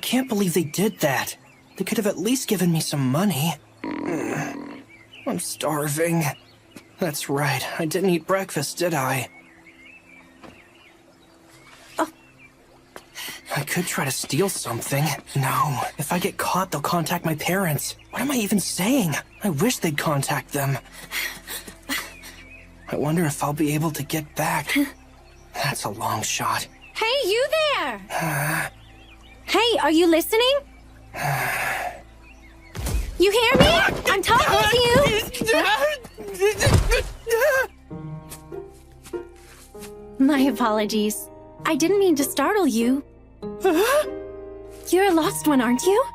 can't believe they did that. They could have at least given me some money. I'm starving. That's right, I didn't eat breakfast, did I? I could try to steal something. No, if I get caught, they'll contact my parents. What am I even saying? I wish they'd contact them. I wonder if I'll be able to get back. That's a long shot. Hey, you there! Hey, are you listening? You hear me? I'm talking to you! My apologies. I didn't mean to startle you. You're a lost one, aren't you?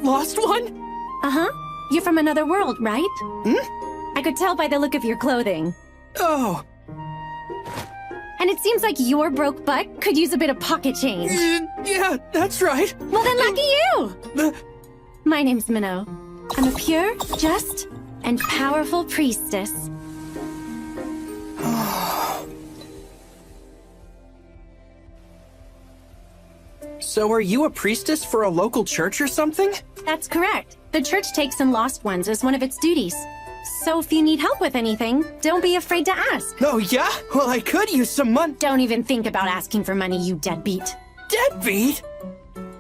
Lost one? Uh-huh. You're from another world, right? I could tell by the look of your clothing. Oh. And it seems like your broke butt could use a bit of pocket change. Yeah, that's right. Well then, lucky you! My name's Minnow. I'm a pure, just, and powerful priestess. So are you a priestess for a local church or something? That's correct. The church takes in lost ones as one of its duties. So if you need help with anything, don't be afraid to ask. Oh yeah? Well, I could use some money. Don't even think about asking for money, you deadbeat. Deadbeat?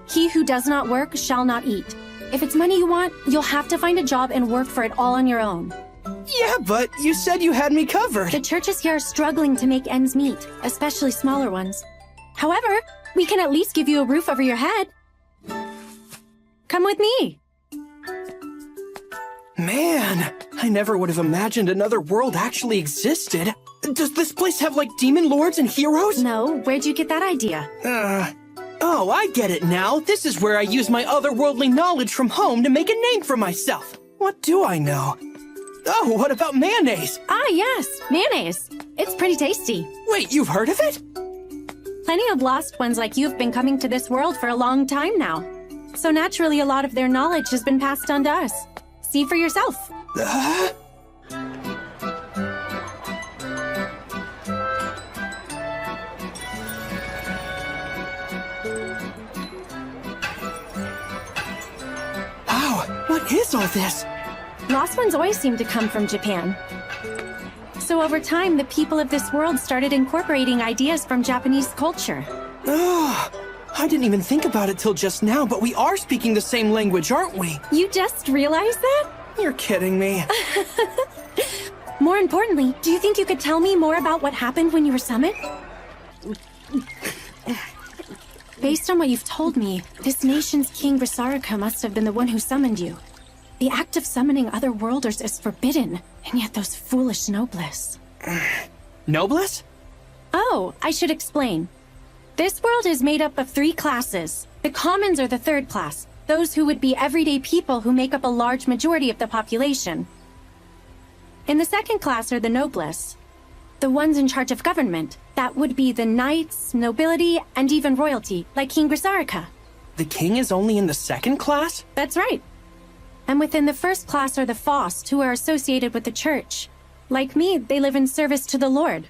He who does not work shall not eat. If it's money you want, you'll have to find a job and work for it all on your own. Yeah, but you said you had me covered. The churches here are struggling to make ends meet, especially smaller ones. However, we can at least give you a roof over your head. Come with me. Man, I never would have imagined another world actually existed. Does this place have, like, demon lords and heroes? No, where'd you get that idea? Oh, I get it now. This is where I use my otherworldly knowledge from home to make a name for myself. What do I know? Oh, what about mayonnaise? Ah, yes, mayonnaise. It's pretty tasty. Wait, you've heard of it? Plenty of lost ones like you have been coming to this world for a long time now. So naturally, a lot of their knowledge has been passed on to us. See for yourself. Wow, what is all this? Lost ones always seem to come from Japan. So over time, the people of this world started incorporating ideas from Japanese culture. Oh, I didn't even think about it till just now, but we are speaking the same language, aren't we? You just realized that? You're kidding me. More importantly, do you think you could tell me more about what happened when you were summoned? Based on what you've told me, this nation's King Risarika must have been the one who summoned you. The act of summoning other worlders is forbidden, and yet those foolish nobles. Nobles? Oh, I should explain. This world is made up of 3 classes. The commons are the 3rd class, those who would be everyday people who make up a large majority of the population. In the 2nd class are the nobles, the ones in charge of government. That would be the knights, nobility, and even royalty, like King Risarika. The king is only in the 2nd class? That's right. And within the 1st class are the Faust, who are associated with the church. Like me, they live in service to the Lord.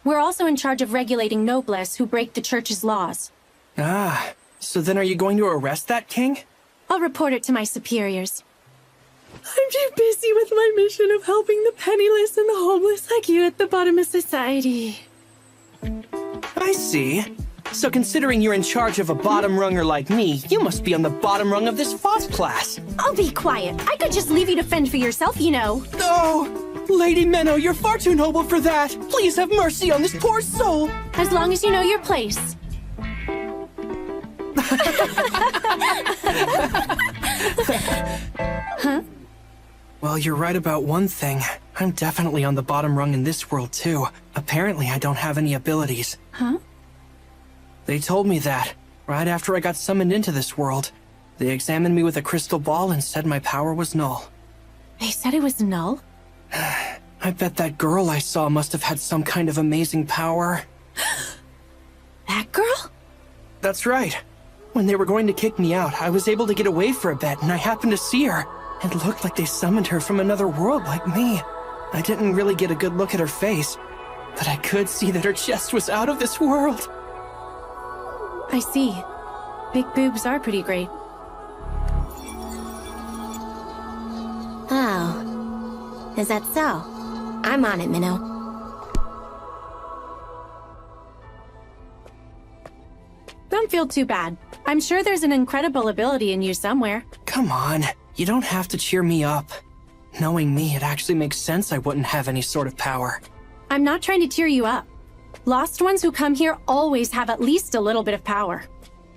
We're also in charge of regulating nobles who break the church's laws. Ah, so then are you going to arrest that king? I'll report it to my superiors. I'm too busy with my mission of helping the penniless and the homeless like you at the bottom of society. I see. So considering you're in charge of a bottom runger like me, you must be on the bottom rung of this Faust class. I'll be quiet. I could just leave you to fend for yourself, you know. Oh, Lady Menno, you're far too noble for that. Please have mercy on this poor soul. As long as you know your place. Huh? Well, you're right about one thing. I'm definitely on the bottom rung in this world, too. Apparently, I don't have any abilities. Huh? They told me that, right after I got summoned into this world. They examined me with a crystal ball and said my power was null. They said it was null? I bet that girl I saw must have had some kind of amazing power. That girl? That's right. When they were going to kick me out, I was able to get away for a bit, and I happened to see her. It looked like they summoned her from another world like me. I didn't really get a good look at her face, but I could see that her chest was out of this world. I see. Big boobs are pretty great. Oh. Is that so? I'm on it, Minnow. Don't feel too bad. I'm sure there's an incredible ability in you somewhere. Come on, you don't have to cheer me up. Knowing me, it actually makes sense I wouldn't have any sort of power. I'm not trying to cheer you up. Lost ones who come here always have at least a little bit of power.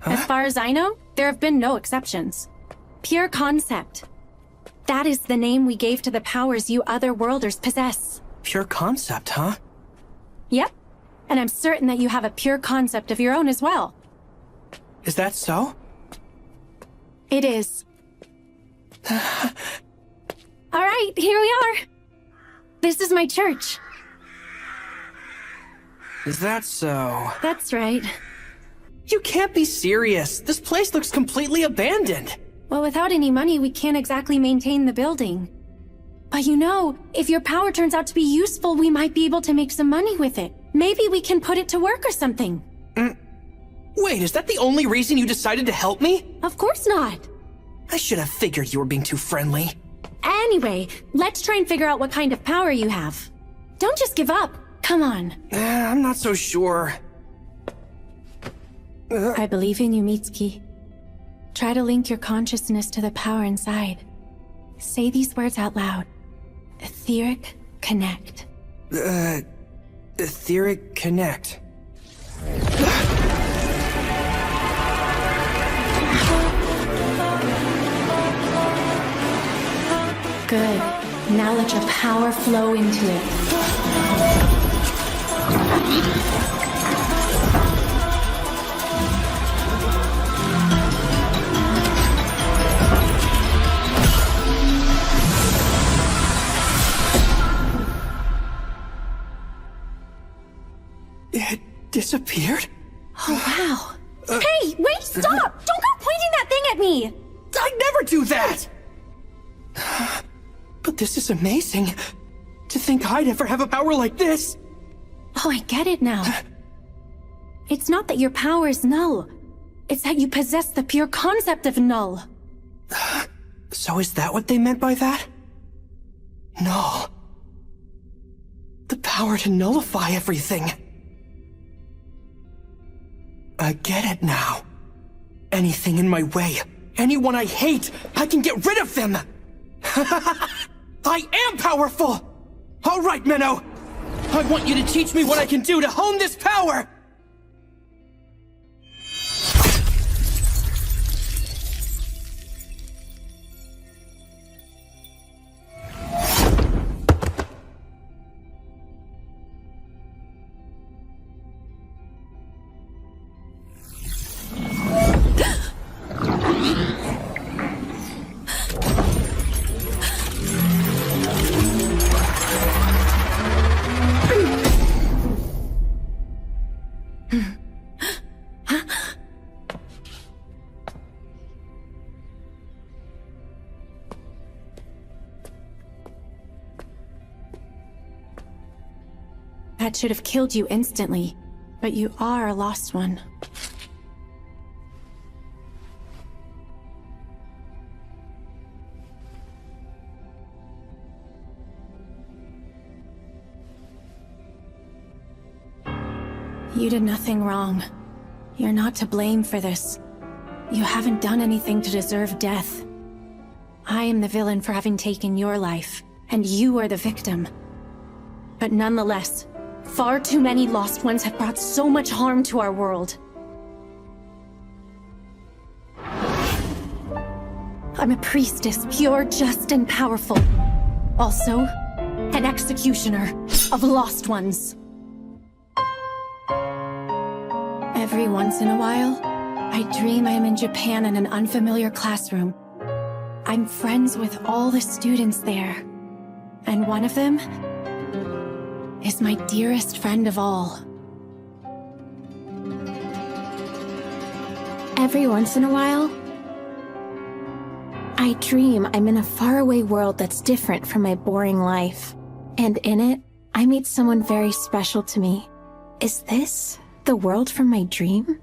As far as I know, there have been no exceptions. Pure concept. That is the name we gave to the powers you otherworlders possess. Pure concept, huh? Yep. And I'm certain that you have a pure concept of your own as well. Is that so? It is. All right, here we are. This is my church. Is that so? That's right. You can't be serious. This place looks completely abandoned. Well, without any money, we can't exactly maintain the building. But you know, if your power turns out to be useful, we might be able to make some money with it. Maybe we can put it to work or something. Wait, is that the only reason you decided to help me? Of course not. I should have figured you were being too friendly. Anyway, let's try and figure out what kind of power you have. Don't just give up. Come on. I'm not so sure. I believe in you, Mitsuki. Try to link your consciousness to the power inside. Say these words out loud. Etheric connect. Etheric connect. Good. Now let your power flow into it. It disappeared? Oh, wow. Hey, wait, stop! Don't go pointing that thing at me! I'd never do that! But this is amazing. To think I'd ever have a power like this! Oh, I get it now. It's not that your power is null. It's that you possess the pure concept of null. So is that what they meant by that? Null. The power to nullify everything. I get it now. Anything in my way, anyone I hate, I can get rid of them! I am powerful! All right, Minnow! I want you to teach me what I can do to hone this power! That should have killed you instantly, but you are a lost one. You did nothing wrong. You're not to blame for this. You haven't done anything to deserve death. I am the villain for having taken your life, and you are the victim. But nonetheless, far too many lost ones have brought so much harm to our world. I'm a priestess, pure, just, and powerful. Also, an executioner of lost ones. Every once in a while, I dream I am in Japan in an unfamiliar classroom. I'm friends with all the students there. And one of them is my dearest friend of all. Every once in a while, I dream I'm in a faraway world that's different from my boring life. And in it, I meet someone very special to me. Is this the world from my dream?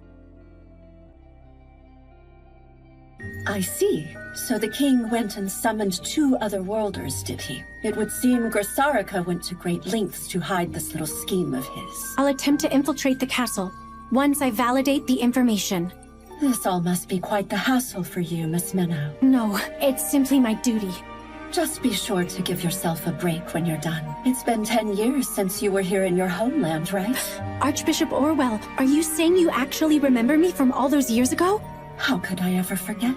I see. So the king went and summoned 2 other worlders, did he? It would seem Grisarika went to great lengths to hide this little scheme of his. I'll attempt to infiltrate the castle, once I validate the information. This all must be quite the hassle for you, Miss Minnow. No, it's simply my duty. Just be sure to give yourself a break when you're done. It's been 10 years since you were here in your homeland, right? Archbishop Orwell, are you saying you actually remember me from all those years ago? How could I ever forget?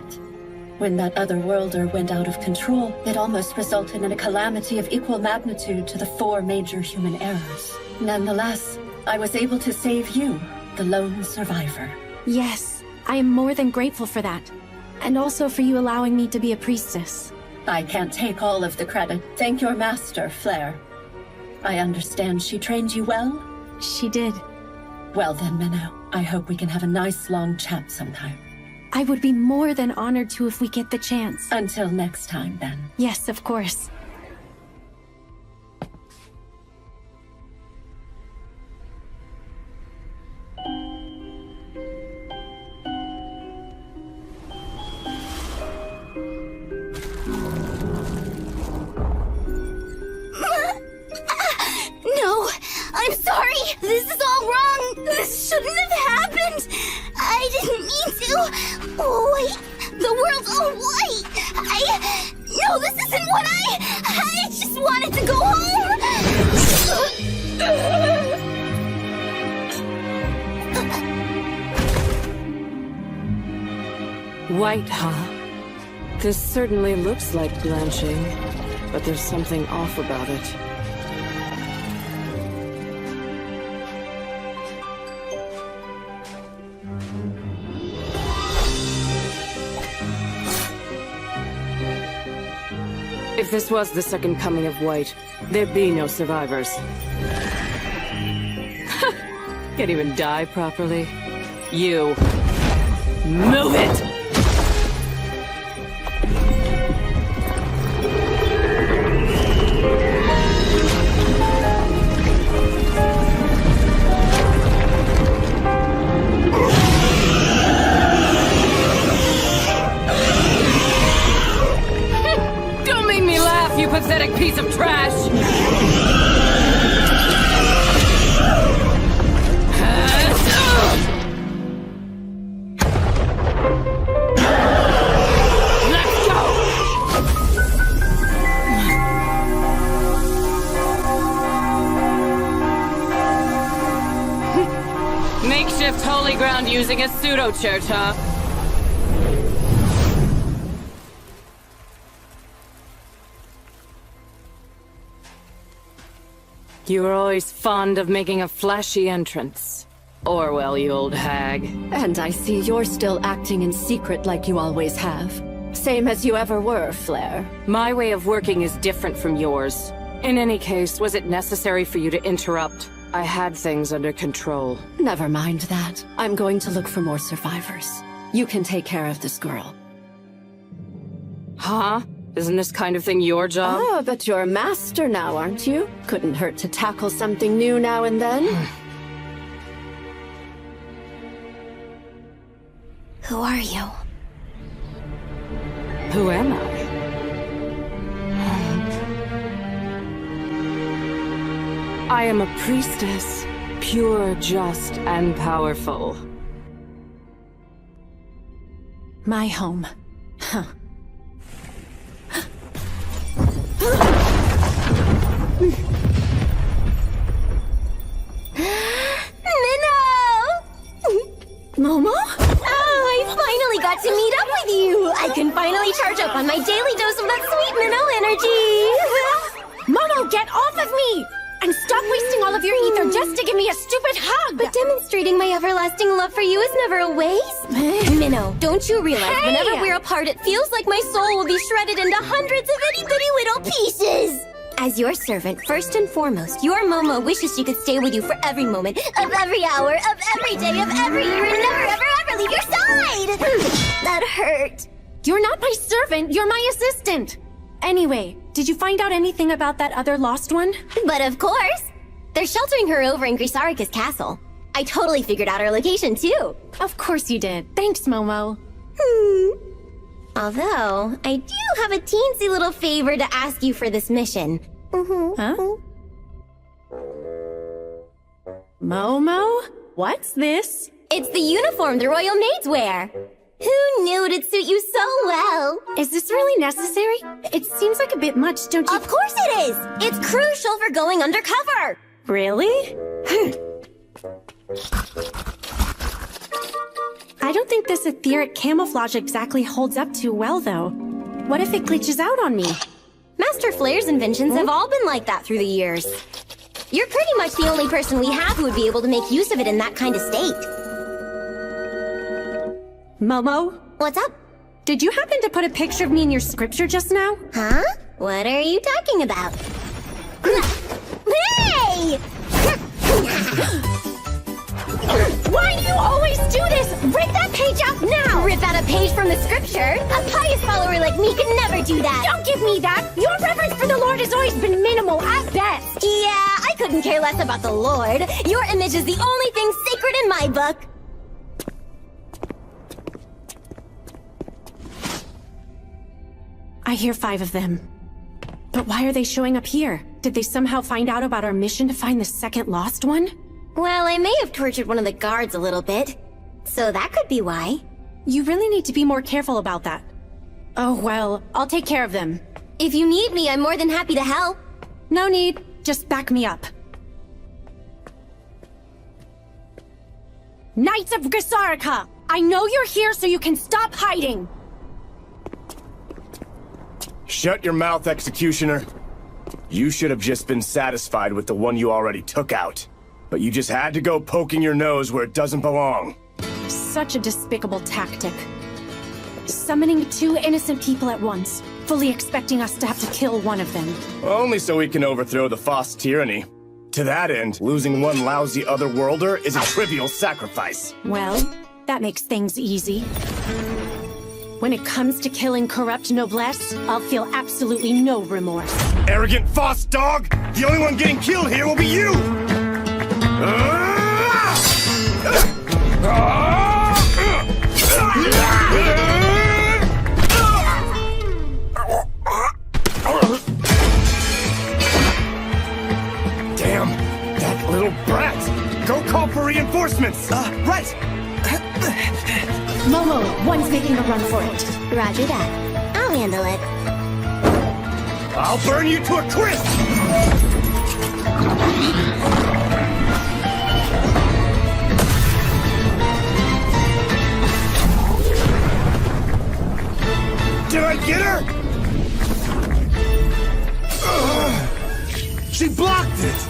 When that other worlder went out of control, it almost resulted in a calamity of equal magnitude to the 4 major human errors. Nonetheless, I was able to save you, the lone survivor. Yes, I am more than grateful for that. And also for you allowing me to be a priestess. I can't take all of the credit. Thank your master, Flair. I understand she trained you well? She did. Well then, Minnow, I hope we can have a nice long chat sometime. I would be more than honored to if we get the chance. Until next time, then. Yes, of course. No, I'm sorry. This is all wrong. This shouldn't have happened. I didn't mean to. Oh, wait. The world's all white. No, this isn't what I just wanted to go home. White, huh? This certainly looks like blanching, but there's something off about it. If this was the second coming of White, there'd be no survivors. Can't even die properly. You. Move it! You pathetic piece of trash! Let's go! Makeshift holy ground using a pseudo-church, huh? You were always fond of making a flashy entrance. Orwell, you old hag. And I see you're still acting in secret like you always have. Same as you ever were, Flair. My way of working is different from yours. In any case, was it necessary for you to interrupt? I had things under control. Never mind that. I'm going to look for more survivors. You can take care of this girl. Huh? Isn't this kind of thing your job? Ah, but you're a master now, aren't you? Couldn't hurt to tackle something new now and then. Who are you? Who am I? I am a priestess, pure, just, and powerful. My home. Huh. Momo? Oh, I finally got to meet up with you! I can finally charge up on my daily dose of that sweet Minnow energy! Momo, get off of me! And stop wasting all of your ether just to give me a stupid hug! But demonstrating my everlasting love for you is never a waste. Minnow, don't you realize whenever we're apart, it feels like my soul will be shredded into hundreds of itty-bitty little pieces! As your servant, first and foremost, your Momo wishes she could stay with you for every moment, of every hour, of every day, of every year, and never, ever, ever leave your side! That hurt. You're not my servant, you're my assistant! Anyway, did you find out anything about that other lost one? But of course! They're sheltering her over in Grisarika's castle. I totally figured out her location, too. Of course you did. Thanks, Momo. Although, I do have a teensy little favor to ask you for this mission. Huh? Momo? What's this? It's the uniform the royal maids wear. Who knew it'd suit you so well? Is this really necessary? It seems like a bit much, don't you? Of course it is! It's crucial for going undercover! Really? I don't think this etheric camouflage exactly holds up too well, though. What if it glitches out on me? Master Flair's inventions have all been like that through the years. You're pretty much the only person we have who would be able to make use of it in that kind of state. Momo? What's up? Did you happen to put a picture of me in your scripture just now? Huh? What are you talking about? Hey! Why do you always do this? Rip that page out now! Rip out a page from the scripture? A pious follower like me could never do that! Don't give me that! Your reverence for the Lord has always been minimal at best! Yeah, I couldn't care less about the Lord. Your image is the only thing sacred in my book. I hear 5 of them. But why are they showing up here? Did they somehow find out about our mission to find the second lost one? Well, I may have tortured one of the guards a little bit. So that could be why. You really need to be more careful about that. Oh well, I'll take care of them. If you need me, I'm more than happy to help. No need, just back me up. Knights of Grisarika! I know you're here so you can stop hiding! Shut your mouth, Executioner. You should have just been satisfied with the one you already took out. But you just had to go poking your nose where it doesn't belong. Such a despicable tactic. Summoning 2 innocent people at once, fully expecting us to have to kill one of them. Only so we can overthrow the Foss tyranny. To that end, losing one lousy otherworlder is a trivial sacrifice. Well, that makes things easy. When it comes to killing corrupt noblesse, I'll feel absolutely no remorse. Arrogant Foss dog! The only one getting killed here will be you! Damn, that little brat! Go call for reinforcements! Right! Momo, one's making a run for it. Roger that. I'll handle it. I'll burn you to a crisp! Did I get her? She blocked it!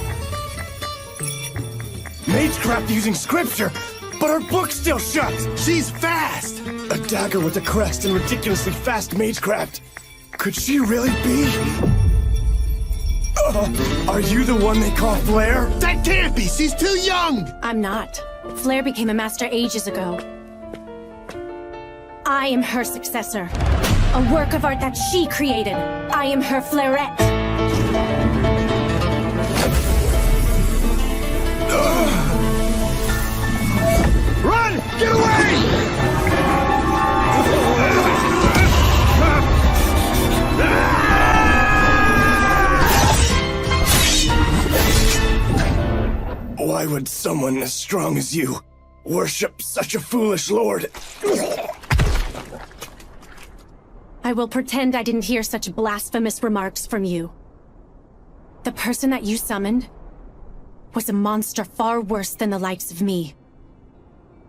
Magecraft using scripture, but her book's still shut! She's fast! A dagger with a crest and ridiculously fast Magecraft. Could she really be? Are you the one they call Flair? That can't be! She's too young! I'm not. Flair became a master ages ago. I am her successor. A work of art that she created. I am her Flairette. Run! Get away! Why would someone as strong as you worship such a foolish lord? I will pretend I didn't hear such blasphemous remarks from you. The person that you summoned was a monster far worse than the likes of me.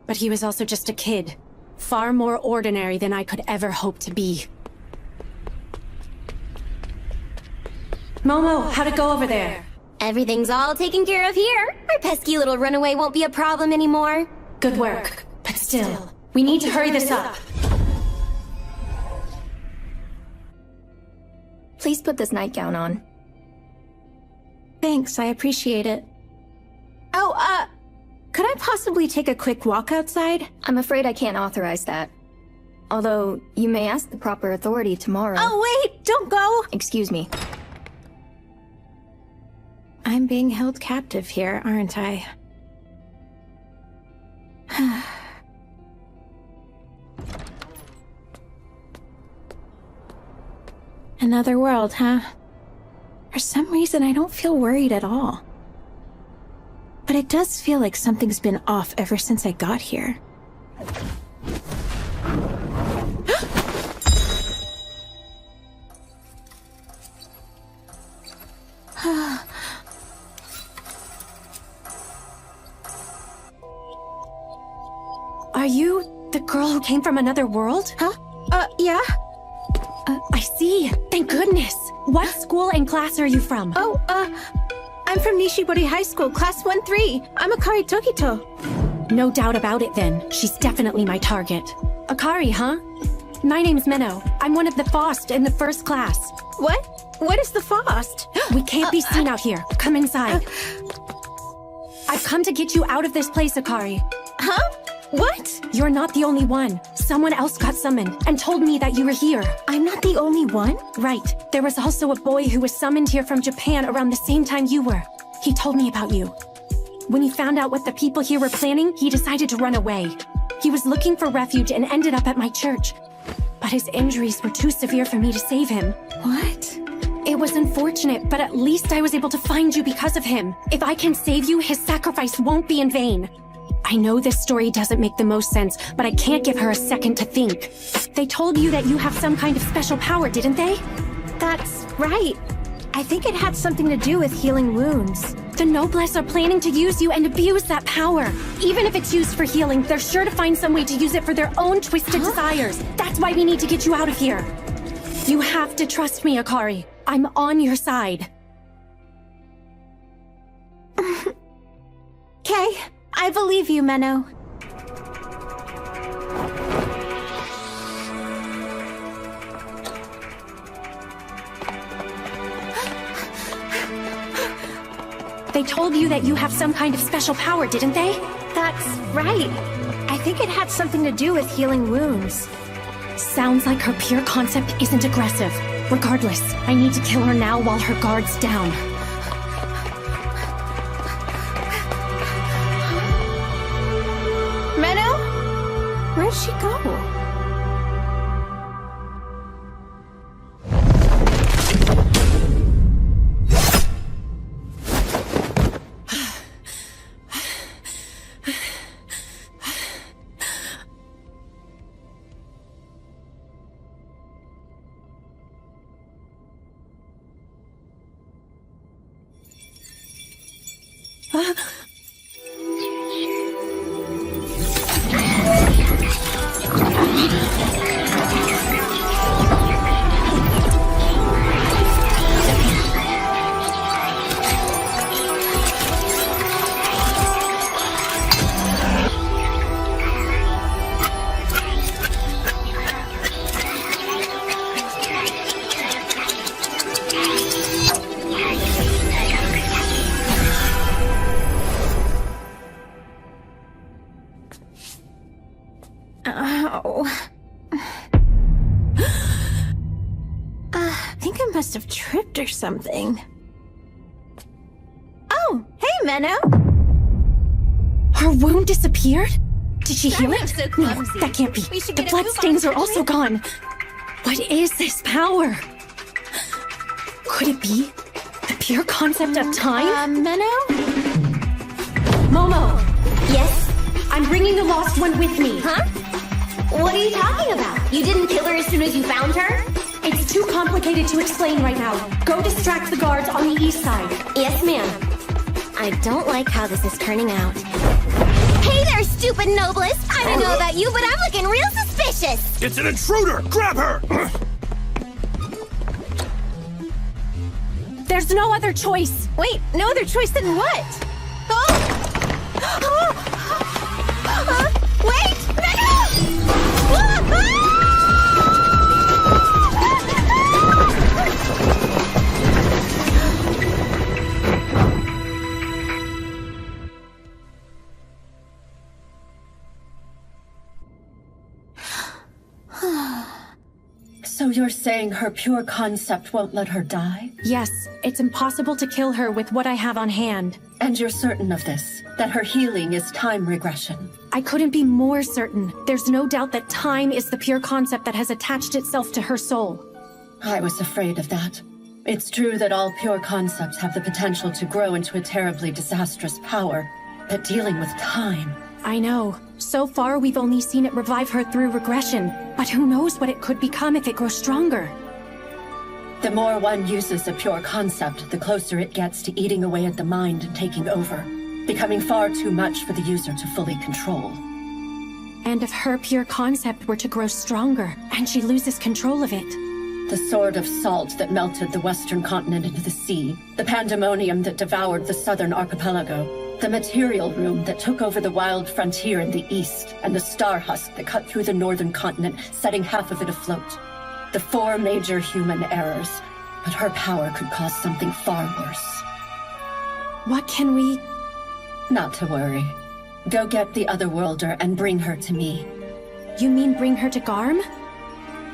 But he was also just a kid, far more ordinary than I could ever hope to be. Momo, how'd it go over there? Everything's all taken care of here. Our pesky little runaway won't be a problem anymore. Good work, but still, we need to hurry this up. Please put this nightgown on. Thanks, I appreciate it. Oh, could I possibly take a quick walk outside? I'm afraid I can't authorize that. Although, you may ask the proper authority tomorrow. Oh, wait, don't go! Excuse me. I'm being held captive here, aren't I? Another world, huh? For some reason, I don't feel worried at all. But it does feel like something's been off ever since I got here. Are you the girl who came from another world? Huh? Yeah? I see. Thank goodness. What school and class are you from? Oh, I'm from Nishibori High School, class 1-3. I'm Akari Tokito. No doubt about it then. She's definitely my target. Akari, huh? My name's Minnow. I'm one of the FOST in the first class. What? What is the FOST? We can't be seen out here. Come inside. I've come to get you out of this place, Akari. Huh? What? You're not the only one. Someone else got summoned and told me that you were here. I'm not the only one? Right. There was also a boy who was summoned here from Japan around the same time you were. He told me about you. When he found out what the people here were planning, he decided to run away. He was looking for refuge and ended up at my church. But his injuries were too severe for me to save him. What? It was unfortunate, but at least I was able to find you because of him. If I can save you, his sacrifice won't be in vain. I know this story doesn't make the most sense, but I can't give her a second to think. They told you that you have some kind of special power, didn't they? That's right. I think it had something to do with healing wounds. The Noblesse are planning to use you and abuse that power. Even if it's used for healing, they're sure to find some way to use it for their own twisted desires. That's why we need to get you out of here. You have to trust me, Akari. I'm on your side. Okay, I believe you, Menno. They told you that you have some kind of special power, didn't they? That's right. I think it had something to do with healing wounds. Sounds like her pure concept isn't aggressive. Regardless, I need to kill her now while her guard's down. Menno? Where'd she go? I think I must have tripped or something. Oh, hey, Menno. Her wound disappeared? Did she heal That it? was so No, clumsy. that can't be. We should The get a move on bloodstains are quickly. also gone. What is this power? Could it be the pure concept of time? Menno? Momo, Yes? I'm bringing the lost one with me. Huh? What are you talking about? You didn't kill her as soon as you found her? It's too complicated to explain right now. Go distract the guards on the east side. Yes, ma'am. I don't like how this is turning out. Hey there, stupid Noblesse! I don't know about you, but I'm looking real suspicious! It's an intruder! Grab her! There's no other choice. Wait, no other choice than what? Wait! So you're saying her pure concept won't let her die? Yes, it's impossible to kill her with what I have on hand. And you're certain of this? That her healing is time regression? I couldn't be more certain. There's no doubt that time is the pure concept that has attached itself to her soul. I was afraid of that. It's true that all pure concepts have the potential to grow into a terribly disastrous power, but dealing with time... I know. So far, we've only seen it revive her through regression, but who knows what it could become if it grows stronger. The more one uses a pure concept, the closer it gets to eating away at the mind and taking over, becoming far too much for the user to fully control. And if her pure concept were to grow stronger, and she loses control of it... The sword of salt that melted the western continent into the sea, the pandemonium that devoured the southern archipelago, the material room that took over the wild frontier in the east, and the star husk that cut through the northern continent, setting half of it afloat. The 4 major human errors, but her power could cause something far worse. What can we... Not to worry. Go get the Otherworlder and bring her to me. You mean bring her to Garm?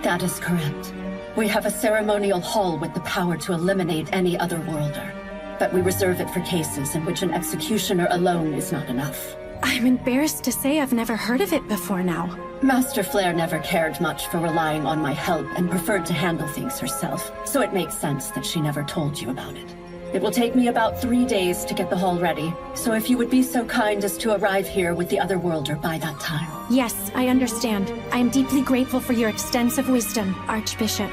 That is correct. We have a ceremonial hall with the power to eliminate any Otherworlder, but we reserve it for cases in which an executioner alone is not enough. I'm embarrassed to say I've never heard of it before now. Master Flare never cared much for relying on my help and preferred to handle things herself, so it makes sense that she never told you about it. It will take me about 3 days to get the hall ready, so if you would be so kind as to arrive here with the Otherworlder by that time. Yes, I understand. I am deeply grateful for your extensive wisdom, Archbishop.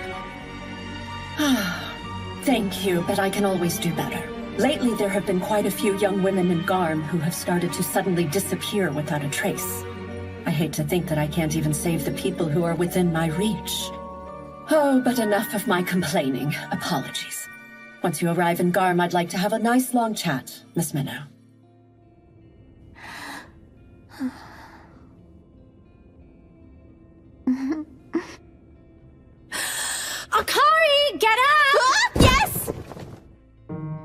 Thank you, but I can always do better. Lately, there have been quite a few young women in Garm who have started to suddenly disappear without a trace. I hate to think that I can't even save the people who are within my reach. Oh, but enough of my complaining. Apologies. Once you arrive in Garm, I'd like to have a nice long chat, Miss Minnow. Akari, get up! Yes!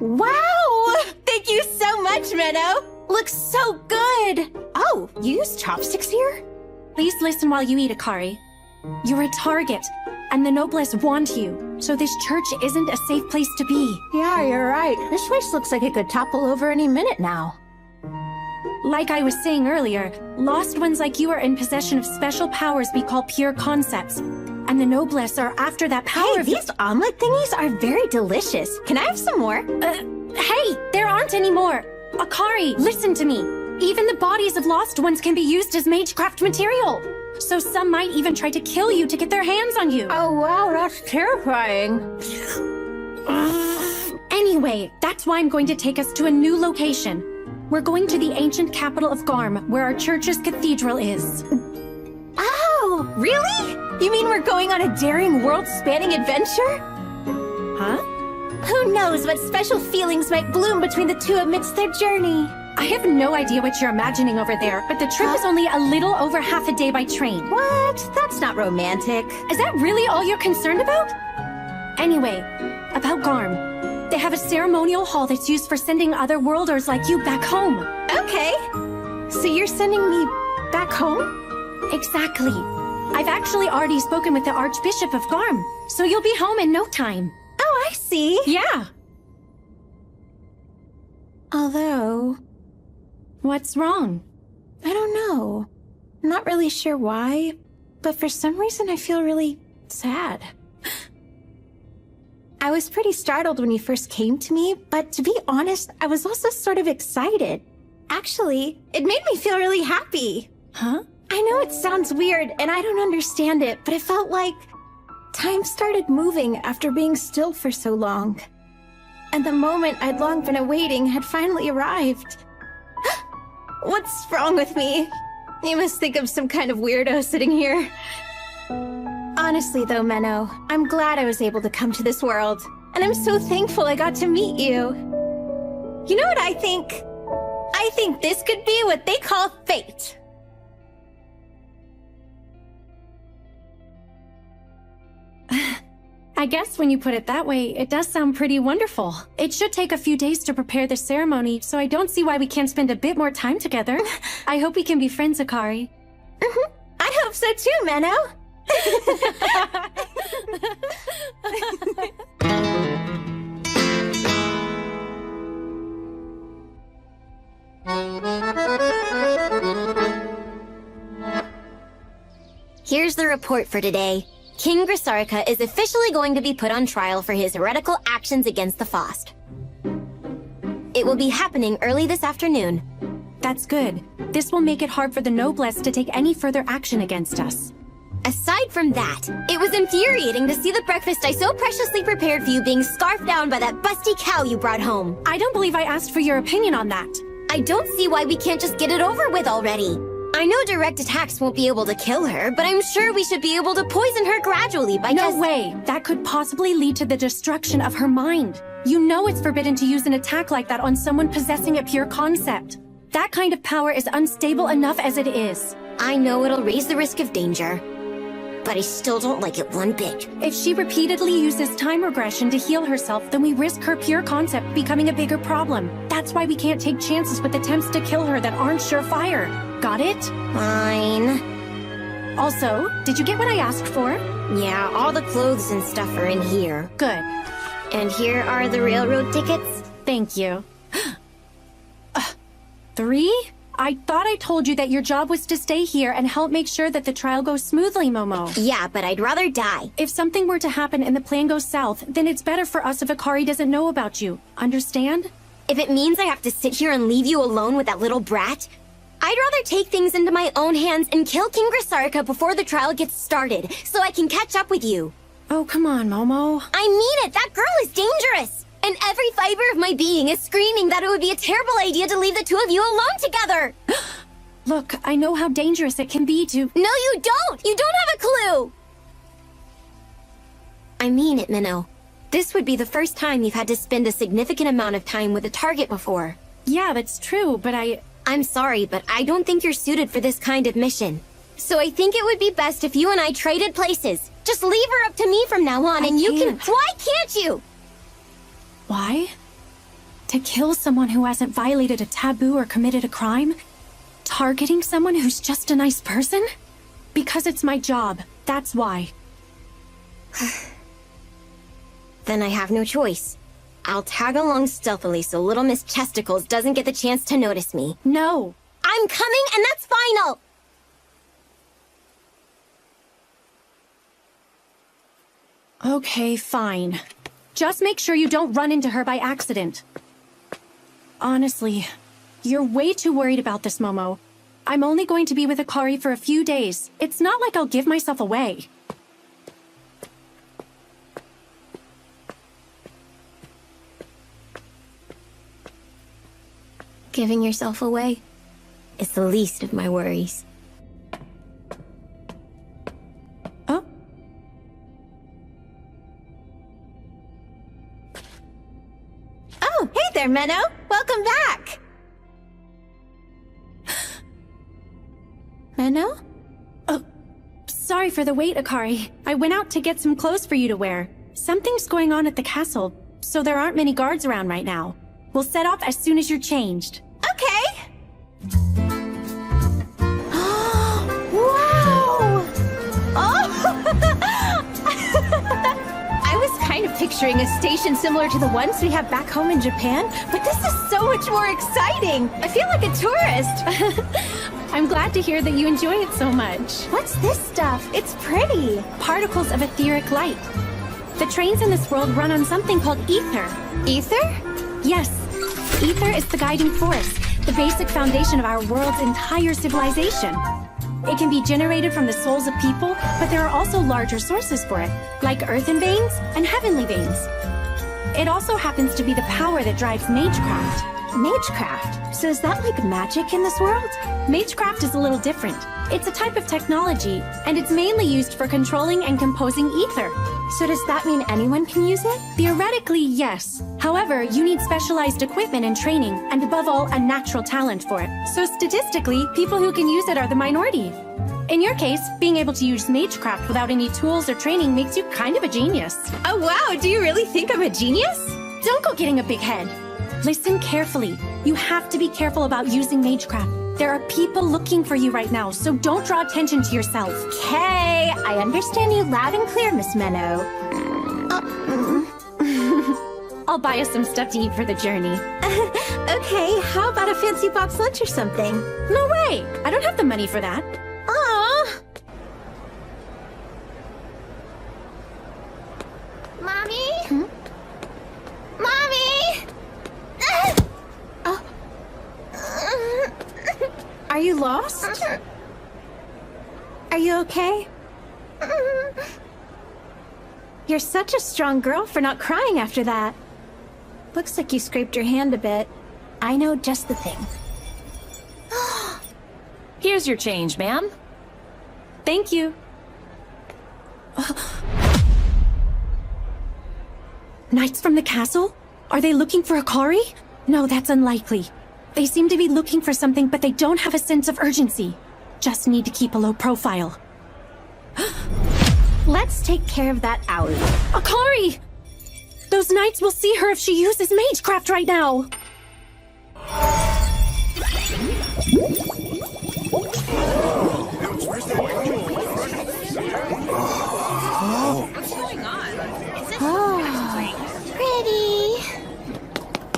Wow! Thank you so much, Minnow! Looks so good! Oh, you use chopsticks here? Please listen while you eat, Akari. You're a target, and the Noblesse want you, so this church isn't a safe place to be. Yeah, you're right. This place looks like it could topple over any minute now. Like I was saying earlier, lost ones like you are in possession of special powers we call pure concepts, and the Noblesse are after that power Hey, these omelet thingies are very delicious. Can I have some more? Hey, there aren't any more! Akari, listen to me! Even the bodies of lost ones can be used as magecraft material! So some might even try to kill you to get their hands on you! Oh wow, that's terrifying. Anyway, that's why I'm going to take us to a new location. We're going to the ancient capital of Garm, where our church's cathedral is. Oh, really? You mean we're going on a daring world-spanning adventure? Huh? Who knows what special feelings might bloom between the two amidst their journey? I have no idea what you're imagining over there, but the trip is only a little over half a day by train. What? That's not romantic. Is that really all you're concerned about? Anyway, about Garm. They have a ceremonial hall that's used for sending Otherworlders like you back home. Okay. So you're sending me back home? Exactly. I've actually already spoken with the Archbishop of Garm, so you'll be home in no time. Oh, I see. Yeah. Although... What's wrong? I don't know. I'm not really sure why, but for some reason I feel really sad. I was pretty startled when you first came to me, but to be honest, I was also sort of excited. Actually, it made me feel really happy. Huh? I know it sounds weird, and I don't understand it, but it felt like time started moving after being still for so long. And the moment I'd long been awaiting had finally arrived. What's wrong with me? You must think I'm some kind of weirdo sitting here. Honestly though, Menno, I'm glad I was able to come to this world, and I'm so thankful I got to meet you. You know what I think? I think this could be what they call fate. I guess when you put it that way, it does sound pretty wonderful. It should take a few days to prepare the ceremony, so I don't see why we can't spend a bit more time together. I hope we can be friends, Akari. I hope so too, Menno. Here's the report for today. King Grisarika is officially going to be put on trial for his heretical actions against the Faust. It will be happening early this afternoon. That's good. This will make it hard for the noblesse to take any further action against us. Aside from that, it was infuriating to see the breakfast I so preciously prepared for you being scarfed down by that busty cow you brought home. I don't believe I asked for your opinion on that. I don't see why we can't just get it over with already. I know direct attacks won't be able to kill her, but I'm sure we should be able to poison her gradually by No way! That could possibly lead to the destruction of her mind. You know it's forbidden to use an attack like that on someone possessing a pure concept. That kind of power is unstable enough as it is. I know it'll raise the risk of danger, but I still don't like it one bit. If she repeatedly uses time regression to heal herself, then we risk her pure concept becoming a bigger problem. That's why we can't take chances with attempts to kill her that aren't surefire. Got it? Fine. Also, did you get what I asked for? Yeah, all the clothes and stuff are in here. Good. And here are the railroad tickets. Thank you. 3? I thought I told you that your job was to stay here and help make sure that the trial goes smoothly, Momo. Yeah, but I'd rather die. If something were to happen and the plan goes south, then it's better for us if Akari doesn't know about you. Understand? If it means I have to sit here and leave you alone with that little brat, I'd rather take things into my own hands and kill King Grisarika before the trial gets started, so I can catch up with you. Oh, come on, Momo. I mean it! That girl is dangerous! And every fiber of my being is screaming that it would be a terrible idea to leave the two of you alone together! Look, I know how dangerous it can be to— No, you don't! You don't have a clue! I mean it, Minnow. This would be the first time you've had to spend a significant amount of time with a target before. Yeah, that's true, but I'm sorry, but I don't think you're suited for this kind of mission. So I think it would be best if you and I traded places. Just leave her up to me from now on and you can— Why can't you? Why? To kill someone who hasn't violated a taboo or committed a crime? Targeting someone who's just a nice person? Because it's my job. That's why. Then I have no choice. I'll tag along stealthily so little Miss Chesticles doesn't get the chance to notice me. No. I'm coming, and that's final! Okay, fine. Just make sure you don't run into her by accident. Honestly, you're way too worried about this, Momo. I'm only going to be with Akari for a few days. It's not like I'll give myself away. Giving yourself away is the least of my worries. Oh? Oh, hey there, Menno. Welcome back. Menno? Oh, sorry for the wait, Akari. I went out to get some clothes for you to wear. Something's going on at the castle, so there aren't many guards around right now. We'll set off as soon as you're changed. Okay. Wow! Oh! I was kind of picturing a station similar to the ones we have back home in Japan, but this is so much more exciting. I feel like a tourist. I'm glad to hear that you enjoy it so much. What's this stuff? It's pretty. Particles of etheric light. The trains in this world run on something called ether. Ether? Yes. Ether is the guiding force, the basic foundation of our world's entire civilization. It can be generated from the souls of people, but there are also larger sources for it, like earthen veins and heavenly veins. It also happens to be the power that drives magecraft. Magecraft? So is that like magic in this world? Magecraft is a little different. It's a type of technology, and it's mainly used for controlling and composing ether. So does that mean anyone can use it? Theoretically, yes. However, you need specialized equipment and training, and above all, a natural talent for it. So statistically, people who can use it are the minority. In your case, being able to use magecraft without any tools or training makes you kind of a genius. Oh wow, do you really think I'm a genius? Don't go getting a big head. Listen carefully. You have to be careful about using magecraft. There are people looking for you right now, so don't draw attention to yourself. Okay, I understand you loud and clear, Miss Menno. I'll buy us some stuff to eat for the journey. Okay, how about a fancy box lunch or something? No way! I don't have the money for that. Aww. Mommy? Mommy! Are you lost? Are you okay? You're such a strong girl for not crying after that. Looks like you scraped your hand a bit. I know just the thing. Here's your change, ma'am. Thank you. Knights from the castle? Are they looking for Akari? No, that's unlikely. They seem to be looking for something, but they don't have a sense of urgency. Just need to keep a low profile. Let's take care of that owie. Akari! Those knights will see her if she uses magecraft right now.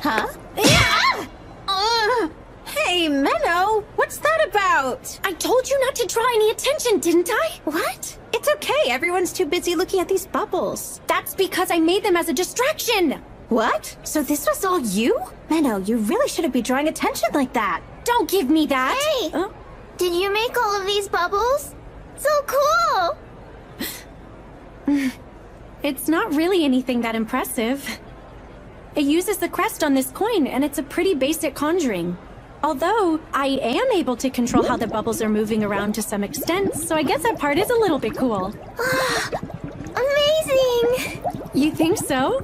Huh? Hey, Menno! What's that about? I told you not to draw any attention, didn't I? What? It's okay, everyone's too busy looking at these bubbles. That's because I made them as a distraction. What? So this was all you? Menno, you really shouldn't be drawing attention like that. Don't give me that. Hey! Huh? Did you make all of these bubbles? So cool! It's not really anything that impressive. It uses the crest on this coin, and it's a pretty basic conjuring. Although, I am able to control how the bubbles are moving around to some extent, so I guess that part is a little bit cool. Amazing! You think so?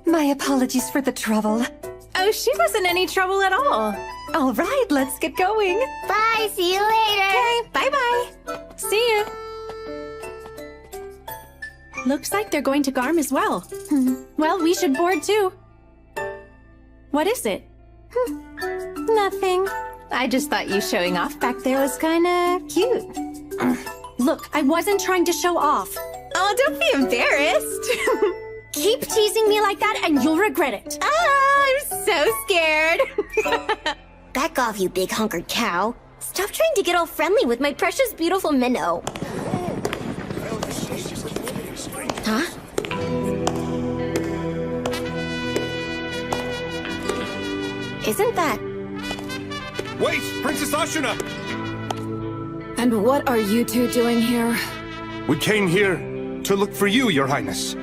My apologies for the trouble. Oh, she wasn't any trouble at all. All right, let's get going. Bye, see you later! Okay, bye-bye. See ya. Looks like they're going to Garm as well. Well, we should board too. What is it? Nothing. I just thought you showing off back there was kinda cute. Look, I wasn't trying to show off. Oh, don't be embarrassed. Keep teasing me like that and you'll regret it. I'm so scared. Back off, you big hunkered cow. Stop trying to get all friendly with my precious, beautiful minnow. Huh? Isn't that... Wait, Princess Ashuna! And what are you two doing here? We came here to look for you, Your Highness.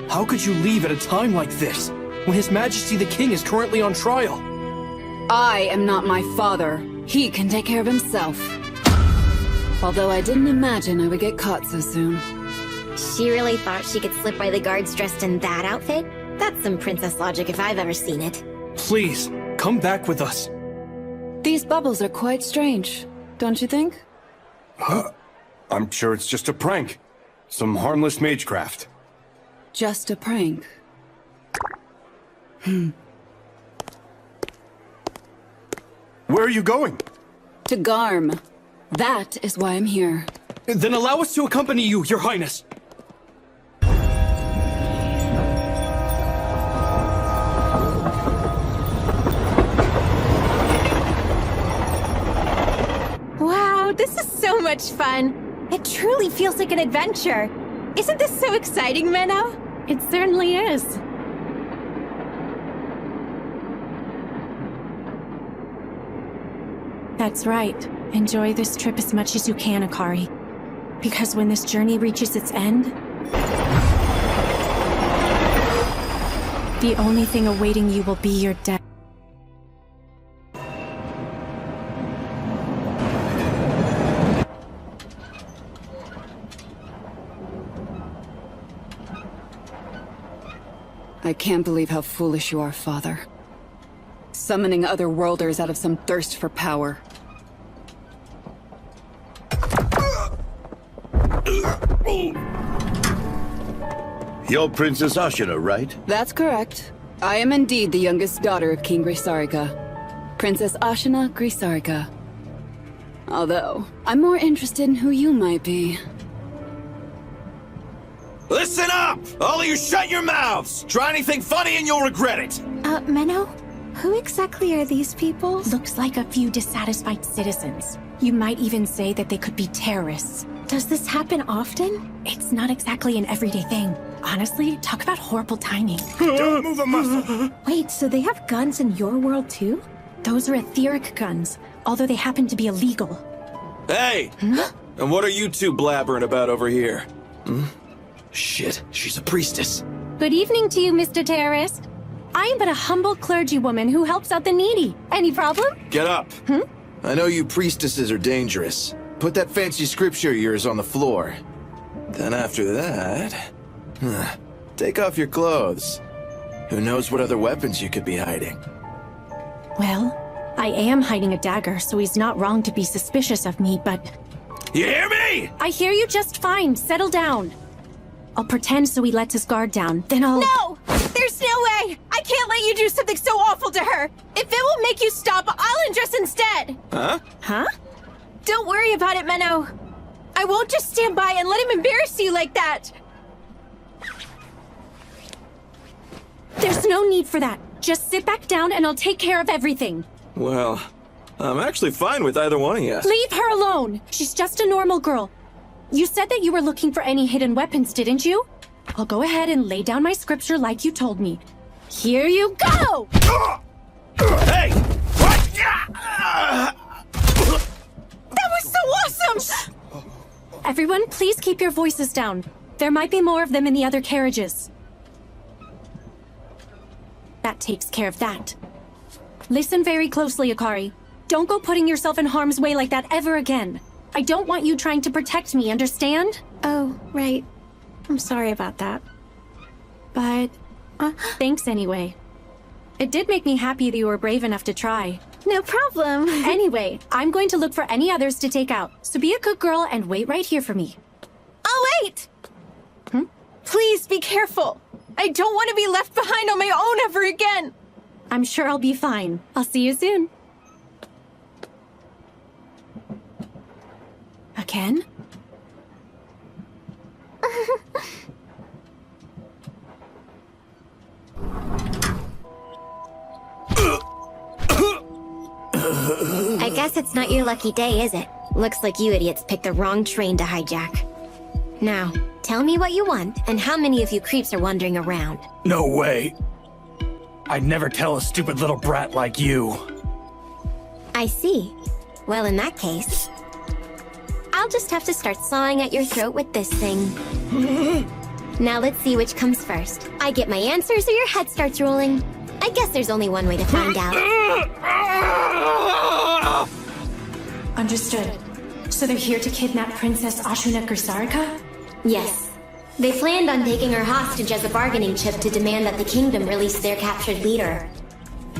How could you leave at a time like this, when His Majesty the King is currently on trial? I am not my father. He can take care of himself. Although I didn't imagine I would get caught so soon. She really thought she could slip by the guards dressed in that outfit? That's some princess logic if I've ever seen it. Please, come back with us. These bubbles are quite strange, don't you think? I'm sure it's just a prank. Some harmless magecraft. Just a prank. Where are you going? To Garm. That is why I'm here. Then allow us to accompany you, Your Highness. Wow, this is so much fun. It truly feels like an adventure. Isn't this so exciting, Menno? It certainly is. That's right. Enjoy this trip as much as you can, Akari. Because when this journey reaches its end, the only thing awaiting you will be your death. I can't believe how foolish you are, Father. Summoning other worlders out of some thirst for power. You're Princess Ashuna, right? That's correct. I am indeed the youngest daughter of King Grisarika. Princess Ashuna Grisarika. Although, I'm more interested in who you might be. Listen up! All of you shut your mouths! Try anything funny and you'll regret it! Menno? Who exactly are these people? Looks like a few dissatisfied citizens. You might even say that they could be terrorists. Does this happen often? It's not exactly an everyday thing. Honestly, talk about horrible timing. Don't move a muscle! Wait, so they have guns in your world too? Those are etheric guns, although they happen to be illegal. Hey! And what are you two blabbering about over here? Shit, she's a priestess. Good evening to you, Mr. Terrorist. I am but a humble clergywoman who helps out the needy. Any problem? Get up. I know you priestesses are dangerous. Put that fancy scripture of yours on the floor. Then after that... take off your clothes. Who knows what other weapons you could be hiding? Well, I am hiding a dagger, so he's not wrong to be suspicious of me, but... You hear me? I hear you just fine. Settle down. I'll pretend so he lets his guard down, then I'll... No! There's no way! I can't let you do something so awful to her! If it will make you stop, I'll undress instead! Huh? Huh? Don't worry about it, Menno. I won't just stand by and let him embarrass you like that! There's no need for that. Just sit back down and I'll take care of everything. Well, I'm actually fine with either one of you. Leave her alone! She's just a normal girl. You said that you were looking for any hidden weapons, didn't you? I'll go ahead and lay down my scripture like you told me. Here you go! Hey! What? That was so awesome! Everyone, please keep your voices down. There might be more of them in the other carriages. That takes care of that. Listen very closely, Akari. Don't go putting yourself in harm's way like that ever again. I don't want you trying to protect me, understand? Oh, right. I'm sorry about that. But... thanks anyway. It did make me happy that you were brave enough to try. No problem. Anyway, I'm going to look for any others to take out. So be a good girl and wait right here for me. I'll wait! Please be careful. I don't want to be left behind on my own ever again. I'm sure I'll be fine. I'll see you soon. Again? I guess it's not your lucky day, is it? Looks like you idiots picked the wrong train to hijack. Now, tell me what you want, and how many of you creeps are wandering around. No way. I'd never tell a stupid little brat like you. I see. Well, in that case, I'll just have to start sawing at your throat with this thing. Now let's see which comes first. I get my answers or your head starts rolling. I guess there's only one way to find out. Understood. So they're here to kidnap Princess Ashuna Grisarika? Yes. They planned on taking her hostage as a bargaining chip to demand that the kingdom release their captured leader.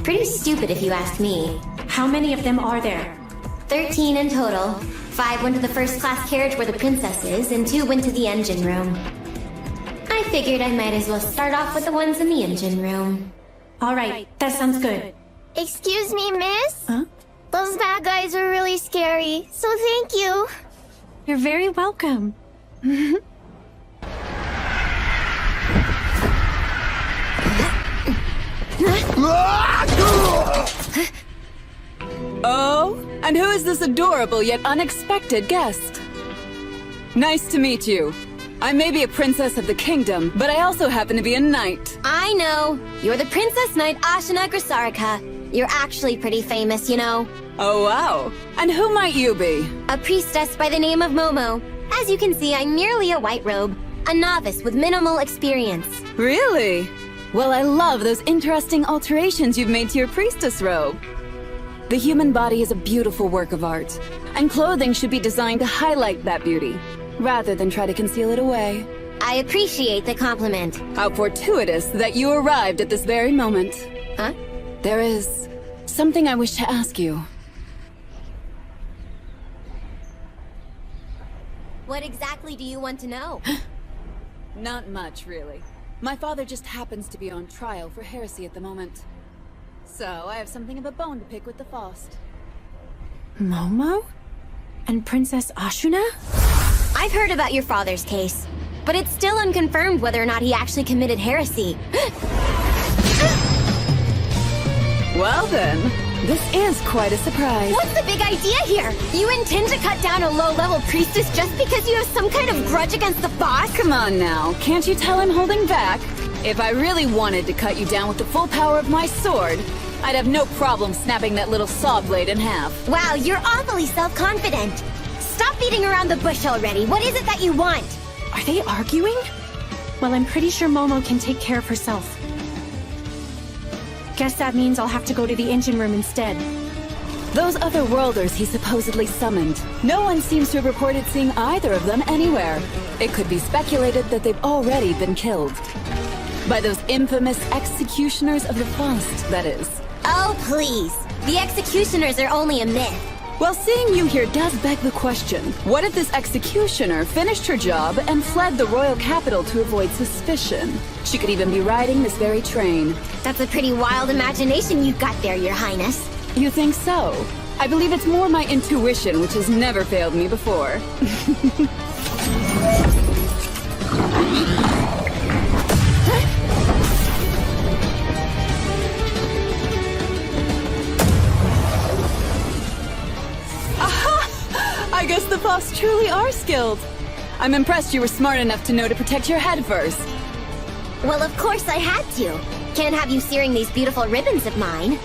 Pretty stupid if you ask me. How many of them are there? 13 in total. 5 went to the first-class carriage where the princess is, and 2 went to the engine room. I figured I might as well start off with the ones in the engine room. All right, that sounds good. Excuse me, miss? Huh? Those bad guys are really scary, so thank you. You're very welcome. Oh, and who is this adorable yet unexpected guest? Nice to meet you. I may be a princess of the kingdom, but I also happen to be a knight. I know. You're the Princess Knight Ashuna Grisarika. You're actually pretty famous, you know. Oh, wow. And who might you be? A priestess by the name of Momo. As you can see, I'm merely a white robe. A novice with minimal experience. Really? Well, I love those interesting alterations you've made to your priestess robe. The human body is a beautiful work of art, and clothing should be designed to highlight that beauty, rather than try to conceal it away. I appreciate the compliment. How fortuitous that you arrived at this very moment. Huh? There is something I wish to ask you. What exactly do you want to know? Not much, really. My father just happens to be on trial for heresy at the moment. So, I have something of a bone to pick with the Faust. Momo? And Princess Ashuna? I've heard about your father's case, but it's still unconfirmed whether or not he actually committed heresy. Well then, This is quite a surprise. What's the big idea here? You intend to cut down a low-level priestess just because you have some kind of grudge against the boss? Come on now, can't you tell I'm holding back? If I really wanted to cut you down with the full power of my sword, I'd have no problem snapping that little saw blade in half. Wow, you're awfully self-confident. Stop beating around the bush already. What is it that you want? Are they arguing? Well, I'm pretty sure Momo can take care of herself. Guess that means I'll have to go to the engine room instead. Those other worlders he supposedly summoned, no one seems to have reported seeing either of them anywhere. It could be speculated that they've already been killed. By those infamous executioners of the Faust, that is. Oh, please. The executioners are only a myth. Well, seeing you here does beg the question. What if this executioner finished her job and fled the royal capital to avoid suspicion? She could even be riding this very train. That's a pretty wild imagination you've got there, Your Highness. You think so? I believe it's more my intuition, which has never failed me before. I guess the Faust truly are skilled. I'm impressed you were smart enough to know to protect your head first. Well, of course I had to. Can't have you searing these beautiful ribbons of mine.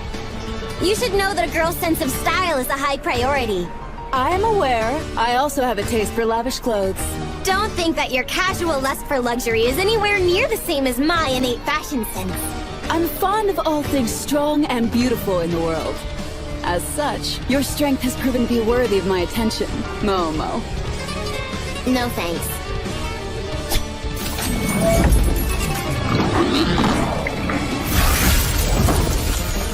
You should know that a girl's sense of style is a high priority. I am aware. I also have a taste for lavish clothes. Don't think that your casual lust for luxury is anywhere near the same as my innate fashion sense. I'm fond of all things strong and beautiful in the world. As such, your strength has proven to be worthy of my attention, Momo. No thanks.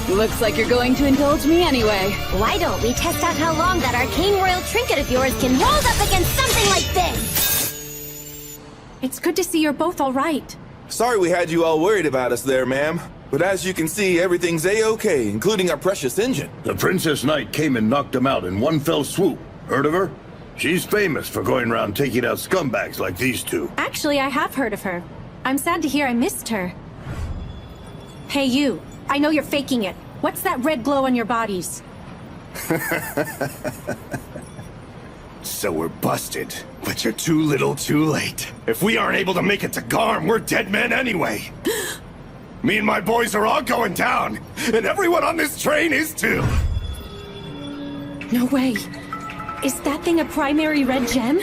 Looks like you're going to indulge me anyway. Why don't we test out how long that arcane royal trinket of yours can hold up against something like this? It's good to see you're both all right. Sorry we had you all worried about us there, ma'am. But as you can see, everything's A-okay, including our precious engine. The Princess Knight came and knocked him out in one fell swoop. Heard of her? She's famous for going around taking out scumbags like these two. Actually, I have heard of her. I'm sad to hear I missed her. Hey, you. I know you're faking it. What's that red glow on your bodies? So we're busted, but you're too little too late. If we aren't able to make it to Garm, we're dead men anyway. Me and my boys are all going down, and everyone on this train is too. No way. Is that thing a primary red gem?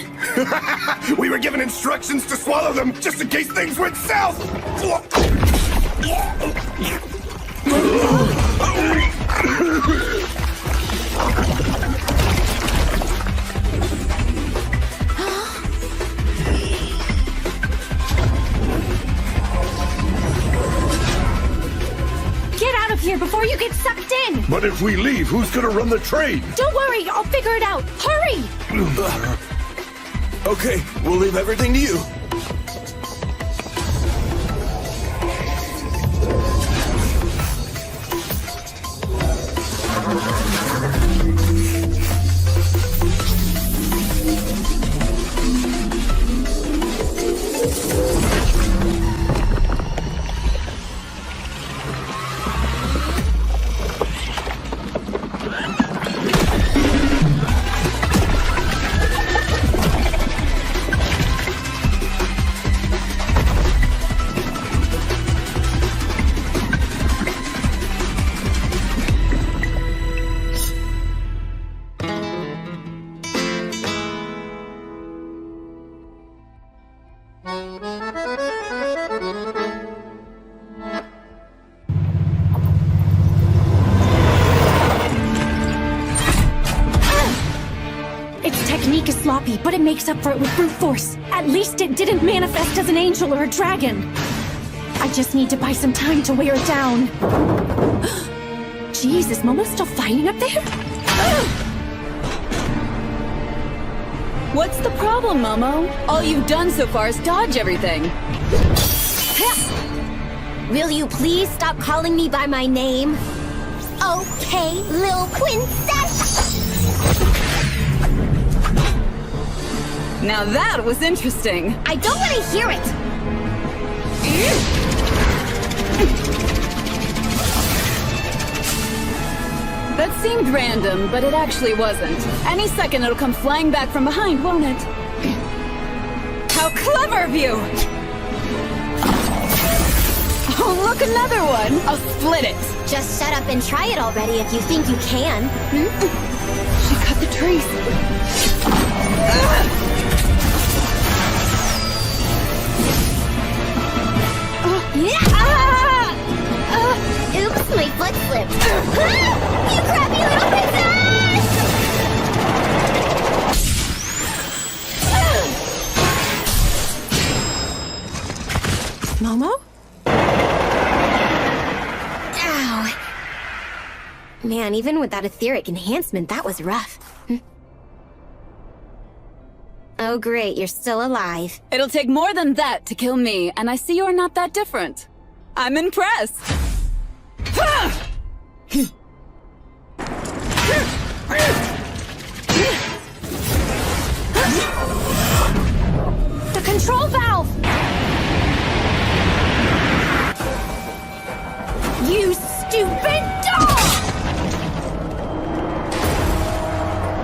We were given instructions to swallow them just in case things went south. Get out of here before you get sucked in! But if we leave, who's gonna run the train? Don't worry, I'll figure it out. Hurry! Okay, we'll leave everything to you. Technique is sloppy, but it makes up for it with brute force. At least it didn't manifest as an angel or a dragon. I just need to buy some time to wear it down. Jeez, is Momo still fighting up there? What's the problem, Momo? All you've done so far is dodge everything. Will you please stop calling me by my name? Okay, little princess! Now that was interesting. I don't want to hear it! That seemed random, but it actually wasn't. Any second it'll come flying back from behind, won't it? How clever of you! Oh, look, another one! I'll split it! Just shut up and try it already if you think you can. She cut the trees. Oops, my foot slipped. You crappy little princess! Momo? Ow. Man, even with that etheric enhancement, that was rough. Oh great, you're still alive. It'll take more than that to kill me, and I see you're not that different. I'm impressed. The control valve! You stupid dog!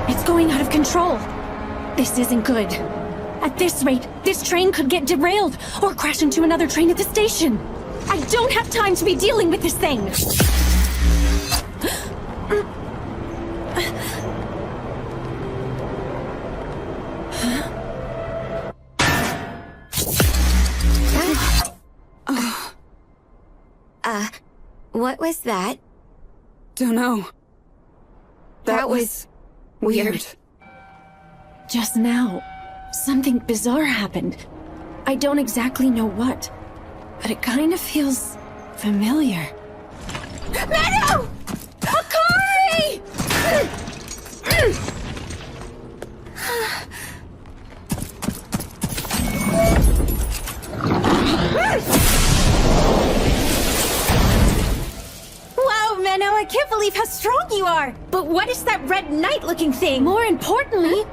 It's going out of control. This isn't good. At this rate, this train could get derailed or crash into another train at the station. I don't have time to be dealing with this thing. What was that? Don't know. That was weird. Just now, something bizarre happened. I don't exactly know what, but it kind of feels familiar. Meadow! Akari! Wow, Menno, I can't believe how strong you are! But what is that red knight-looking thing? More importantly,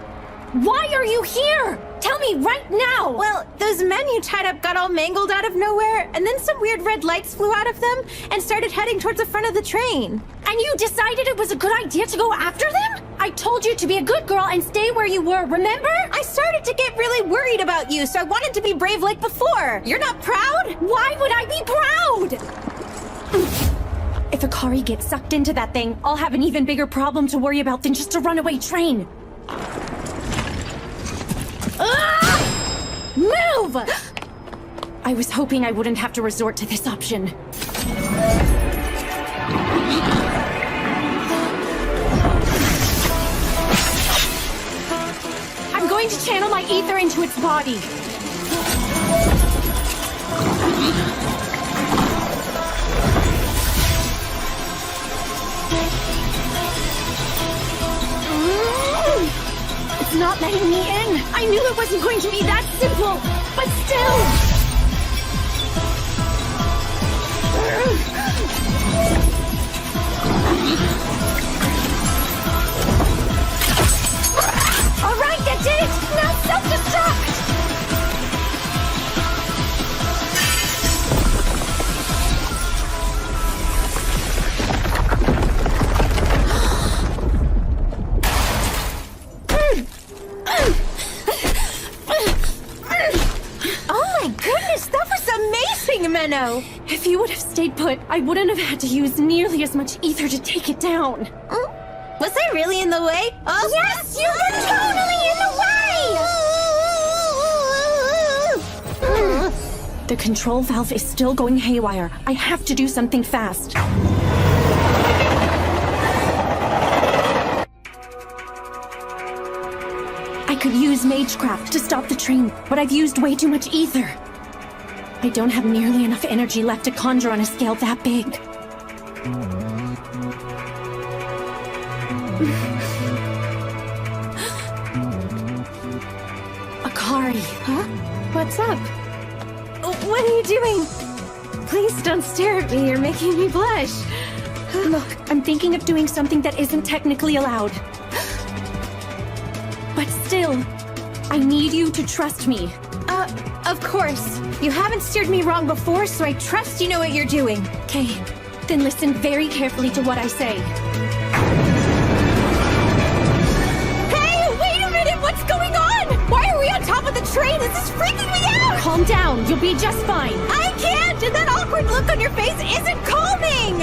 why are you here? Tell me right now! Well, those men you tied up got all mangled out of nowhere, and then some weird red lights flew out of them and started heading towards the front of the train. And you decided it was a good idea to go after them? I told you to be a good girl and stay where you were, remember? I started to get really worried about you, so I wanted to be brave like before. You're not proud? Why would I be proud? If Akari gets sucked into that thing, I'll have an even bigger problem to worry about than just a runaway train. Move! I was hoping I wouldn't have to resort to this option. I'm going to channel my ether into its body. It's not letting me in. I knew it wasn't going to be that simple, but still. All right, that did it. Now self-destruct. Menno! If you would have stayed put, I wouldn't have had to use nearly as much ether to take it down. Was I really in the way? Oh, yes, you were totally in the way! The control valve is still going haywire. I have to do something fast. I could use Magecraft to stop the train, but I've used way too much ether. I don't have nearly enough energy left to conjure on a scale that big. Akari. Huh? What's up? What are you doing? Please don't stare at me, you're making me blush. Look, I'm thinking of doing something that isn't technically allowed. But still, I need you to trust me. Of course. You haven't steered me wrong before, so I trust you know what you're doing. Okay, then listen very carefully to what I say. Hey, this is freaking me out! Calm down. You'll be just fine. I can't! And that awkward look on your face isn't calming!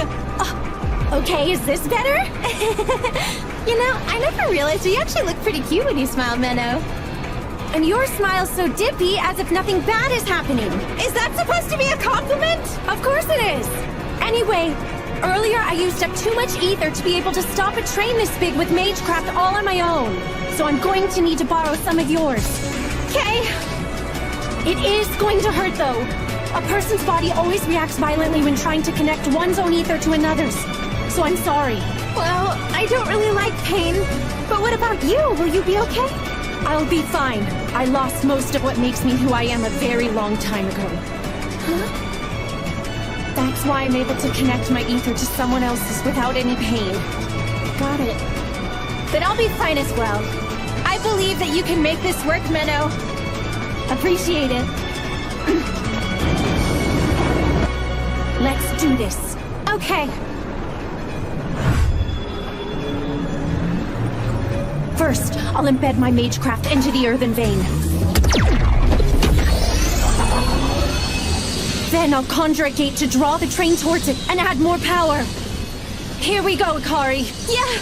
Okay, is this better? You know, I never realized you actually look pretty cute when you smile, Menno. And your smile's so dippy as if nothing bad is happening. Is that supposed to be a compliment? Of course it is. Anyway, earlier I used up too much ether to be able to stop a train this big with magecraft all on my own. So I'm going to need to borrow some of yours. Okay. It is going to hurt though. A person's body always reacts violently when trying to connect one's own ether to another's. So I'm sorry. Well, I don't really like pain. But what about you? Will you be okay? I'll be fine. I lost most of what makes me who I am a very long time ago. Huh? That's why I'm able to connect my ether to someone else's without any pain. Got it. Then I'll be fine as well. I believe that you can make this work, Menno. Appreciate it. Let's do this. Okay. First, I'll embed my magecraft into the earthen vein. Then I'll conjure a gate to draw the train towards it and add more power. Here we go, Akari. Yeah!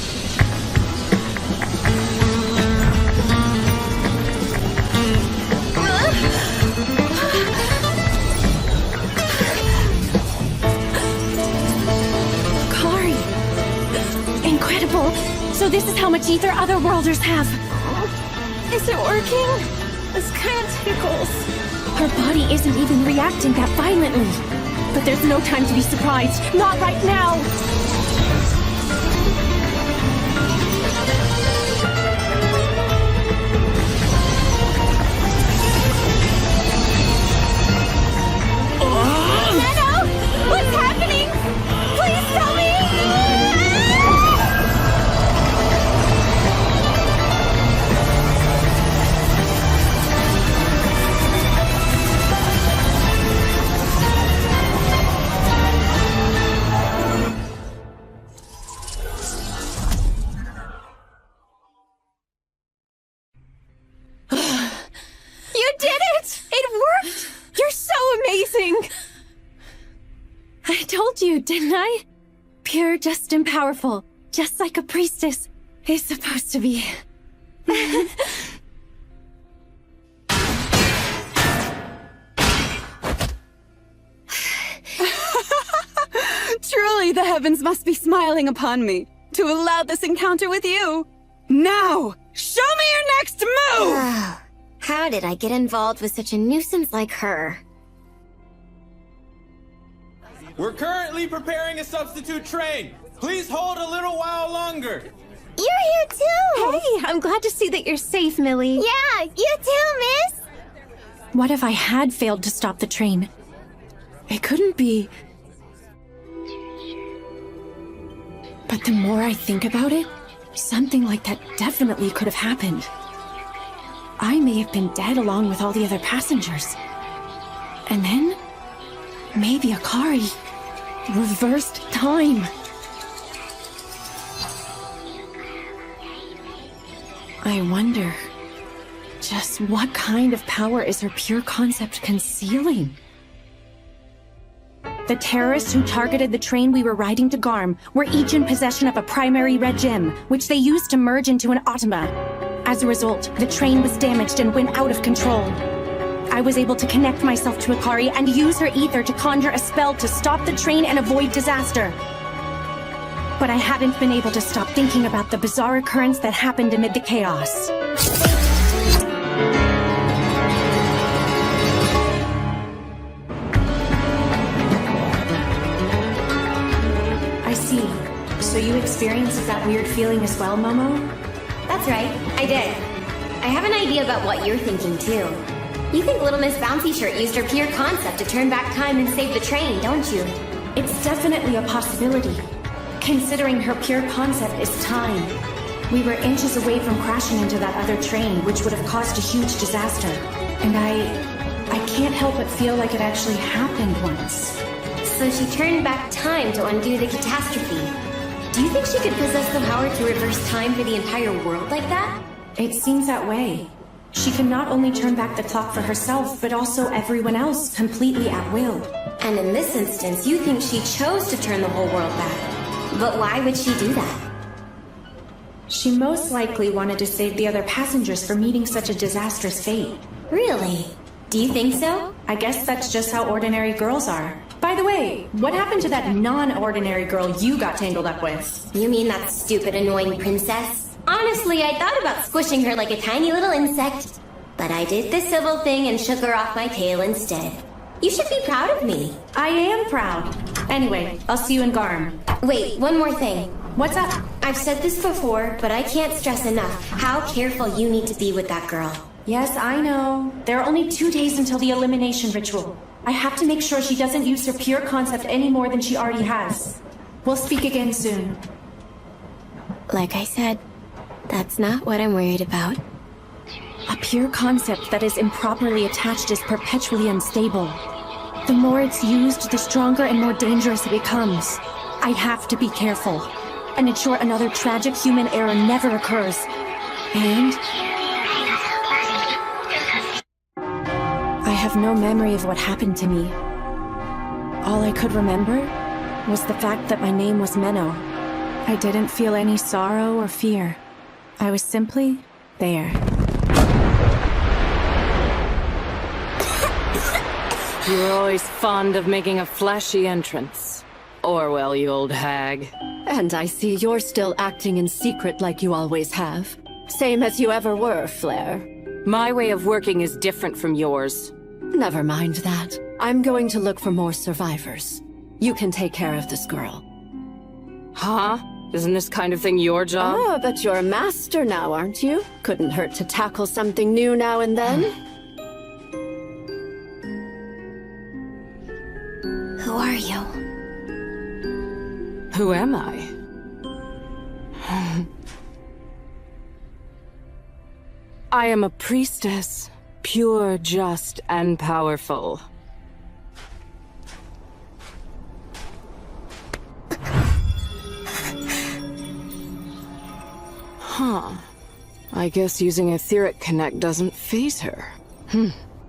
Akari! Incredible! So this is how much ether otherworlders have. Is it working? This kind of tickles. Her body isn't even reacting that violently. But there's no time to be surprised. Not right now! Menno! What's happening? Please tell me! You did it! It worked! You're so amazing! I told you, didn't I? Pure, just, and powerful. Just like a priestess is supposed to be. Truly, the heavens must be smiling upon me to allow this encounter with you. Now, show me your next move! How did I get involved with such a nuisance like her? We're currently preparing a substitute train. Please hold a little while longer. You're here too! Hey, I'm glad to see that you're safe, Millie. Yeah, you too, miss! What if I had failed to stop the train? It couldn't be. But the more I think about it, something like that definitely could have happened. I may have been dead along with all the other passengers. And then, maybe Akari reversed time. I wonder, just what kind of power is her pure concept concealing? The terrorists who targeted the train we were riding to Garm were each in possession of a primary red gem, which they used to merge into an automa. As a result, the train was damaged and went out of control. I was able to connect myself to Akari and use her ether to conjure a spell to stop the train and avoid disaster. But I hadn't been able to stop thinking about the bizarre occurrence that happened amid the chaos. I see. So you experienced that weird feeling as well, Momo? That's right, I did. I have an idea about what you're thinking, too. You think Little Miss Bouncy Shirt used her pure concept to turn back time and save the train, don't you? It's definitely a possibility, considering her pure concept is time. We were inches away from crashing into that other train, which would have caused a huge disaster. And I can't help but feel like it actually happened once. So she turned back time to undo the catastrophe. Do you think she could possess the power to reverse time for the entire world like that? It seems that way. She can not only turn back the clock for herself, but also everyone else completely at will. And in this instance, you think she chose to turn the whole world back. But why would she do that? She most likely wanted to save the other passengers from meeting such a disastrous fate. Really? Do you think so? I guess that's just how ordinary girls are. By the way, what happened to that non-ordinary girl you got tangled up with? You mean that stupid, annoying princess? Honestly, I thought about squishing her like a tiny little insect. But I did the civil thing and shook her off my tail instead. You should be proud of me. I am proud. Anyway, I'll see you in Garm. Wait, one more thing. What's up? I've said this before, but I can't stress enough how careful you need to be with that girl. Yes, I know. There are only 2 days until the elimination ritual. I have to make sure she doesn't use her pure concept any more than she already has. We'll speak again soon. Like I said, that's not what I'm worried about. A pure concept that is improperly attached is perpetually unstable. The more it's used, the stronger and more dangerous it becomes. I have to be careful and ensure another tragic human error never occurs. And I have no memory of what happened to me. All I could remember was the fact that my name was Menno. I didn't feel any sorrow or fear. I was simply there. You were always fond of making a flashy entrance. Orwell, you old hag. And I see you're still acting in secret like you always have. Same as you ever were, Flair. My way of working is different from yours. Never mind that. I'm going to look for more survivors. You can take care of this girl. Huh? Isn't this kind of thing your job? Oh, but you're a master now, aren't you? Couldn't hurt to tackle something new now and then. Who are you? Who am I? I am a priestess, pure, just, and powerful. Huh. I guess using etheric connect doesn't faze her.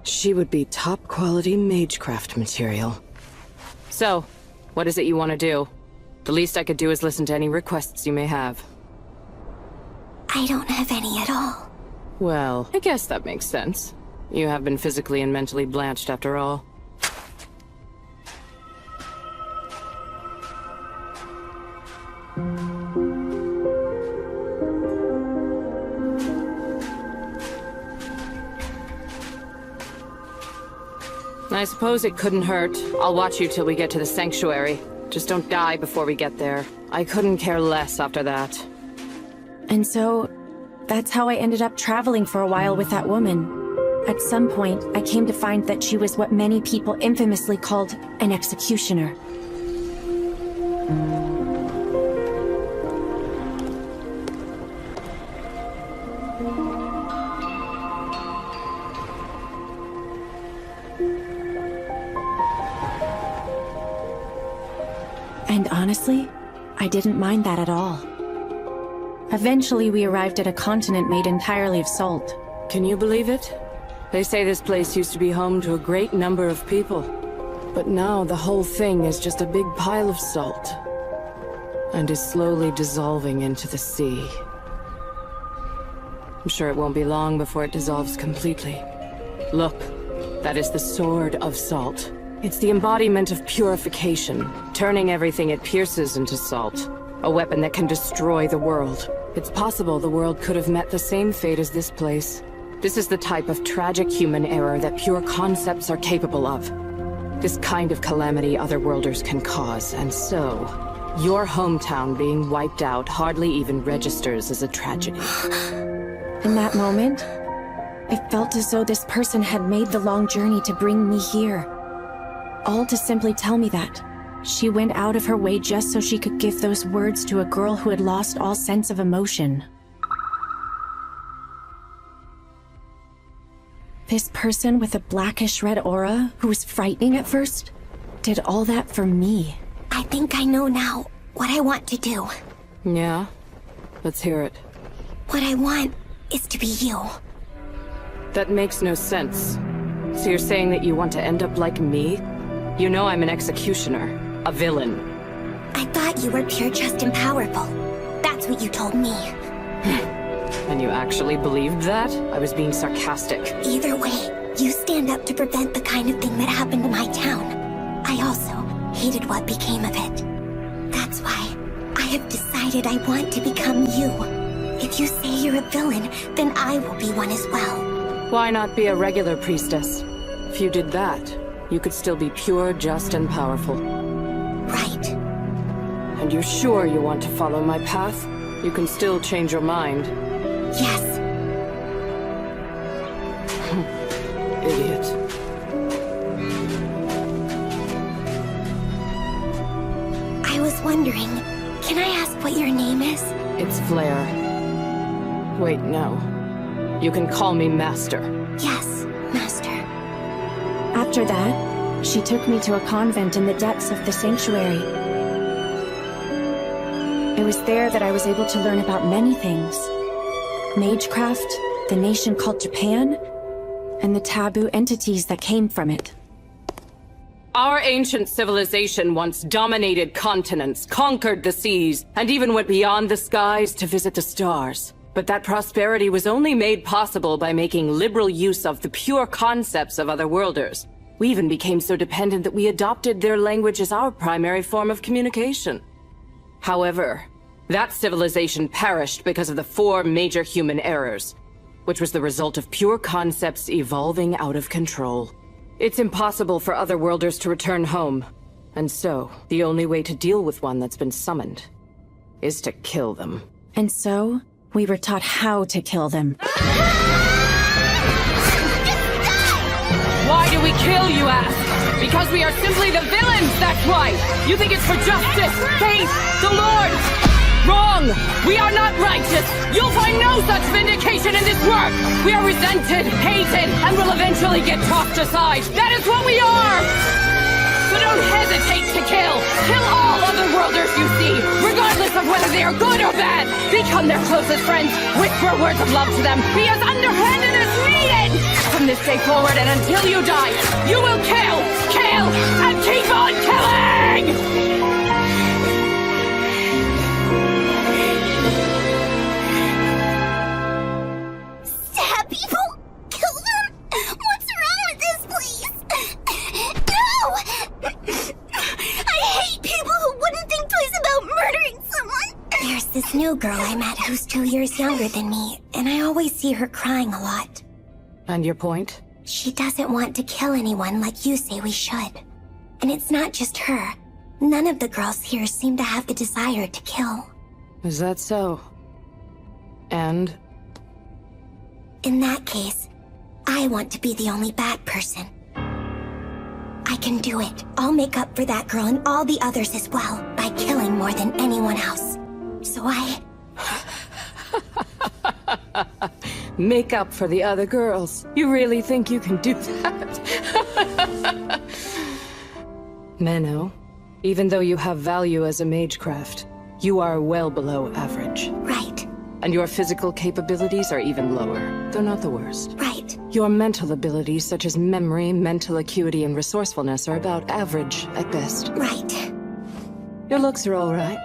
She would be top-quality magecraft material. So, what is it you want to do? The least I could do is listen to any requests you may have. I don't have any at all. Well, I guess that makes sense. You have been physically and mentally blanched after all. I suppose it couldn't hurt. I'll watch you till we get to the sanctuary. Just don't die before we get there. I couldn't care less after that. And so, that's how I ended up traveling for a while with that woman. At some point, I came to find that she was what many people infamously called an executioner. And honestly, I didn't mind that at all. Eventually, we arrived at a continent made entirely of salt. Can you believe it? They say this place used to be home to a great number of people. But now the whole thing is just a big pile of salt. And is slowly dissolving into the sea. I'm sure it won't be long before it dissolves completely. Look, that is the Sword of Salt. It's the embodiment of purification, turning everything it pierces into salt. A weapon that can destroy the world. It's possible the world could have met the same fate as this place. This is the type of tragic human error that pure concepts are capable of. This kind of calamity otherworlders can cause, and so, your hometown being wiped out hardly even registers as a tragedy. In that moment, it felt as though this person had made the long journey to bring me here. All to simply tell me that. She went out of her way just so she could give those words to a girl who had lost all sense of emotion. This person with a blackish red aura, who was frightening at first, did all that for me. I think I know now what I want to do. Yeah? Let's hear it. What I want is to be you. That makes no sense. So you're saying that you want to end up like me? You know I'm an executioner, a villain. I thought you were pure, just, and powerful. That's what you told me. And you actually believed that? I was being sarcastic. Either way, you stand up to prevent the kind of thing that happened to my town. I also hated what became of it. That's why I have decided I want to become you. If you say you're a villain, then I will be one as well. Why not be a regular priestess? If you did that, you could still be pure, just, and powerful. Right. And you're sure you want to follow my path? You can still change your mind. Yes. Idiot. I was wondering, can I ask what your name is? It's Flair. Wait, no. You can call me Master. Yes, Master. After that, she took me to a convent in the depths of the sanctuary. It was there that I was able to learn about many things. Magecraft, the nation called Japan, and the taboo entities that came from it. Our ancient civilization once dominated continents, conquered the seas, and even went beyond the skies to visit the stars. But that prosperity was only made possible by making liberal use of the pure concepts of otherworlders. We even became so dependent that we adopted their language as our primary form of communication. However, that civilization perished because of the 4 major human errors, which was the result of pure concepts evolving out of control. It's impossible for otherworlders to return home, and so the only way to deal with one that's been summoned is to kill them. And so, we were taught how to kill them. Why do we kill, you ask? Because we are simply the villains, that's why! You think it's for justice, faith, the Lord! Wrong! We are not righteous! You'll find no such vindication in this work! We are resented, hated, and will eventually get tossed aside! That is what we are! So don't hesitate to kill! Kill all otherworlders you see, regardless of whether they are good or bad! Become their closest friends, whisper words of love to them, be as underhanded as needed! From this day forward and until you die, you will kill, and keep on killing! Stab people? Kill them? What's wrong with this place? No! I hate people who wouldn't think twice about murdering someone. There's this new girl I met who's 2 years younger than me, and I always see her crying a lot. And your point? She doesn't want to kill anyone like you say we should. And it's not just her. None of the girls here seem to have the desire to kill. Is that so? And? In that case, I want to be the only bad person. I can do it. I'll make up for that girl and all the others as well by killing more than anyone else. So Make up for the other girls. You really think you can do that? Menno, even though you have value as a magecraft, you are well below average. Right. And your physical capabilities are even lower, though not the worst. Right. Your mental abilities, such as memory, mental acuity, and resourcefulness, are about average at best. Right. Your looks are all right.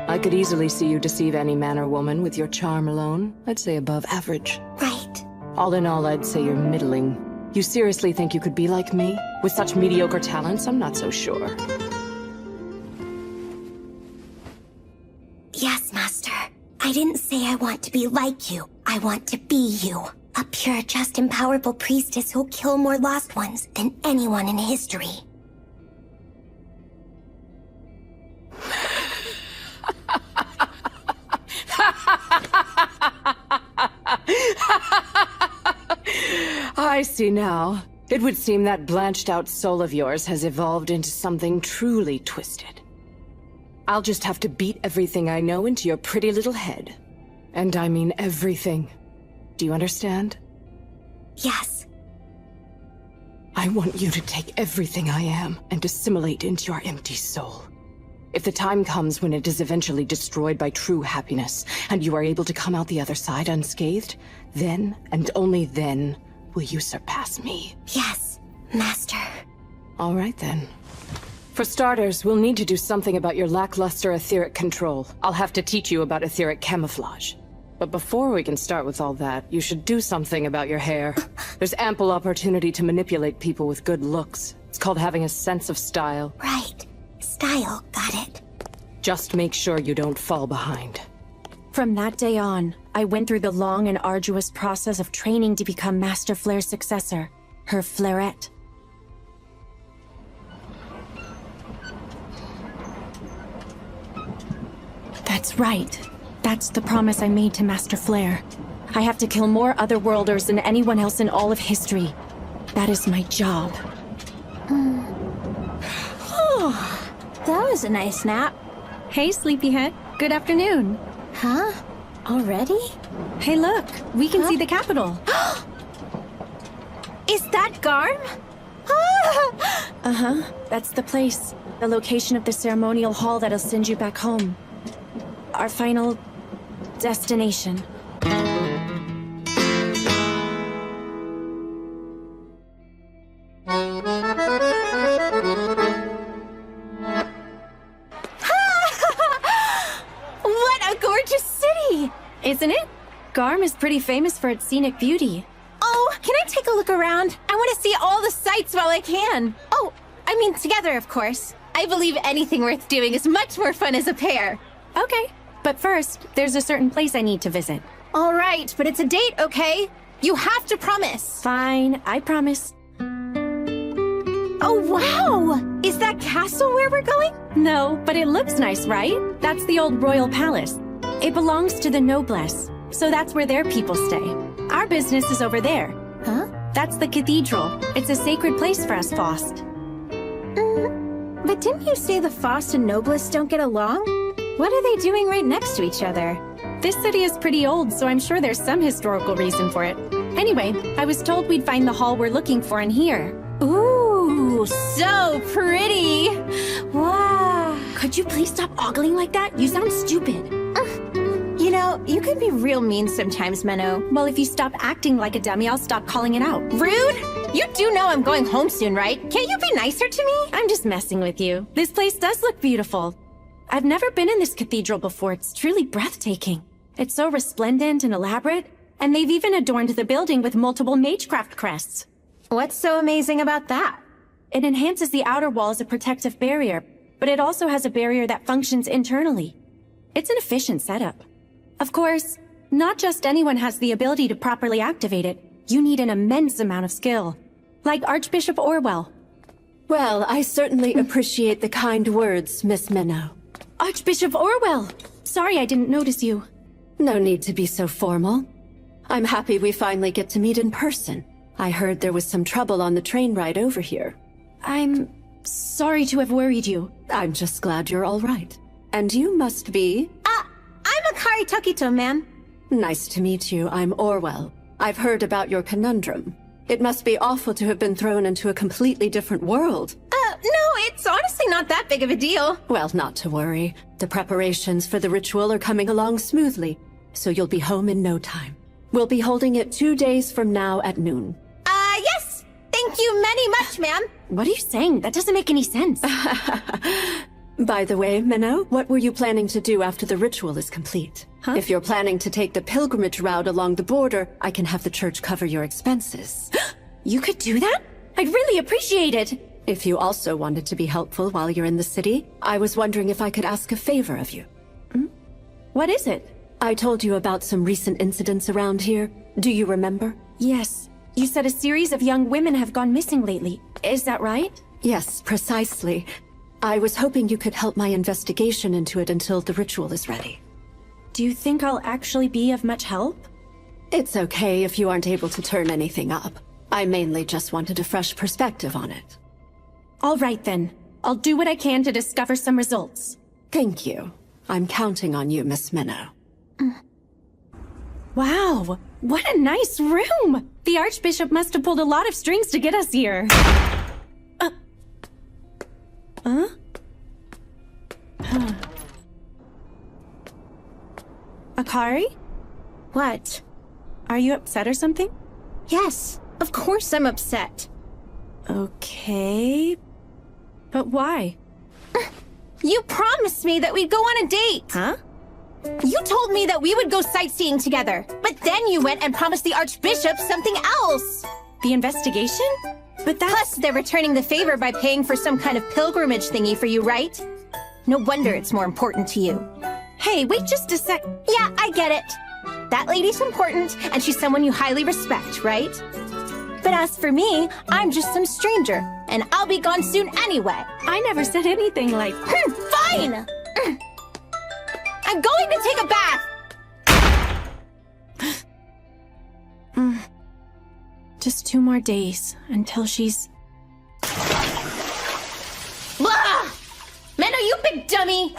I could easily see you deceive any man or woman with your charm alone. I'd say above average. Right. All in all, I'd say you're middling. You seriously think you could be like me? With such mediocre talents, I'm not so sure. Yes, Master. I didn't say I want to be like you. I want to be you. A pure, just, and powerful priestess who'll kill more lost ones than anyone in history. I see now. It would seem that blanched-out soul of yours has evolved into something truly twisted. I'll just have to beat everything I know into your pretty little head. And I mean everything. Do you understand? Yes. I want you to take everything I am and assimilate into your empty soul. If the time comes when it is eventually destroyed by true happiness, and you are able to come out the other side unscathed, then, and only then, will you surpass me? Yes, Master. All right then. For starters, we'll need to do something about your lackluster etheric control. I'll have to teach you about etheric camouflage. But before we can start with all that, you should do something about your hair. There's ample opportunity to manipulate people with good looks. It's called having a sense of style. Right. Style, got it. Just make sure you don't fall behind. From that day on, I went through the long and arduous process of training to become Master Flare's successor, her Flairette. That's right. That's the promise I made to Master Flare. I have to kill more Otherworlders than anyone else in all of history. That is my job. That was a nice nap. Hey, sleepyhead. Good afternoon. Huh? Already? Hey, look. We can see the capital. Is that Garm? Uh-huh. That's the place. The location of the ceremonial hall that'll send you back home. Our final destination. What a gorgeous city! Isn't it? Garm is pretty famous for its scenic beauty. Oh, can I take a look around? I want to see all the sights while I can. Oh, I mean together, of course. I believe anything worth doing is much more fun as a pair. Okay. But first, there's a certain place I need to visit. All right, but it's a date, okay? You have to promise. Fine, I promise. Oh, wow! Is that castle where we're going? No, but it looks nice, right? That's the old royal palace. It belongs to the noblesse, so that's where their people stay. Our business is over there. Huh? That's the cathedral. It's a sacred place for us Faust. But didn't you say the Faust and noblesse don't get along? What are they doing right next to each other? This city is pretty old, so I'm sure there's some historical reason for it. Anyway, I was told we'd find the hall we're looking for in here. Ooh, so pretty! Wow! Could you please stop ogling like that? You sound stupid. You know, you can be real mean sometimes, Menno. Well, if you stop acting like a dummy, I'll stop calling it out. Rude? You do know I'm going home soon, right? Can't you be nicer to me? I'm just messing with you. This place does look beautiful. I've never been in this cathedral before. It's truly breathtaking. It's so resplendent and elaborate, and they've even adorned the building with multiple magecraft crests. What's so amazing about that? It enhances the outer wall as a protective barrier, but it also has a barrier that functions internally. It's an efficient setup. Of course, not just anyone has the ability to properly activate it. You need an immense amount of skill. Like Archbishop Orwell. Well, I certainly appreciate the kind words, Miss Minnow. Archbishop Orwell! Sorry I didn't notice you. No need to be so formal. I'm happy we finally get to meet in person. I heard there was some trouble on the train ride over here. I'm sorry to have worried you. I'm just glad you're all right. And you must be... I'm Akari Tokito, ma'am. Nice to meet you. I'm Orwell. I've heard about your conundrum. It must be awful to have been thrown into a completely different world. No, it's honestly not that big of a deal. Well, not to worry. The preparations for the ritual are coming along smoothly, so you'll be home in no time. We'll be holding it 2 days from now at noon. Yes! Thank you many much, ma'am. What are you saying? That doesn't make any sense. By the way, Minnow, what were you planning to do after the ritual is complete? Huh? If you're planning to take the pilgrimage route along the border, I can have the church cover your expenses. You could do that? I'd really appreciate it. If you also wanted to be helpful while you're in the city, I was wondering if I could ask a favor of you. What is it? I told you about some recent incidents around here. Do you remember? Yes. You said a series of young women have gone missing lately. Is that right? Yes, precisely. I was hoping you could help my investigation into it until the ritual is ready. Do you think I'll actually be of much help? It's okay if you aren't able to turn anything up. I mainly just wanted a fresh perspective on it. All right then. I'll do what I can to discover some results. Thank you. I'm counting on you, Miss Minnow. Wow, what a nice room! The Archbishop must have pulled a lot of strings to get us here. Akari? What? Are you upset or something? Yes, Of course I'm upset. Okay... But why? You promised me that we'd go on a date! Huh? You told me that we would go sightseeing together, but then you went and promised the Archbishop something else! The investigation? But that's... Plus, they're returning the favor by paying for some kind of pilgrimage thingy for you, right? No wonder it's more important to you. Hey, wait just a sec. Yeah, I get it. That lady's important, and she's someone you highly respect, right? But as for me, I'm just some stranger, and I'll be gone soon anyway. I never said anything like... Fine! I'm going to take a bath! Just 2 more days until she's... Blah! Menno, you big dummy!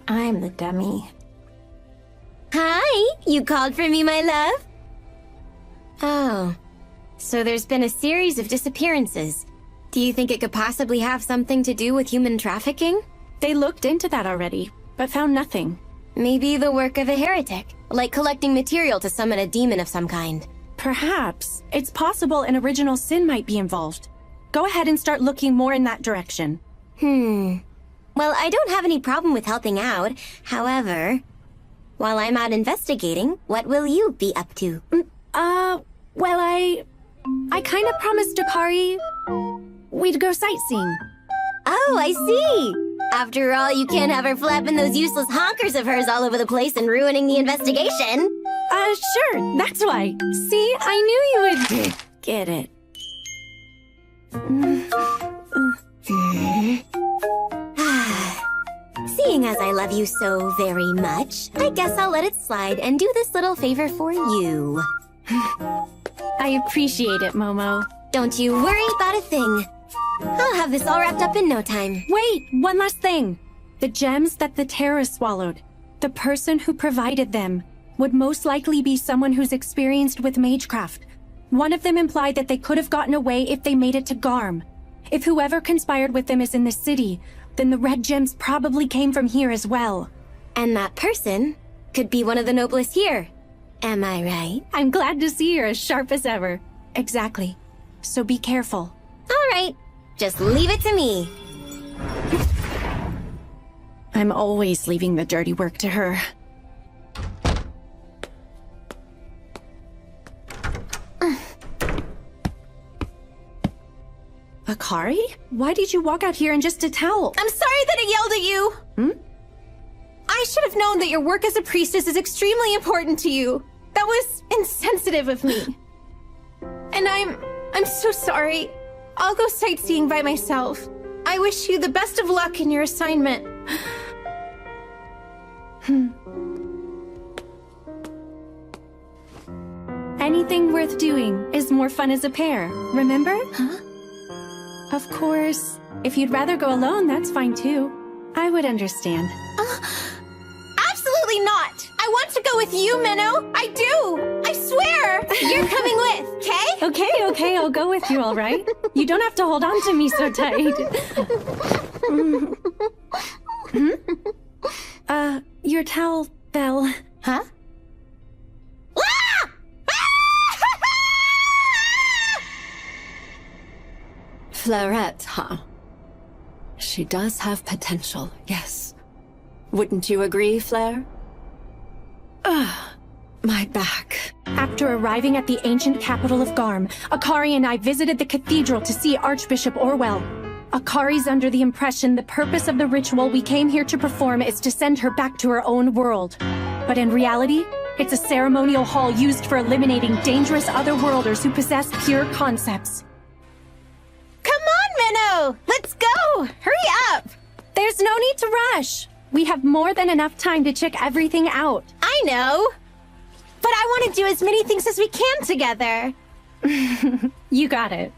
I'm the dummy. Hi! You called for me, my love? Oh. So there's been a series of disappearances. Do you think it could possibly have something to do with human trafficking? They looked into that already, but found nothing. Maybe the work of a heretic, like collecting material to summon a demon of some kind. Perhaps. It's possible an original sin might be involved. Go ahead and start looking more in that direction. Well, I don't have any problem with helping out. However, while I'm out investigating, what will you be up to? Well, I kind of promised Akari we'd go sightseeing. Oh, I see! After all, you can't have her flapping those useless honkers of hers all over the place and ruining the investigation. Sure, that's why. See, I knew you would get it. Seeing as I love you so very much, I guess I'll let it slide and do this little favor for you. I appreciate it, Momo. Don't you worry about a thing. I'll have this all wrapped up in no time. Wait, one last thing. The gems that the terrorists swallowed, the person who provided them would most likely be someone who's experienced with magecraft. One of them implied that they could have gotten away if they made it to Garm. If whoever conspired with them is in the city, then the red gems probably came from here as well. And that person could be one of the noblest here. Am I right? I'm glad to see you're as sharp as ever. Exactly. So be careful. All right. Just leave it to me. I'm always leaving the dirty work to her. Akari? Why did you walk out here in just a towel? I'm sorry that I yelled at you! I should have known that your work as a priestess is extremely important to you. That was insensitive of me. And I'm so sorry. I'll go sightseeing by myself. I wish you the best of luck in your assignment. Anything worth doing is more fun as a pair, remember? Huh? Of course, if you'd rather go alone, that's fine too. I would understand. Absolutely not! I want to go with you, Menno! I do! I swear! You're coming with, okay? Okay, I'll go with you, all right? You don't have to hold on to me so tight. Your towel, Belle. Huh? Fleurette, huh? She does have potential, yes. Wouldn't you agree, Flare? My back. After arriving at the ancient capital of Garm, Akari and I visited the cathedral to see Archbishop Orwell. Akari's under the impression the purpose of the ritual we came here to perform is to send her back to her own world. But in reality, it's a ceremonial hall used for eliminating dangerous otherworlders who possess pure concepts. Come on, Menno! Let's go! Hurry up! There's no need to rush. We have more than enough time to check everything out. I know. But I want to do as many things as we can together. You got it.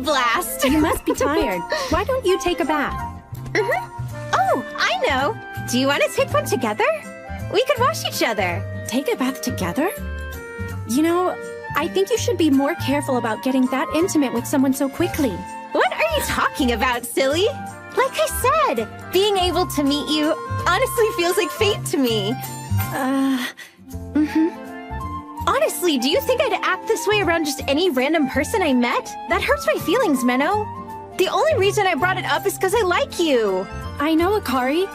blast! You must be tired. Why don't you take a bath? Oh, I know! Do you want to take one together? We could wash each other. Take a bath together? You know, I think you should be more careful about getting that intimate with someone so quickly. What are you talking about, silly? Like I said, being able to meet you honestly feels like fate to me. Honestly, do you think I'd act this way around just any random person I met? That hurts my feelings, Menno. The only reason I brought it up is because I like you. I know, Akari.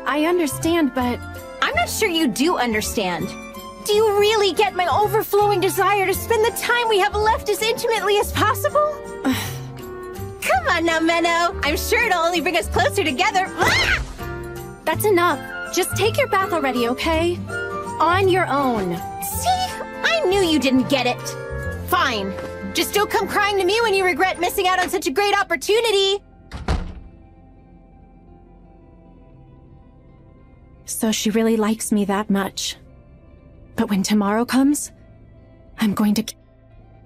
I understand, but I'm not sure you do understand. Do you really get my overflowing desire to spend the time we have left as intimately as possible? Come on now, Menno. I'm sure it'll only bring us closer together. Ah! That's enough. Just take your bath already, okay? On your own. See? I knew you didn't get it. Fine. Just don't come crying to me when you regret missing out on such a great opportunity. So she really likes me that much. But when tomorrow comes, I'm going to...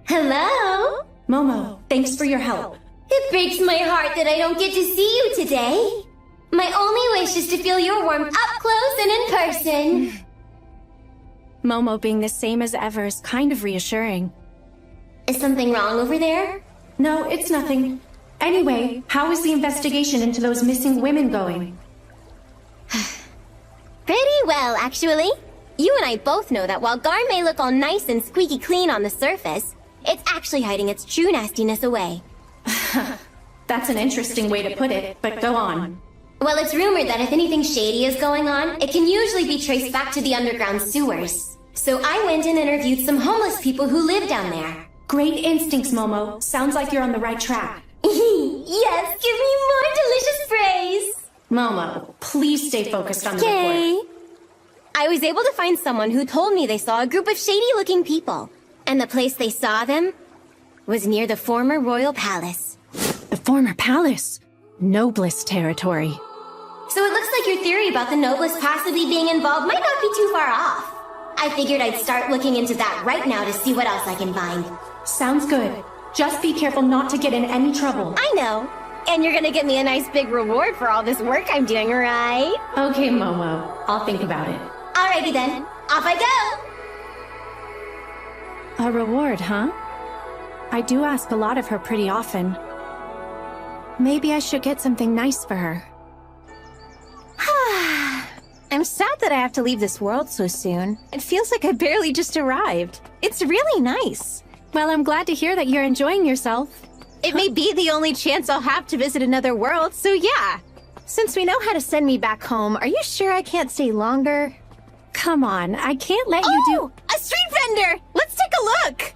Hello? Momo, thanks for your help. It breaks my heart that I don't get to see you today. My only wish is to feel your warmth up close and in person. Momo being the same as ever is kind of reassuring. Is something wrong over there? No, it's nothing. Anyway, how is the investigation into those missing women going? Pretty well, actually. You and I both know that while Garm may look all nice and squeaky clean on the surface, it's actually hiding its true nastiness away. That's an interesting way to put it, but go on. Well, it's rumored that if anything shady is going on, it can usually be traced back to the underground sewers. So I went and interviewed some homeless people who live down there. Great instincts, Momo. Sounds like you're on the right track. Yes, give me more delicious praise! Momo, please stay focused on the Okay. report. I was able to find someone who told me they saw a group of shady-looking people. And the place they saw them was near the former royal palace. The former palace? Noblest territory. So it looks like your theory about the noblest possibly being involved might not be too far off. I figured I'd start looking into that right now to see what else I can find. Sounds good. Just be careful not to get in any trouble. I know. And you're gonna give me a nice big reward for all this work I'm doing, right? Okay, Momo. I'll think about it. Alrighty then. Off I go! A reward, huh? I do ask a lot of her pretty often. Maybe I should get something nice for her. I'm sad that I have to leave this world so soon. It feels like I barely just arrived. It's really nice. Well, I'm glad to hear that you're enjoying yourself. It may be the only chance I'll have to visit another world, so yeah. Since we know how to send me back home, are you sure I can't stay longer? Come on, I can't let you do— A street vendor! Let's take a look!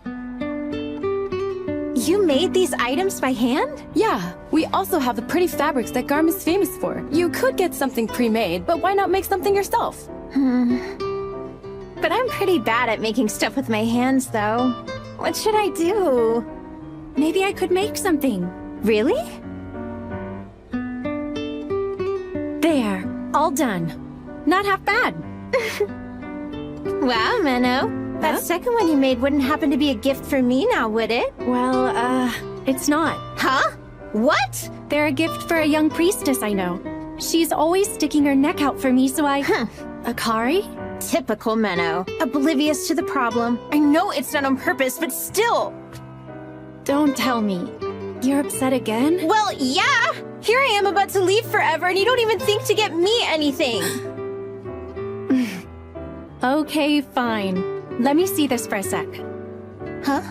You made these items by hand? Yeah, we also have the pretty fabrics that Garm is famous for. You could get something pre-made, but why not make something yourself? But I'm pretty bad at making stuff with my hands, though. What should I do? Maybe I could make something. Really? There, all done. Not half bad. Wow, Menno. That second one you made wouldn't happen to be a gift for me now, would it? Well, it's not. Huh? What? They're a gift for a young priestess I know. She's always sticking her neck out for me, so I— Akari? Typical Menno. Oblivious to the problem. I know it's not on purpose, but still. Don't tell me. You're upset again? Well, yeah! Here I am about to leave forever, and you don't even think to get me anything. Okay, fine. Let me see this for a sec. Huh?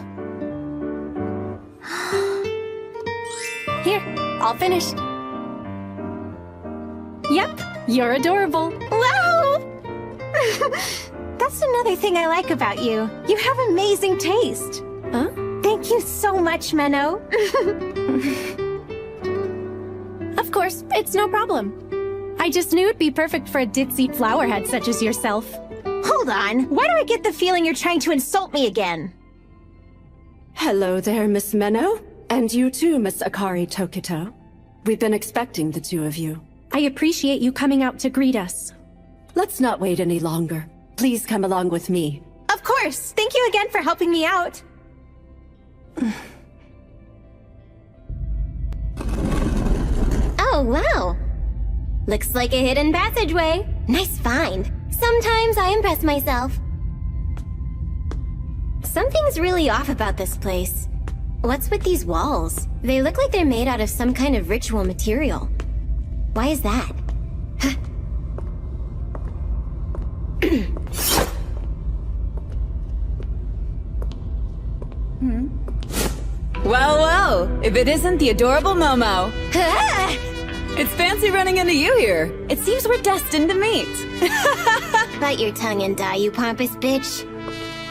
Here, all finished. Yep, you're adorable. Wow! That's another thing I like about you. You have amazing taste. Huh? Thank you so much, Menno. Of course, it's no problem. I just knew it'd be perfect for a ditzy flowerhead such as yourself. Hold on. Why do I get the feeling you're trying to insult me again? Hello there, Miss Menno. And you too, Miss Akari Tokito. We've been expecting the two of you. I appreciate you coming out to greet us. Let's not wait any longer. Please come along with me. Of course. Thank you again for helping me out. Oh, wow. Looks like a hidden passageway. Nice find. Sometimes I impress myself. Something's really off about this place. What's with these walls? They look like they're made out of some kind of ritual material. Why is that? Well, well, if it isn't the adorable Momo. It's fancy running into you here. It seems we're destined to meet. Bite your tongue and die, you pompous bitch.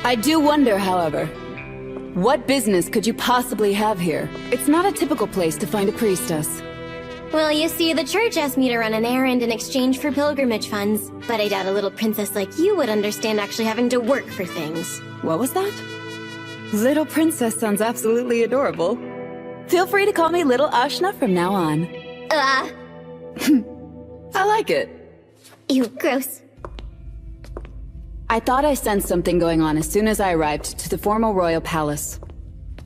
I do wonder, however, what business could you possibly have here? It's not a typical place to find a priestess. Well, you see, the church asked me to run an errand in exchange for pilgrimage funds, but I doubt a little princess like you would understand actually having to work for things. What was that? Little princess sounds absolutely adorable. Feel free to call me Little Ashna from now on. I like it. Ew, gross. I thought I sensed something going on as soon as I arrived to the formal royal palace.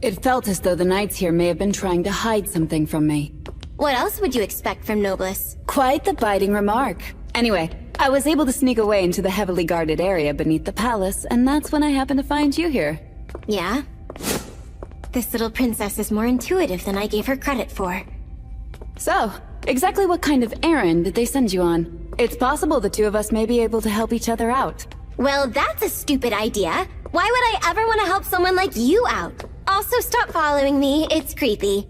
It felt as though the knights here may have been trying to hide something from me. What else would you expect from Nobliss? Quite the biting remark. Anyway, I was able to sneak away into the heavily guarded area beneath the palace, and that's when I happened to find you here. Yeah? This little princess is more intuitive than I gave her credit for. So, exactly what kind of errand did they send you on? It's possible the two of us may be able to help each other out. Well, that's a stupid idea. Why would I ever want to help someone like you out? Also, stop following me. It's creepy.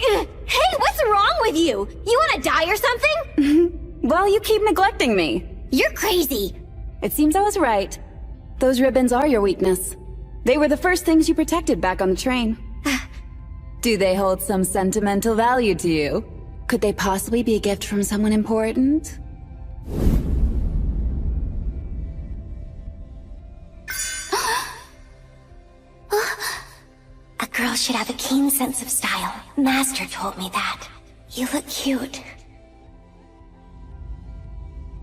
Hey, what's wrong with you? You want to die or something? Well, you keep neglecting me. You're crazy. It seems I was right. Those ribbons are your weakness. They were the first things you protected back on the train. Do they hold some sentimental value to you? Could they possibly be a gift from someone important? A girl should have a keen sense of style. Master told me that. You look cute.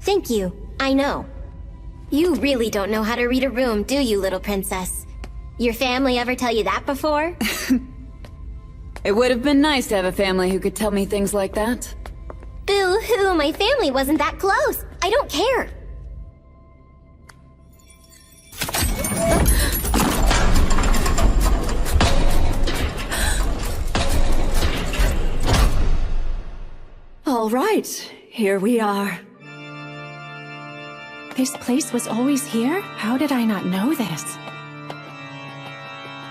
Thank you. I know. You really don't know how to read a room, do you, little princess? Your family ever tell you that before? It would have been nice to have a family who could tell me things like that. Boo-hoo, my family wasn't that close. I don't care. All right, here we are. This place was always here? How did I not know this?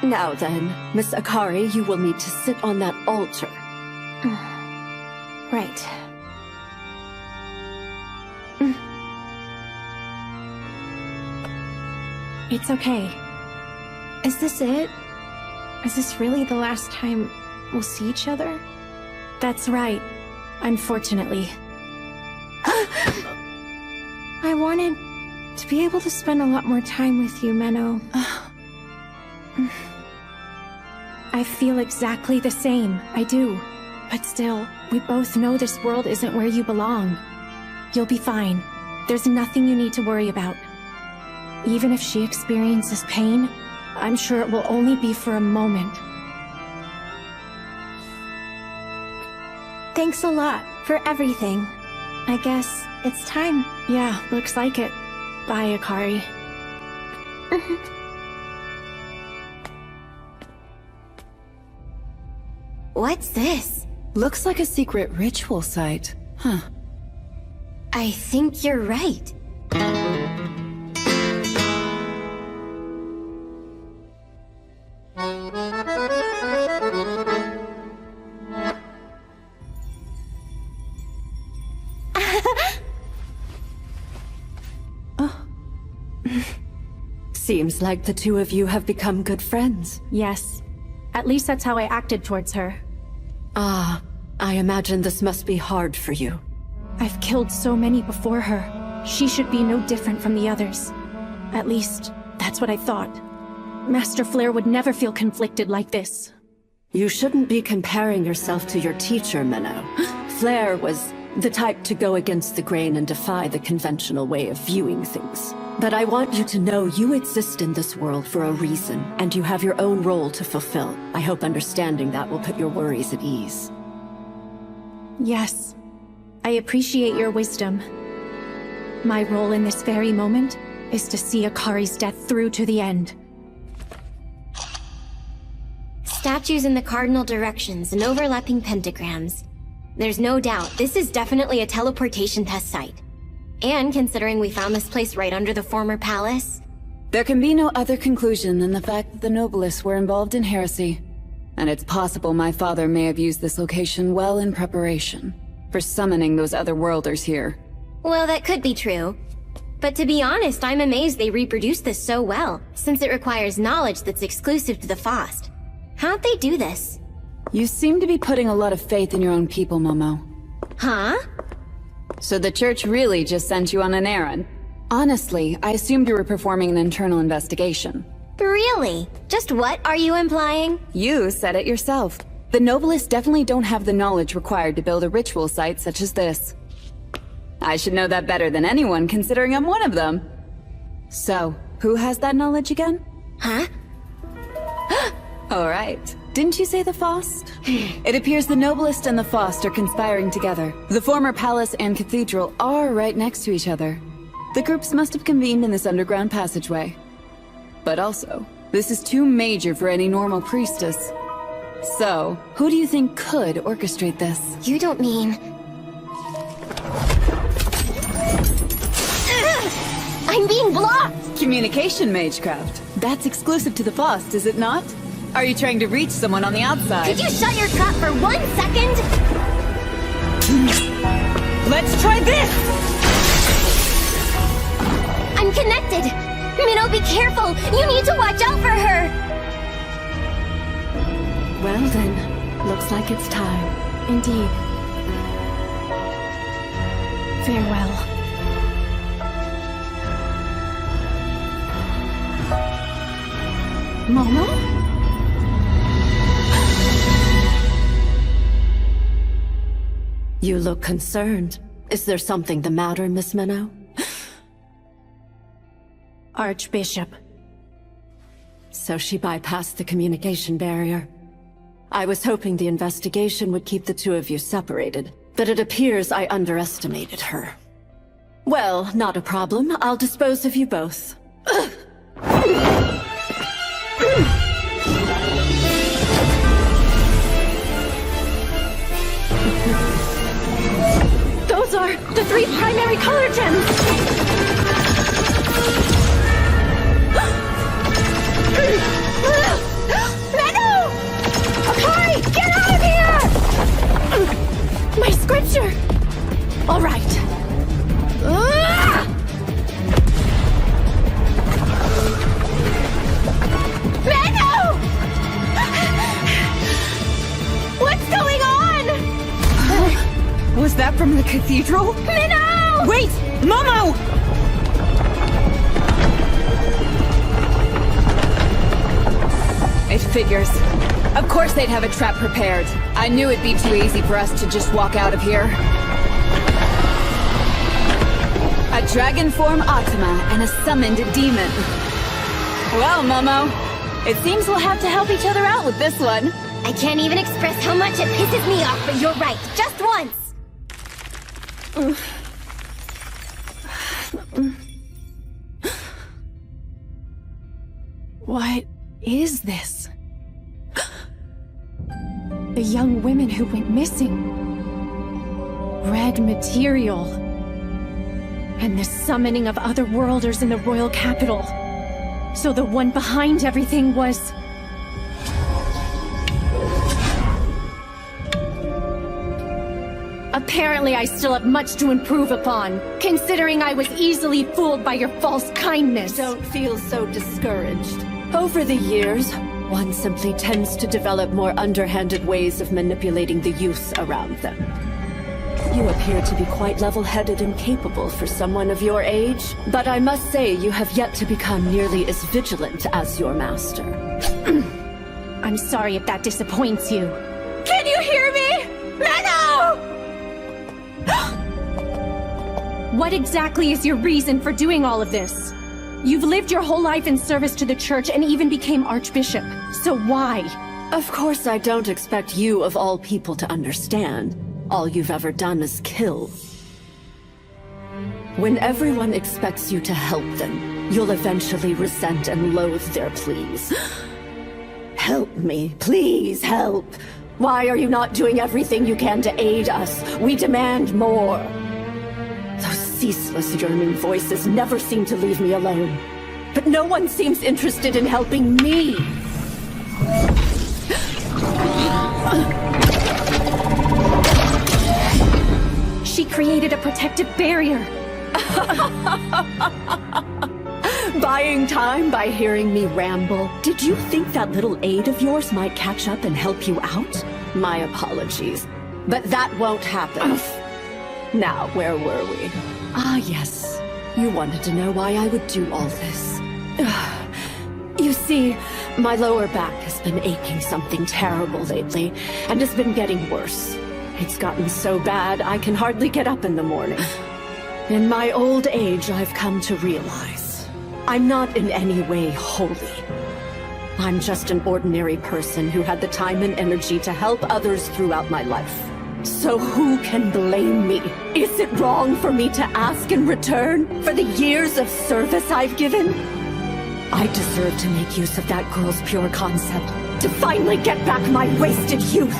Now then, Miss Akari, you will need to sit on that altar. Right. It's okay. Is this it? Is this really the last time we'll see each other? That's right. Unfortunately. I wanted to be able to spend a lot more time with you, Menno. I feel exactly the same. I do. But still, we both know this world isn't where you belong. You'll be fine. There's nothing you need to worry about. Even if she experiences pain, I'm sure it will only be for a moment. Thanks a lot for everything. I guess it's time. Yeah, looks like it. Bye, Akari. What's this? Looks like a secret ritual site. Huh. I think you're right. Seems like the two of you have become good friends. Yes. At least that's how I acted towards her. Ah, I imagine this must be hard for you. I've killed so many before her. She should be no different from the others. At least, that's what I thought. Master Flare would never feel conflicted like this. You shouldn't be comparing yourself to your teacher, Menno. Flare was The type to go against the grain and defy the conventional way of viewing things. But I want you to know you exist in this world for a reason, and you have your own role to fulfill. I hope understanding that will put your worries at ease. Yes, I appreciate your wisdom. My role in this very moment is to see Akari's death through to the end. Statues in the cardinal directions and overlapping pentagrams. There's no doubt this is definitely a teleportation test site. And considering we found this place right under the former palace... There can be no other conclusion than the fact that the Noblists were involved in heresy. And it's possible my father may have used this location well in preparation for summoning those other worlders here. Well, that could be true. But to be honest, I'm amazed they reproduced this so well, since it requires knowledge that's exclusive to the Faust. How'd they do this? You seem to be putting a lot of faith in your own people, Momo. Huh? So the church really just sent you on an errand? Honestly, I assumed you were performing an internal investigation. Really? Just what are you implying? You said it yourself. The Noblists definitely don't have the knowledge required to build a ritual site such as this. I should know that better than anyone, considering I'm one of them. So, who has that knowledge again? Huh? Alright. Didn't you say the Faust? It appears the Noblist and the Faust are conspiring together. The former palace and cathedral are right next to each other. The groups must have convened in this underground passageway. But also, this is too major for any normal priestess. So, who do you think could orchestrate this? You don't mean... I'm being blocked! Communication magecraft. That's exclusive to the Faust, is it not? Are you trying to reach someone on the outside? Could you shut your trap for 1 second? Let's try this! I'm connected! Minnow, be careful! You need to watch out for her! Well then, looks like it's time. Indeed. Farewell. Momo? You look concerned. Is there something the matter, Miss Minnow? Archbishop. So she bypassed the communication barrier. I was hoping the investigation would keep the two of you separated, but it appears I underestimated her. Well, not a problem. I'll dispose of you both. Those are the 3 primary color gems! Minnow! Akari, get out of here! My scripture! All right. Minnow! What's going on? Was that from the cathedral? Minnow! Wait! Momo! It figures. Of course they'd have a trap prepared. I knew it'd be too easy for us to just walk out of here. A dragon form Atma and a summoned demon. Well, Momo, it seems we'll have to help each other out with this one. I can't even express how much it pisses me off, but you're right. Just once! What is this? The young women who went missing. Red material. And the summoning of other worlders in the royal capital. So the one behind everything was... Apparently I still have much to improve upon, considering I was easily fooled by your false kindness. Don't feel so discouraged. Over the years, one simply tends to develop more underhanded ways of manipulating the youth around them. You appear to be quite level-headed and capable for someone of your age, but I must say you have yet to become nearly as vigilant as your master. I'm sorry if that disappoints you. Can you hear me? Minnow! What exactly is your reason for doing all of this? You've lived your whole life in service to the church and even became Archbishop. So why? Of course I don't expect you of all people to understand. All you've ever done is kill. When everyone expects you to help them, you'll eventually resent and loathe their pleas. Help me, please help. Why are you not doing everything you can to aid us? We demand more. Those ceaseless yearning voices never seem to leave me alone. But no one seems interested in helping me. She created a protective barrier. Buying time by hearing me ramble. Did you think that little aid of yours might catch up and help you out? My apologies. But that won't happen. Now, where were we? Ah, yes. You wanted to know why I would do all this. You see, my lower back has been aching something terrible lately, and has been getting worse. It's gotten so bad I can hardly get up in the morning. In my old age, I've come to realize I'm not in any way holy. I'm just an ordinary person who had the time and energy to help others throughout my life. So who can blame me? Is it wrong for me to ask in return for the years of service I've given? I deserve to make use of that girl's pure concept, to finally get back my wasted youth.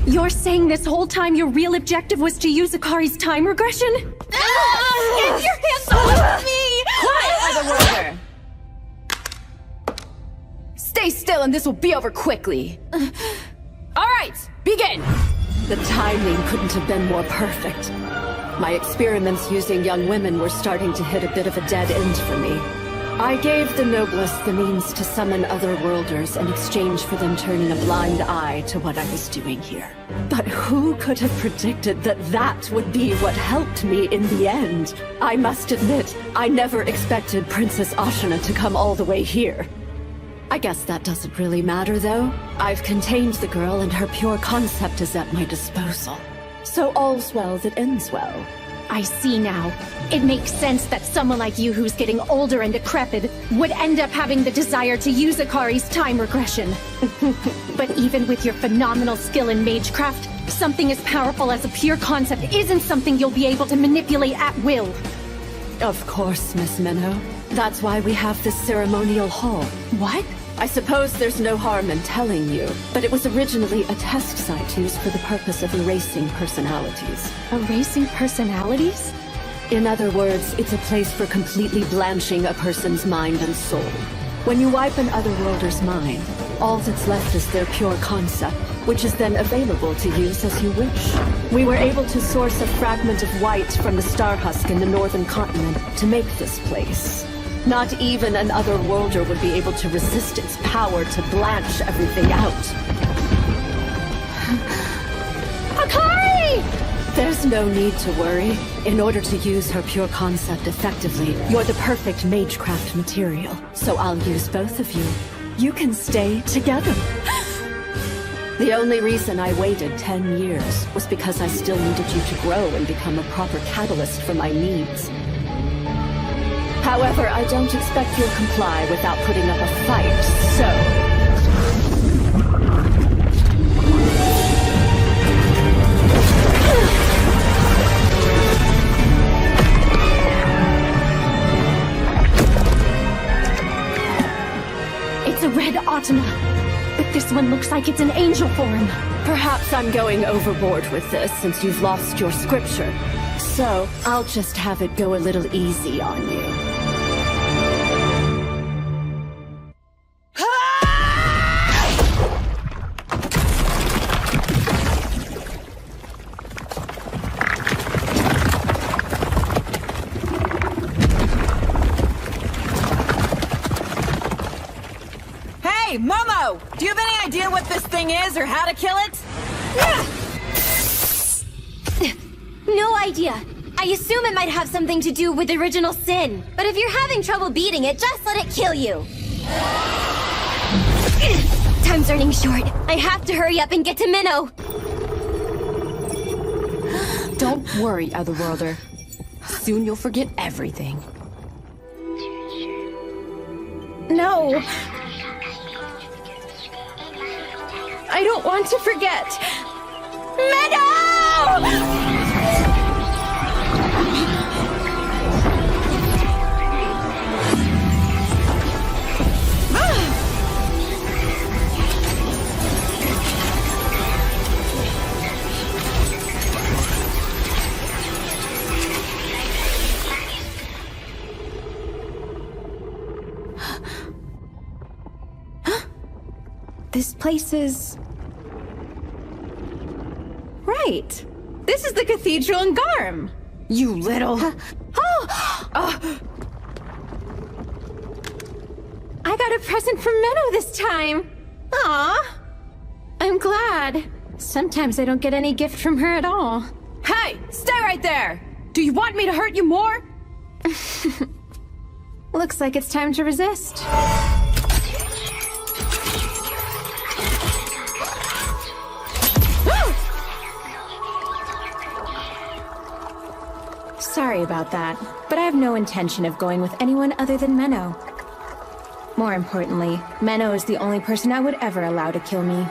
You're saying this whole time your real objective was to use Akari's time regression? Get your hands off of me! Quiet, Otherworlder! Stay still and this will be over quickly. Alright, begin! The timing couldn't have been more perfect. My experiments using young women were starting to hit a bit of a dead end for me. I gave the noblest the means to summon other worlders in exchange for them turning a blind eye to what I was doing here. But who could have predicted that that would be what helped me in the end? I must admit, I never expected Princess Ashina to come all the way here. I guess that doesn't really matter, though. I've contained the girl and her pure concept is at my disposal. So all's well that ends well. I see now. It makes sense that someone like you who's getting older and decrepit would end up having the desire to use Akari's time regression. But even with your phenomenal skill in magecraft, something as powerful as a pure concept isn't something you'll be able to manipulate at will. Of course, Miss Minnow. That's why we have this ceremonial hall. What? I suppose there's no harm in telling you, but it was originally a test site used for the purpose of erasing personalities. Erasing personalities? In other words, it's a place for completely blanching a person's mind and soul. When you wipe an otherworlder's mind, all that's left is their pure concept, which is then available to use as you wish. We were able to source a fragment of white from the star husk in the northern continent to make this place. Not even an otherworlder would be able to resist its power to blanch everything out. Akari! There's no need to worry. In order to use her pure concept effectively, you're the perfect magecraft material. So I'll use both of you. You can stay together. The only reason I waited 10 years was because I still needed you to grow and become a proper catalyst for my needs. However, I don't expect you'll comply without putting up a fight, so... It's a red Atama, but this one looks like it's an angel form. Perhaps I'm going overboard with this since you've lost your scripture. So, I'll just have it go a little easy on you. Hey, Momo! Do you have any idea what this thing is or how to kill it? No idea. I assume it might have something to do with original sin. But if you're having trouble beating it, just let it kill you. Time's running short. I have to hurry up and get to Minnow. Don't worry, Otherworlder. Soon you'll forget everything. No. I don't want to forget. Meadow! This place is... Right. This is the cathedral in Garm. You little... Oh! I got a present from Meadow this time. Aw. I'm glad. Sometimes I don't get any gift from her at all. Hey! Stay right there! Do you want me to hurt you more? Looks like it's time to resist. Sorry about that, but I have no intention of going with anyone other than Menno. More importantly, Menno is the only person I would ever allow to kill me.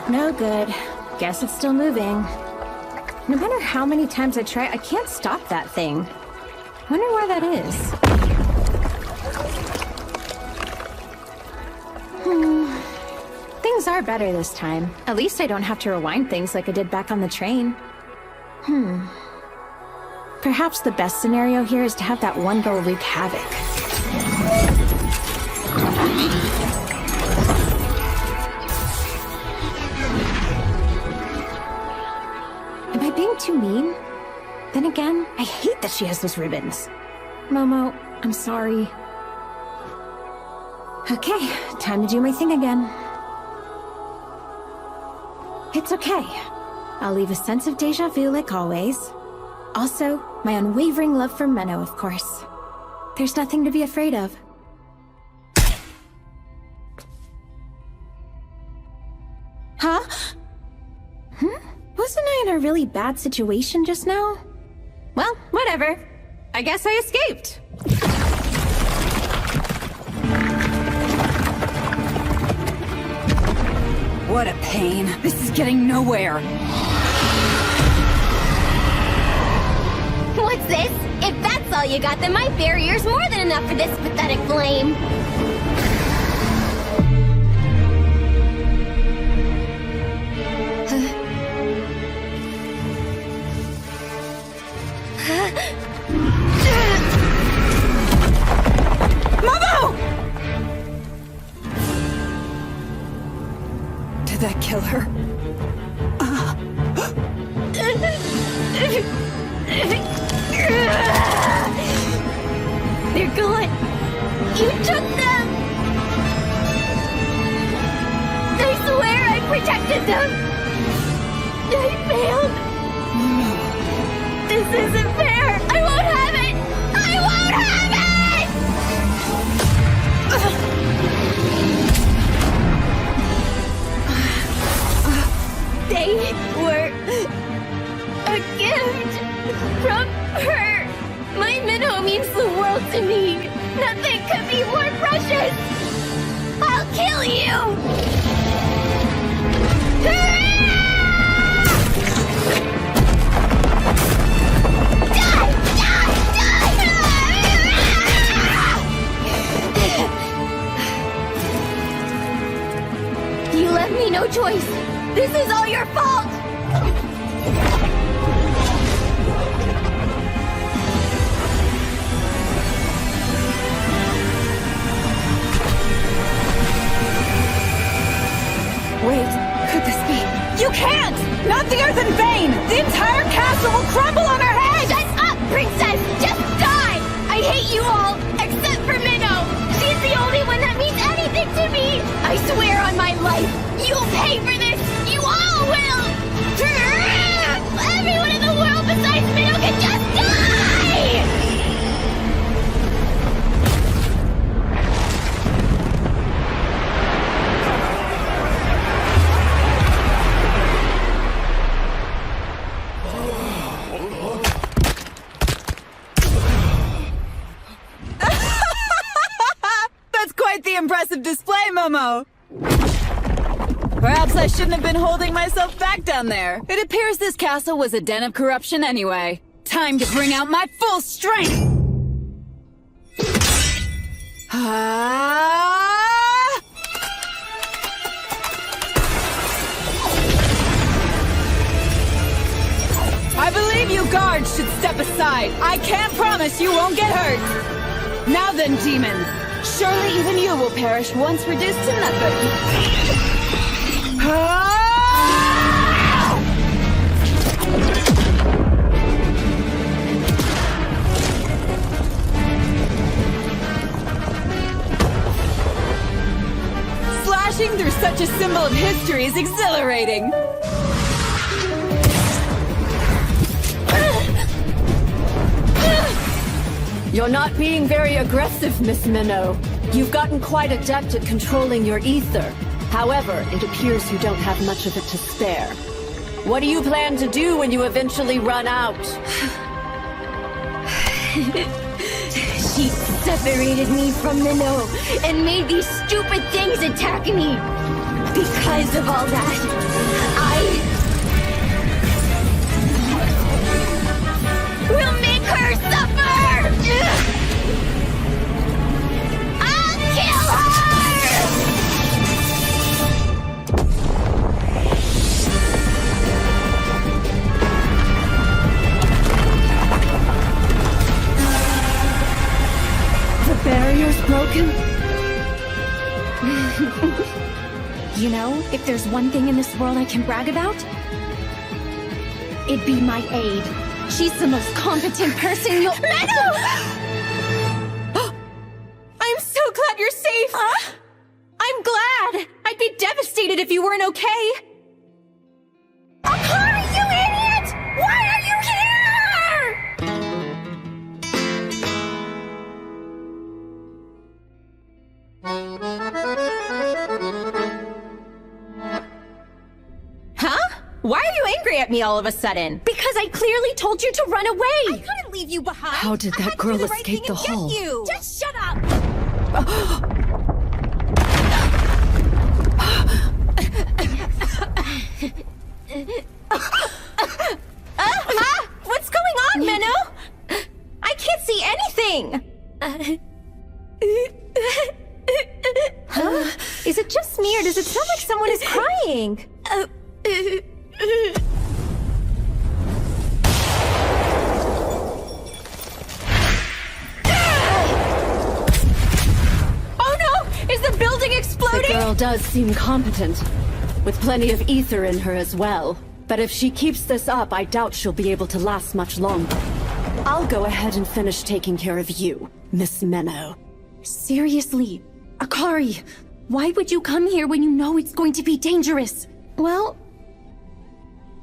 No good. Guess it's still moving. No matter how many times I try, I can't stop that thing. Wonder why that is. Things are better this time. At least I don't have to rewind things like I did back on the train. Perhaps the best scenario here is to have that one girl wreak havoc. Am I being too mean? Then again, I hate that she has those ribbons. Momo, I'm sorry. Okay, time to do my thing again. It's okay. I'll leave a sense of déjà vu like always. Also, my unwavering love for Menno, of course. There's nothing to be afraid of. Huh? Wasn't I in a really bad situation just now? Well, whatever. I guess I escaped. What a pain. This is getting nowhere. What's this? If that's all you got, then my barrier's more than enough for this pathetic flame. Momo! Did that kill her? They're gone. You took them. I swear I protected them. I failed. This isn't fair. I won't have it. I won't have it. They were a gift from her. My minnow means the world to me. Nothing could be more precious. I'll kill you. You left me no choice. This is all your fault. Wait, could this be? You can't! Not the earthen vein! The entire castle will crumble on our heads! Shut up, princess! Just die! I hate you all, except for Minnow! She's the only one that means anything to me! I swear on my life, you'll pay for this! You all will! impressive display, Momo! Perhaps I shouldn't have been holding myself back down there. It appears this castle was a den of corruption anyway. Time to bring out my full strength! I believe you guards should step aside. I can't promise you won't get hurt. Now then, demon. Surely even you will perish once reduced to nothing. Slashing through such a symbol of history is exhilarating. You're not being very aggressive, Miss Minnow. You've gotten quite adept at controlling your ether. However, it appears you don't have much of it to spare. What do you plan to do when you eventually run out? She separated me from Minnow and made these stupid things attack me. Because of all that, I will make her suffer! I'll kill her! The barrier's broken? You know, if there's one thing in this world I can brag about, it'd be my aide. She's the most competent person you'll— Minnow! I'm so glad you're safe! Huh? I'm glad! I'd be devastated if you weren't okay! Akari, you idiot! Why are you here? Huh? Why are you angry at me all of a sudden? Because I clearly told you to run away! I couldn't leave you behind! How did that girl escape the hall? Just shut up! What's going on, Minnow? I can't see anything! Huh? Is it just me, or does it sound like someone is crying? Oh no! Is the building exploding? The girl does seem competent, with plenty of ether in her as well. But if she keeps this up, I doubt she'll be able to last much longer. I'll go ahead and finish taking care of you, Miss Minnow. Seriously, Akari, why would you come here when you know it's going to be dangerous? Well,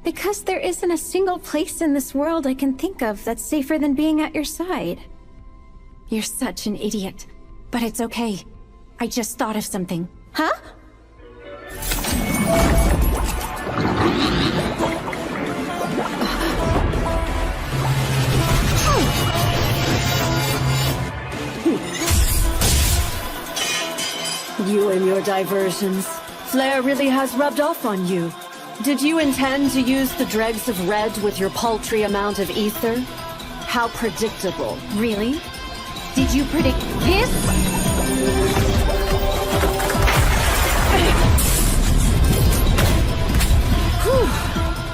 because there isn't a single place in this world I can think of that's safer than being at your side. You're such an idiot. But it's okay. I just thought of something. Huh? You and your diversions. Flair really has rubbed off on you. Did you intend to use the dregs of red with your paltry amount of ether? How predictable. Really? Did you predict this?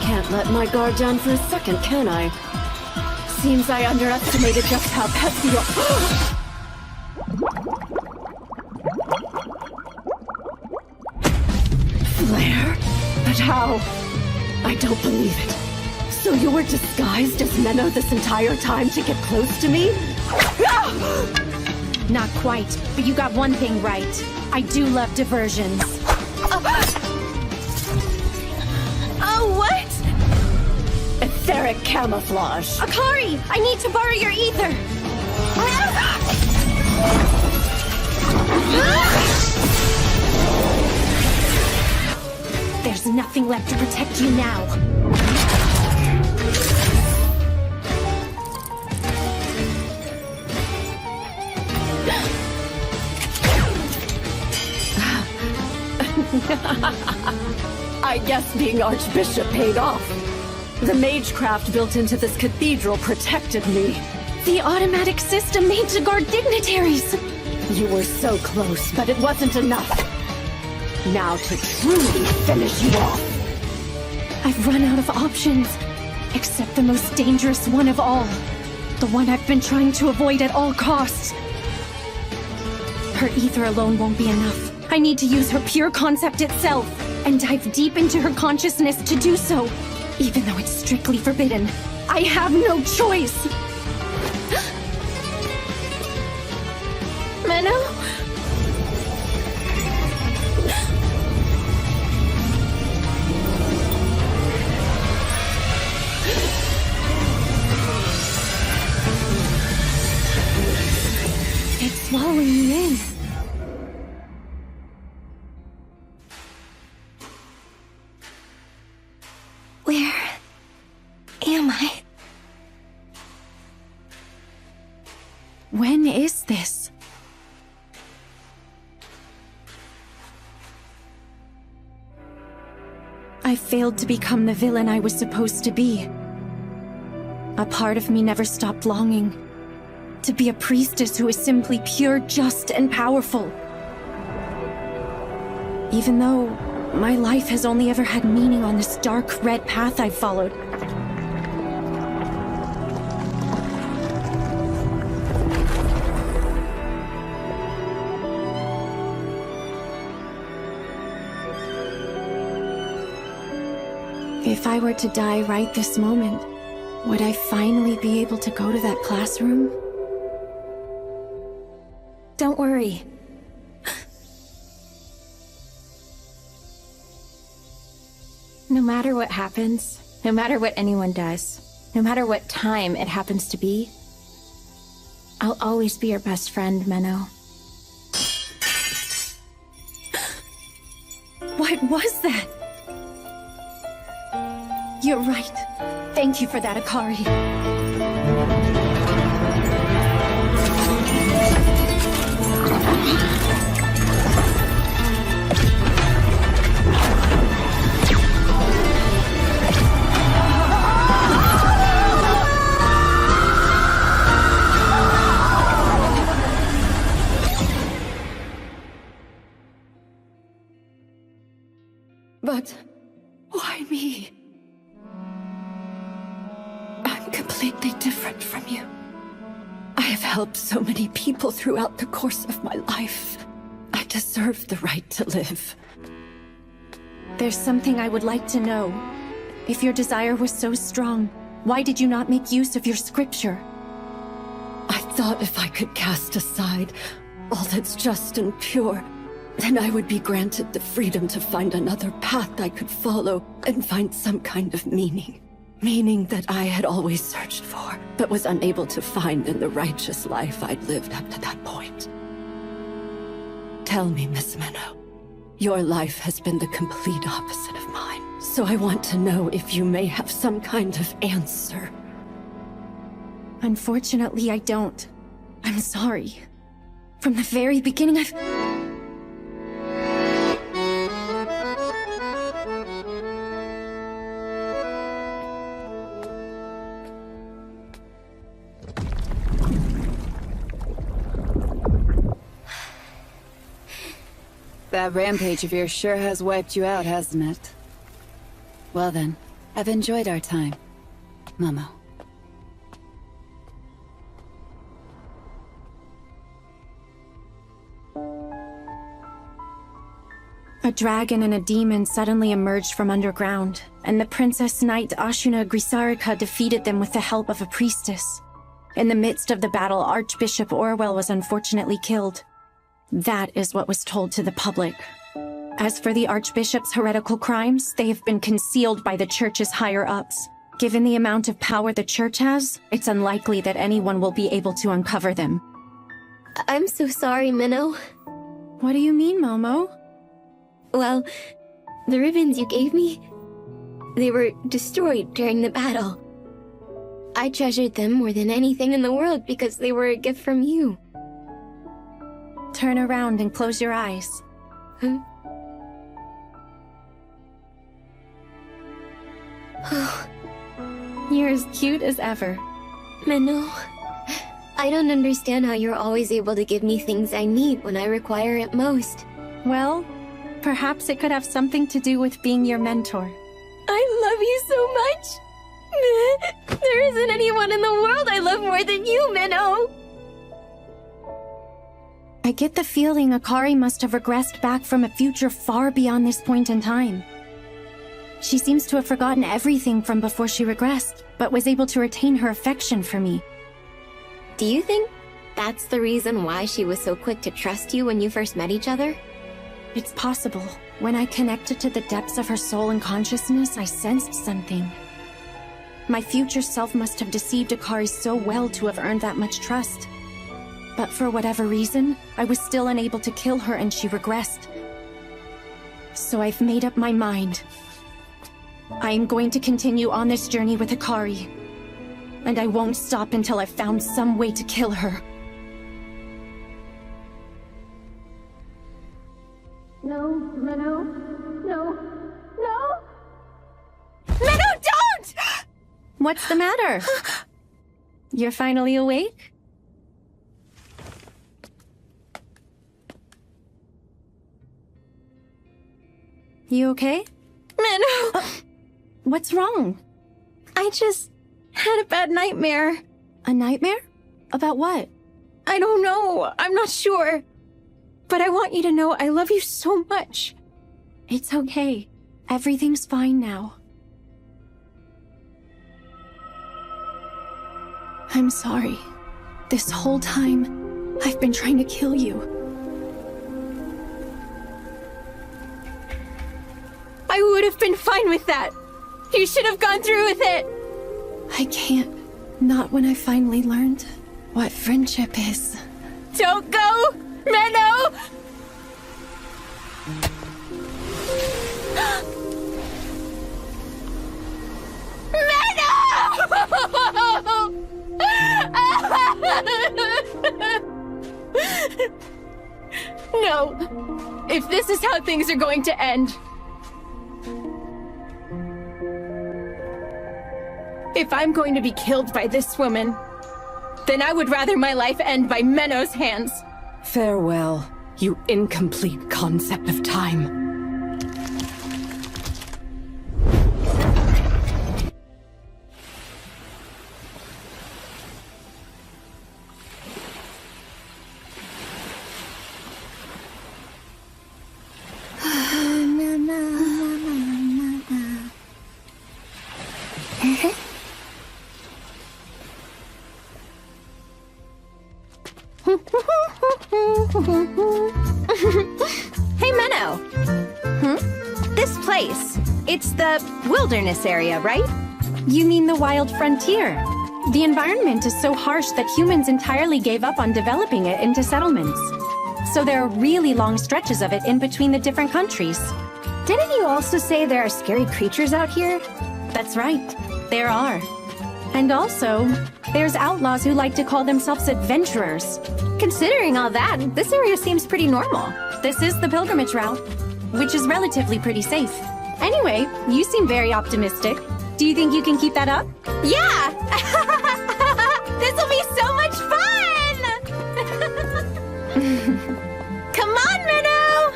Can't let my guard down for a second, can I? Seems I underestimated just how pesky you— Flair? But how? I don't believe it. So you were disguised as Minnow this entire time to get close to me? Not quite, but you got one thing right. I do love diversions. Oh, what? Etheric camouflage. Akari, I need to borrow your ether. There's nothing left to protect you now. I guess being Archbishop paid off. The magecraft built into this cathedral protected me. The automatic system made to guard dignitaries! You were so close, but it wasn't enough. Now to truly finish you off. I've run out of options. Except the most dangerous one of all. The one I've been trying to avoid at all costs. Her ether alone won't be enough. I need to use her pure concept itself, and dive deep into her consciousness to do so. Even though it's strictly forbidden, I have no choice! Menno? It's swallowing me in. Where am I? When is this? I failed to become the villain I was supposed to be. A part of me never stopped longing to be a priestess who is simply pure, just, and powerful. Even though my life has only ever had meaning on this dark red path I've followed. If I were to die right this moment, would I finally be able to go to that classroom? Don't worry. No matter what happens, no matter what anyone does, no matter what time it happens to be, I'll always be your best friend, Menno. What was that? You're right. Thank you for that, Akari. But why me? I'm completely different from you. I have helped so many people throughout the course of my life. I deserve the right to live. There's something I would like to know. If your desire was so strong, why did you not make use of your scripture? I thought if I could cast aside all that's just and pure, then I would be granted the freedom to find another path I could follow and find some kind of meaning. Meaning that I had always searched for, but was unable to find in the righteous life I'd lived up to that point. Tell me, Miss Menno, your life has been the complete opposite of mine, so I want to know if you may have some kind of answer. Unfortunately, I don't. I'm sorry. From the very beginning, I've... That rampage of yours sure has wiped you out, hasn't it? Well then, I've enjoyed our time, Momo. A dragon and a demon suddenly emerged from underground, and the Princess Knight Ashuna Grisarika defeated them with the help of a priestess. In the midst of the battle, Archbishop Orwell was unfortunately killed. That is what was told to the public. As for the Archbishop's heretical crimes, they have been concealed by the Church's higher-ups. Given the amount of power the Church has, it's unlikely that anyone will be able to uncover them. I'm so sorry, Minnow. What do you mean, Momo? Well, the ribbons you gave me, they were destroyed during the battle. I treasured them more than anything in the world because they were a gift from you. Turn around and close your eyes. Huh? as cute as ever. Menno, I don't understand how you're always able to give me things I need when I require it most. Well, perhaps it could have something to do with being your mentor. I love you so much! There isn't anyone in the world I love more than you, Menno! I get the feeling Akari must have regressed back from a future far beyond this point in time. She seems to have forgotten everything from before she regressed, but was able to retain her affection for me. Do you think that's the reason why she was so quick to trust you when you first met each other? It's possible. When I connected to the depths of her soul and consciousness, I sensed something. My future self must have deceived Akari so well to have earned that much trust. But for whatever reason, I was still unable to kill her and she regressed. So I've made up my mind. I am going to continue on this journey with Akari. And I won't stop until I've found some way to kill her. No, Menno. No. No! Menno, don't! What's the matter? You're finally awake? You okay? Menno! What's wrong? I just had a bad nightmare. A nightmare? About what? I don't know. I'm not sure. But I want you to know I love you so much. It's okay. Everything's fine now. I'm sorry. This whole time, I've been trying to kill you. I would have been fine with that. You should have gone through with it. I can't. Not when I finally learned what friendship is. Don't go, Menno! No. If this is how things are going to end. If I'm going to be killed by this woman, then I would rather my life end by Menno's hands. Farewell, you incomplete concept of time. Hey, Menno. This place, it's the wilderness area, right? You mean the wild frontier? The environment is so harsh that humans entirely gave up on developing it into settlements. So there are really long stretches of it in between the different countries. Didn't you also say there are scary creatures out here? That's right. There are. And also, there's outlaws who like to call themselves adventurers. Considering all that, this area seems pretty normal. This is the pilgrimage route, which is relatively pretty safe. Anyway, you seem very optimistic. Do you think you can keep that up? Yeah! This'll be so much fun! Come on, Menno!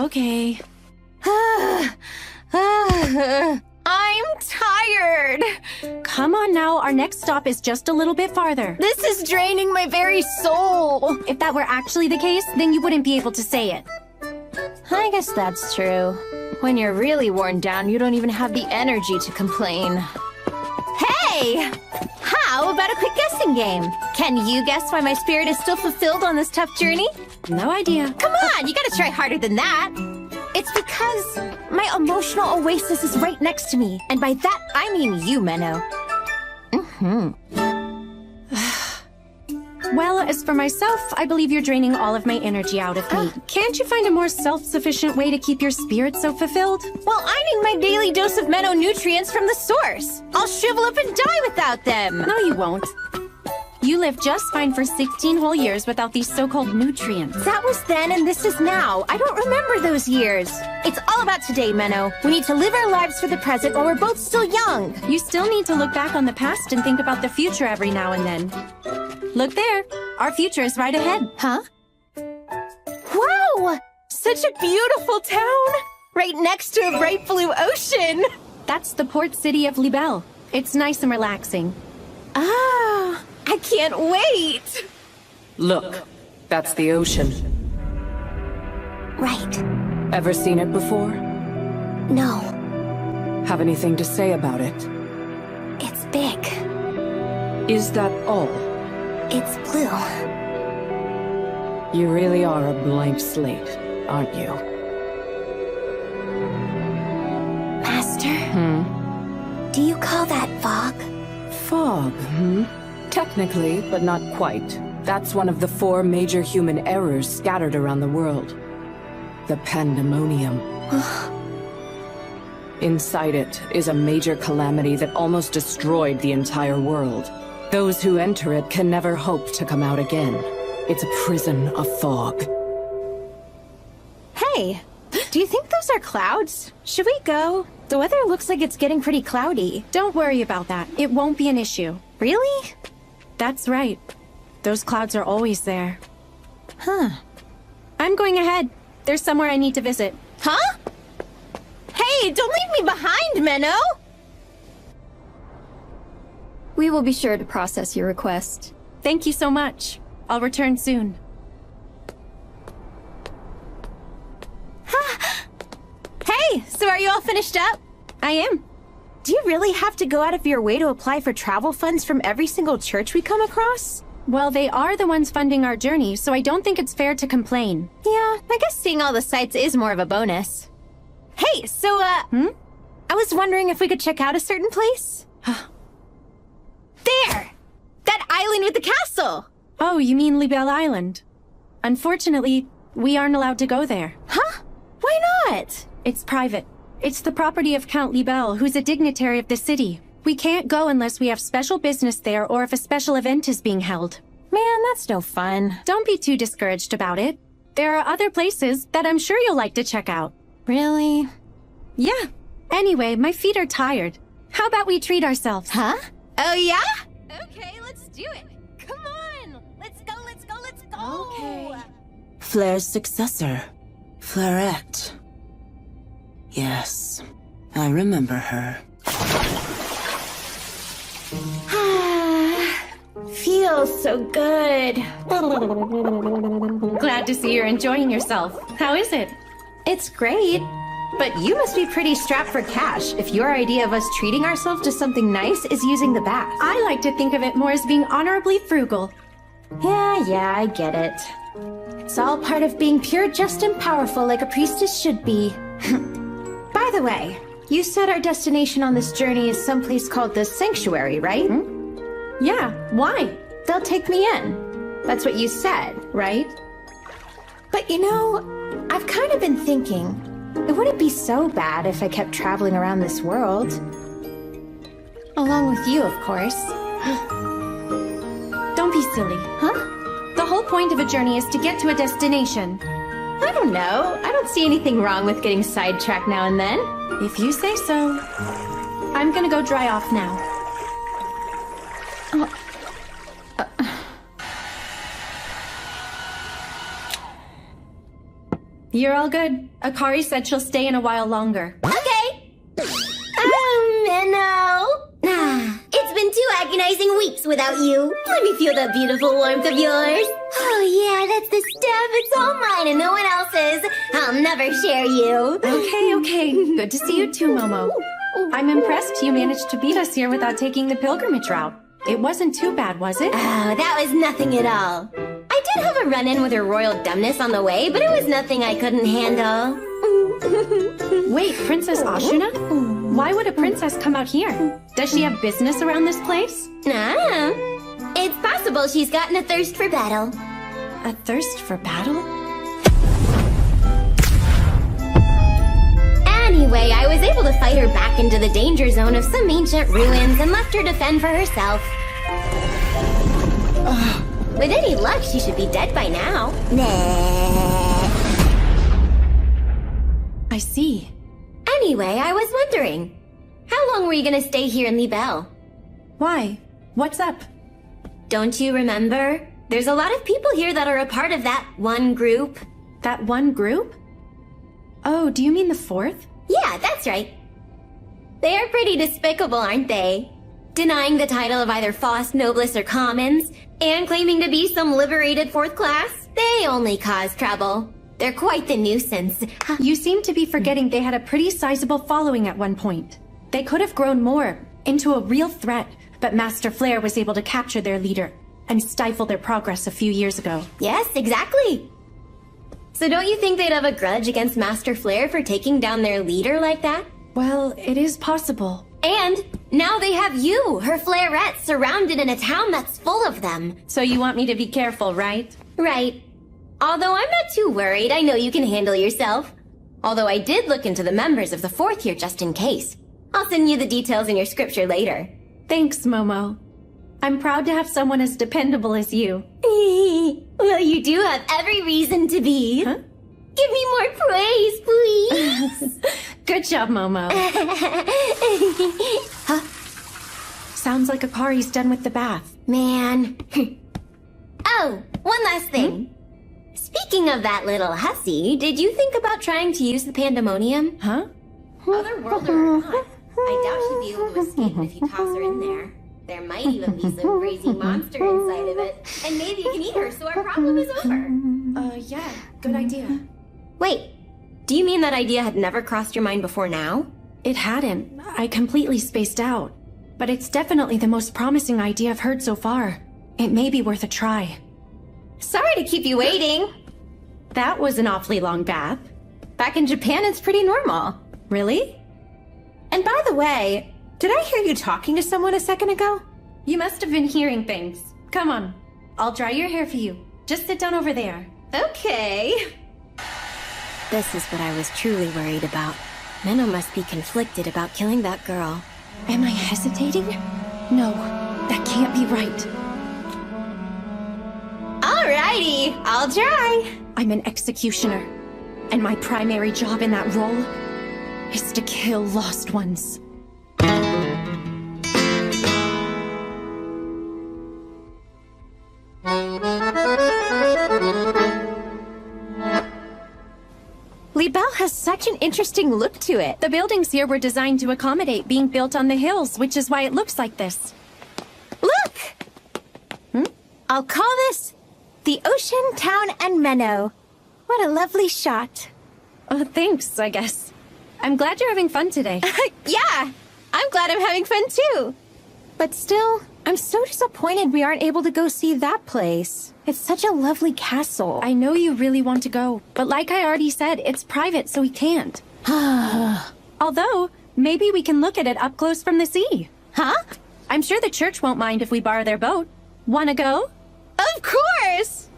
Okay. I'm tired. Come on now, our next stop is just a little bit farther. This is draining my very soul. If that were actually the case, then you wouldn't be able to say it. I guess that's true. When you're really worn down, you don't even have the energy to complain. Hey! How about a quick guessing game? Can you guess why my spirit is still fulfilled on this tough journey? No idea. Come on, you gotta try harder than that. It's because my emotional oasis is right next to me. And by that, I mean you, Menno. Well, as for myself, I believe you're draining all of my energy out of me. Can't you find a more self-sufficient way to keep your spirit so fulfilled? Well, I need my daily dose of Menno nutrients from the source. I'll shrivel up and die without them. No, you won't. You lived just fine for 16 whole years without these so-called nutrients. That was then and this is now. I don't remember those years. It's all about today, Menno. We need to live our lives for the present while we're both still young. You still need to look back on the past and think about the future every now and then. Look there. Our future is right ahead. Huh? Wow! Such a beautiful town! Right next to a bright blue ocean! That's the port city of Libelle. It's nice and relaxing. Ah, I can't wait! Look, that's the ocean. Right. Ever seen it before? No. Have anything to say about it? It's big. Is that all? It's blue. You really are a blank slate, aren't you? Master? Do you call that fog? Fog, Technically, but not quite. That's one of the 4 major human errors scattered around the world. The pandemonium. Inside it is a major calamity that almost destroyed the entire world. Those who enter it can never hope to come out again. It's a prison of fog. Hey, do you think those are clouds? Should we go? The weather looks like it's getting pretty cloudy. Don't worry about that. It won't be an issue. Really? That's right. Those clouds are always there. Huh. I'm going ahead. There's somewhere I need to visit. Huh? Hey, don't leave me behind, Menno! We will be sure to process your request. Thank you so much. I'll return soon. Hey, so are you all finished up? I am. Do you really have to go out of your way to apply for travel funds from every single church we come across? Well, they are the ones funding our journey, so I don't think it's fair to complain. Yeah, I guess seeing all the sights is more of a bonus. Hey, so, I was wondering if we could check out a certain place? There! That island with the castle! Oh, you mean Libelle Island? Unfortunately, we aren't allowed to go there. Huh? Why not? It's private. It's the property of Count Libelle, who's a dignitary of the city. We can't go unless we have special business there or if a special event is being held. Man, that's no fun. Don't be too discouraged about it. There are other places that I'm sure you'll like to check out. Really? Yeah. Anyway, my feet are tired. How about we treat ourselves? Huh? Oh, yeah? Okay, let's do it. Come on! Let's go, let's go, let's go! Okay. Flair's successor, Flairette. Yes, I remember her. Feels so good. Glad to see you're enjoying yourself. How is it? It's great. But you must be pretty strapped for cash if your idea of us treating ourselves to something nice is using the bath. I like to think of it more as being honorably frugal. Yeah, I get it. It's all part of being pure, just, and powerful like a priestess should be. By the way, you said our destination on this journey is someplace called the Sanctuary, right? Yeah, why? They'll take me in. That's what you said, right? But you know, I've kind of been thinking, it wouldn't be so bad if I kept traveling around this world. Along with you, of course. Don't be silly. Huh? The whole point of a journey is to get to a destination. I don't know. I don't see anything wrong with getting sidetracked now and then. If you say so. I'm gonna go dry off now. You're all good. Akari said she'll stay in a while longer. Okay. Menno. It's been 2 agonizing weeks without you. Let me feel that beautiful warmth of yours. Oh yeah, that's the stuff. It's all mine and no one else's. I'll never share you. Okay. Good to see you too, Momo. I'm impressed you managed to beat us here without taking the pilgrimage route. It wasn't too bad, was it? Oh, that was nothing at all. I did have a run-in with her royal dumbness on the way, but it was nothing I couldn't handle. Wait, Princess Ashuna? Why would a princess come out here? Does she have business around this place? It's possible she's gotten a thirst for battle. A thirst for battle? Anyway, I was able to fight her back into the danger zone of some ancient ruins and left her to fend for herself. With any luck, she should be dead by now. I see. Anyway, I was wondering, how long were you gonna stay here in Libelle? Why? What's up? Don't you remember? There's a lot of people here that are a part of that one group. That one group? Oh, do you mean the fourth? Yeah, that's right. They're pretty despicable, aren't they? Denying the title of either Faust, Noblesse, or Commons, and claiming to be some liberated fourth class. They only cause trouble. They're quite the nuisance. You seem to be forgetting they had a pretty sizable following at one point. They could have grown more, into a real threat, but Master Flare was able to capture their leader and stifle their progress a few years ago. Yes, exactly. So don't you think they'd have a grudge against Master Flare for taking down their leader like that? Well, it is possible. And now they have you, her Flarettes, surrounded in a town that's full of them. So you want me to be careful, right? Right. Although I'm not too worried, I know you can handle yourself. Although I did look into the members of the fourth here just in case. I'll send you the details in your scripture later. Thanks, Momo. I'm proud to have someone as dependable as you. Well, you do have every reason to be. Huh? Give me more praise, please. Good job, Momo. Huh? Sounds like Akari's done with the bath. Man. Oh, one last thing. Speaking of that little hussy, did you think about trying to use the pandemonium? Huh? Otherworldler or not, I doubt she'd be able to escape if you toss her in there. There might even be some crazy monster inside of it. And maybe you can eat her so our problem is over. Yeah, good idea. Wait, do you mean that idea had never crossed your mind before now? It hadn't. I completely spaced out. But it's definitely the most promising idea I've heard so far. It may be worth a try. Sorry to keep you waiting. That was an awfully long bath. Back in Japan, it's pretty normal. Really? And by the way, did I hear you talking to someone a second ago? You must have been hearing things. Come on. I'll dry your hair for you. Just sit down over there. Okay. This is what I was truly worried about. Menno must be conflicted about killing that girl. Am I hesitating? No, that can't be right. Alrighty, I'll try. I'm an executioner, and my primary job in that role is to kill lost ones. Libelle has such an interesting look to it. The buildings here were designed to accommodate being built on the hills, which is why it looks like this. Look! I'll call this the Ocean, Town, and Menno. What a lovely shot. Oh, thanks, I guess. I'm glad you're having fun today. Yeah, I'm glad I'm having fun too. But still, I'm so disappointed we aren't able to go see that place. It's such a lovely castle. I know you really want to go, but like I already said, it's private, so we can't. Although, maybe we can look at it up close from the sea. Huh? I'm sure the church won't mind if we borrow their boat. Wanna go? Of course!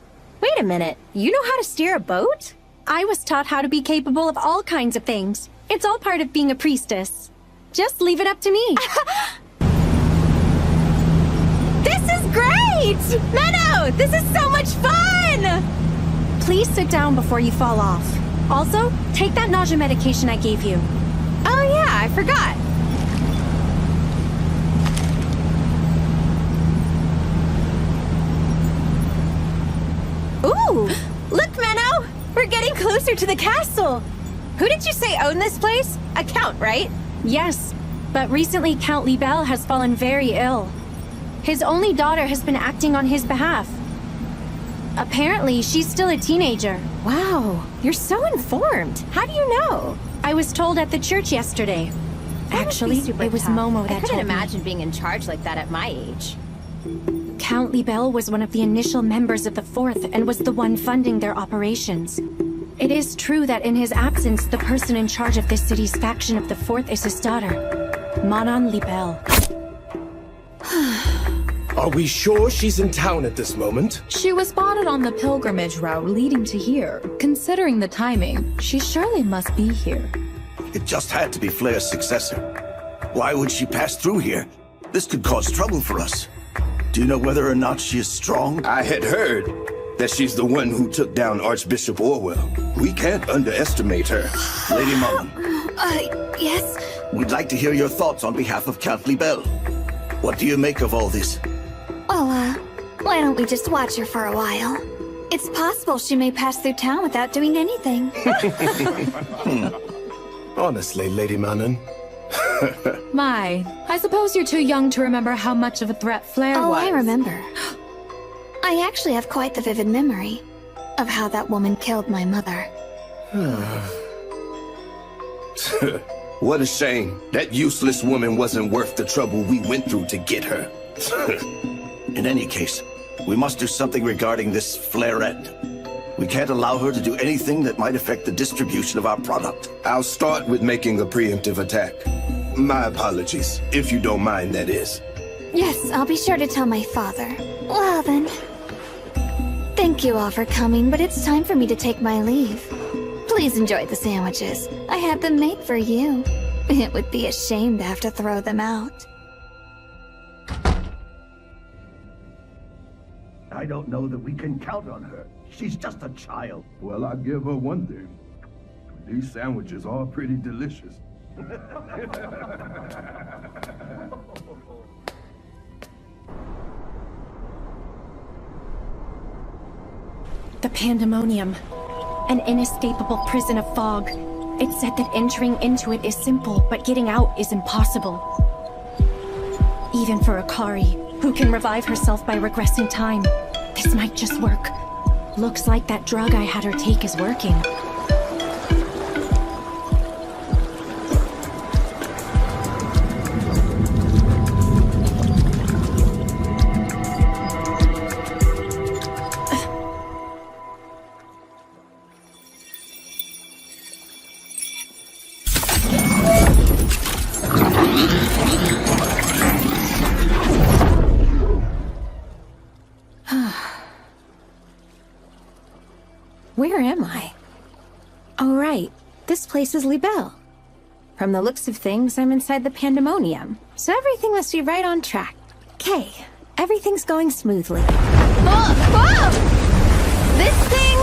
Wait a minute, you know how to steer a boat? I was taught how to be capable of all kinds of things. It's all part of being a priestess. Just leave it up to me. This is great! Menno, this is so much fun! Please sit down before you fall off. Also, take that nausea medication I gave you. Oh yeah, I forgot. Ooh! Look, Menno! We're getting closer to the castle! Who did you say owned this place? A count, right? Yes, but recently Count Libelle has fallen very ill. His only daughter has been acting on his behalf. Apparently, she's still a teenager. Wow, you're so informed. How do you know? I was told at the church yesterday. Actually, it was Momo that I couldn't told imagine being in charge like that at my age. Count Libelle was one of the initial members of the Fourth and was the one funding their operations. It is true that in his absence, the person in charge of this city's faction of the Fourth is his daughter, Manon Libelle. Are we sure she's in town at this moment? She was spotted on the pilgrimage route leading to here. Considering the timing, she surely must be here. It just had to be Flair's successor. Why would she pass through here? This could cause trouble for us. Do you know whether or not she is strong? I had heard that she's the one who took down Archbishop Orwell. We can't underestimate her. Lady Mullen, Yes? we'd like to hear your thoughts on behalf of Count Libel. What do you make of all this? Well, why don't we just watch her for a while? It's possible she may pass through town without doing anything. Honestly, Lady Manon. My, I suppose you're too young to remember how much of a threat Flair was. Oh, I remember. I actually have quite the vivid memory of how that woman killed my mother. What a shame. That useless woman wasn't worth the trouble we went through to get her. In any case, we must do something regarding this Flairette. We can't allow her to do anything that might affect the distribution of our product. I'll start with making a preemptive attack. My apologies, if you don't mind, that is. Yes, I'll be sure to tell my father. Well then. Thank you all for coming, but it's time for me to take my leave. Please enjoy the sandwiches. I had them made for you. It would be a shame to have to throw them out. I don't know that we can count on her. She's just a child. Well, I'll give her one thing. These sandwiches are pretty delicious. The Pandemonium. An inescapable prison of fog. It's said that entering into it is simple, but getting out is impossible. Even for Akari, who can revive herself by regressing time. This might just work. Looks like that drug I had her take is working. Where am I? Oh, right. This place is Libel. From the looks of things, I'm inside the Pandemonium, so everything must be right on track. Okay, everything's going smoothly. Whoa! This thing!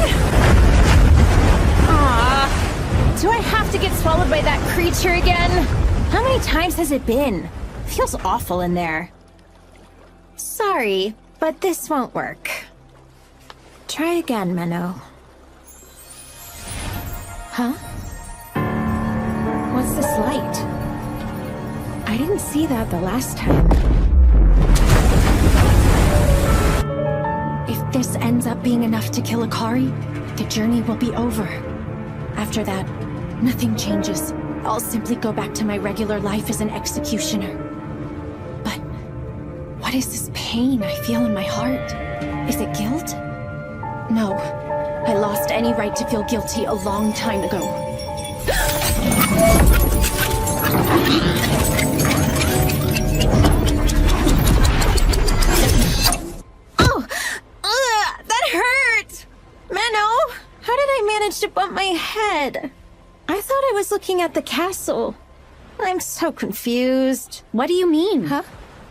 Ah, do I have to get swallowed by that creature again? How many times has it been? Feels awful in there. Sorry, but this won't work. Try again, Menno. Huh? What's this light? I didn't see that the last time. If this ends up being enough to kill Akari, the journey will be over. After that, nothing changes. I'll simply go back to my regular life as an executioner. But what is this pain I feel in my heart? Is it guilt? No. I lost any right to feel guilty a long time ago. Oh! That hurt! Menno, how did I manage to bump my head? I thought I was looking at the castle. I'm so confused. What do you mean? Huh?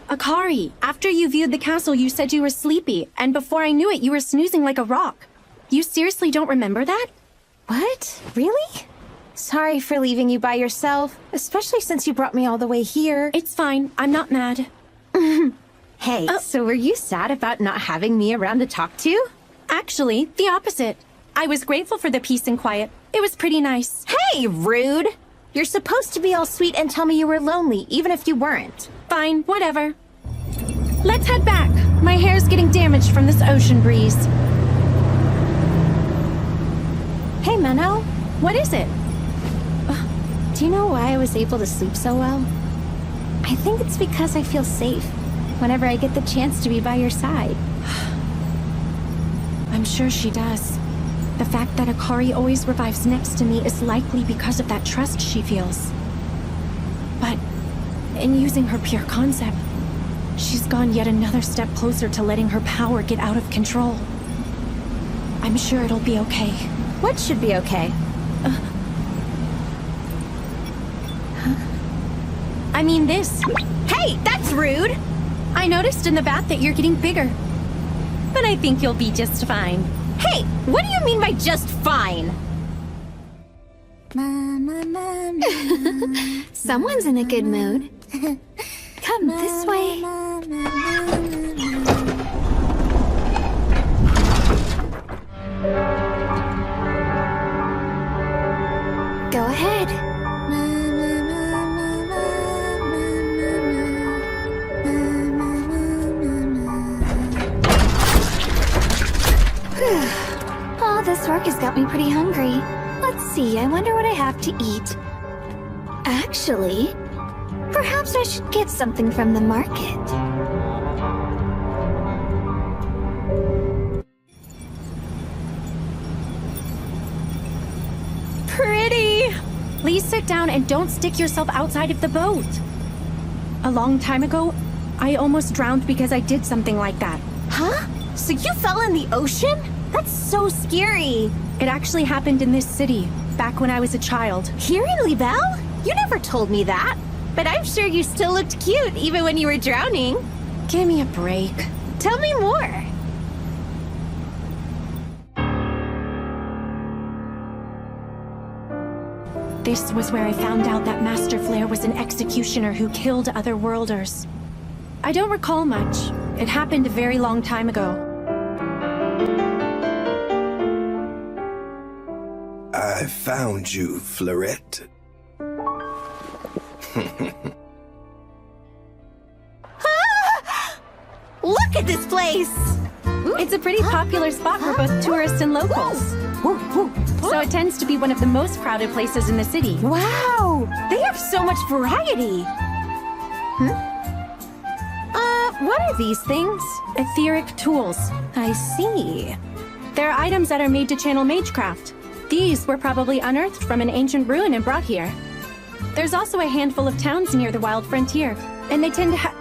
Akari, after you viewed the castle, you said you were sleepy, and before I knew it, you were snoozing like a rock. You seriously don't remember that? What? Really? Sorry for leaving you by yourself, especially since you brought me all the way here. It's fine. I'm not mad. Hey, so were you sad about not having me around to talk to? Actually, the opposite. I was grateful for the peace and quiet. It was pretty nice. Hey, rude! You're supposed to be all sweet and tell me you were lonely, even if you weren't. Fine, whatever. Let's head back. My hair's getting damaged from this ocean breeze. Hey, Menno. What is it? Do you know why I was able to sleep so well? I think it's because I feel safe whenever I get the chance to be by your side. I'm sure she does. The fact that Akari always revives next to me is likely because of that trust she feels. But in using her pure concept, she's gone yet another step closer to letting her power get out of control. I'm sure it'll be okay. What should be okay? I mean this. Hey, that's rude! I noticed in the bath that you're getting bigger. But I think you'll be just fine. Hey, what do you mean by just fine? Someone's in a good mood. Come this way. Go ahead. All this work has got me pretty hungry. Let's see, I wonder what I have to eat. Actually, perhaps I should get something from the market. Pretty! Please sit down and don't stick yourself outside of the boat. A long time ago, I almost drowned because I did something like that. Huh? So you fell in the ocean? That's so scary. It actually happened in this city, back when I was a child. Here in Libelle? You never told me that. But I'm sure you still looked cute, even when you were drowning. Give me a break. Tell me more. This was where I found out that Master Flare was an executioner who killed other worlders. I don't recall much. It happened a very long time ago. I found you, Fleurette. Look at this place! It's a pretty popular spot for both tourists and locals. So it tends to be one of the most crowded places in the city. Wow! They have so much variety! What are these things? Etheric tools. I see. They're items that are made to channel magecraft. These were probably unearthed from an ancient ruin and brought here. There's also a handful of towns near the wild frontier, and they tend to have...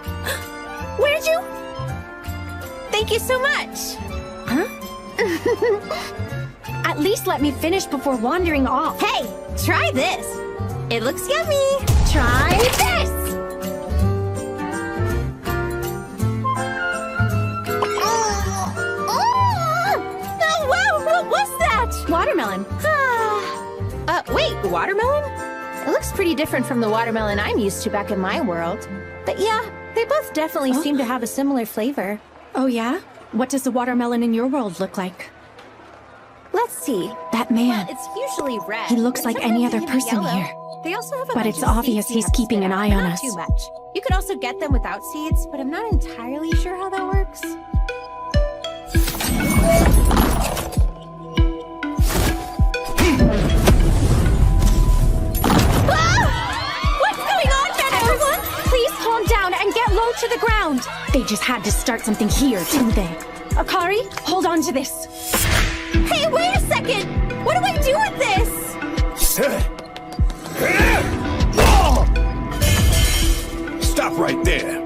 Where'd you... Thank you so much! Huh? At least let me finish before wandering off. Hey, try this! It looks yummy! Try this! Oh, wow, what was that? Watermelon. Wait, watermelon? It looks pretty different from the watermelon I'm used to back in my world. But yeah, they both definitely seem to have a similar flavor. Oh yeah? What does the watermelon in your world look like? Let's see. That man. Well, it's usually red. He looks like any other person yellow. here. They also have a But bunch it's of obvious seeds he's keeping an eye on not us. Too much. You could also get them without seeds, but I'm not entirely sure how that works. What's going on, Meadows? Everyone, please calm down and get low to the ground. They just had to start something here, didn't they? Akari, hold on to this. Hey, wait a second! What do I do with this? Stop right there.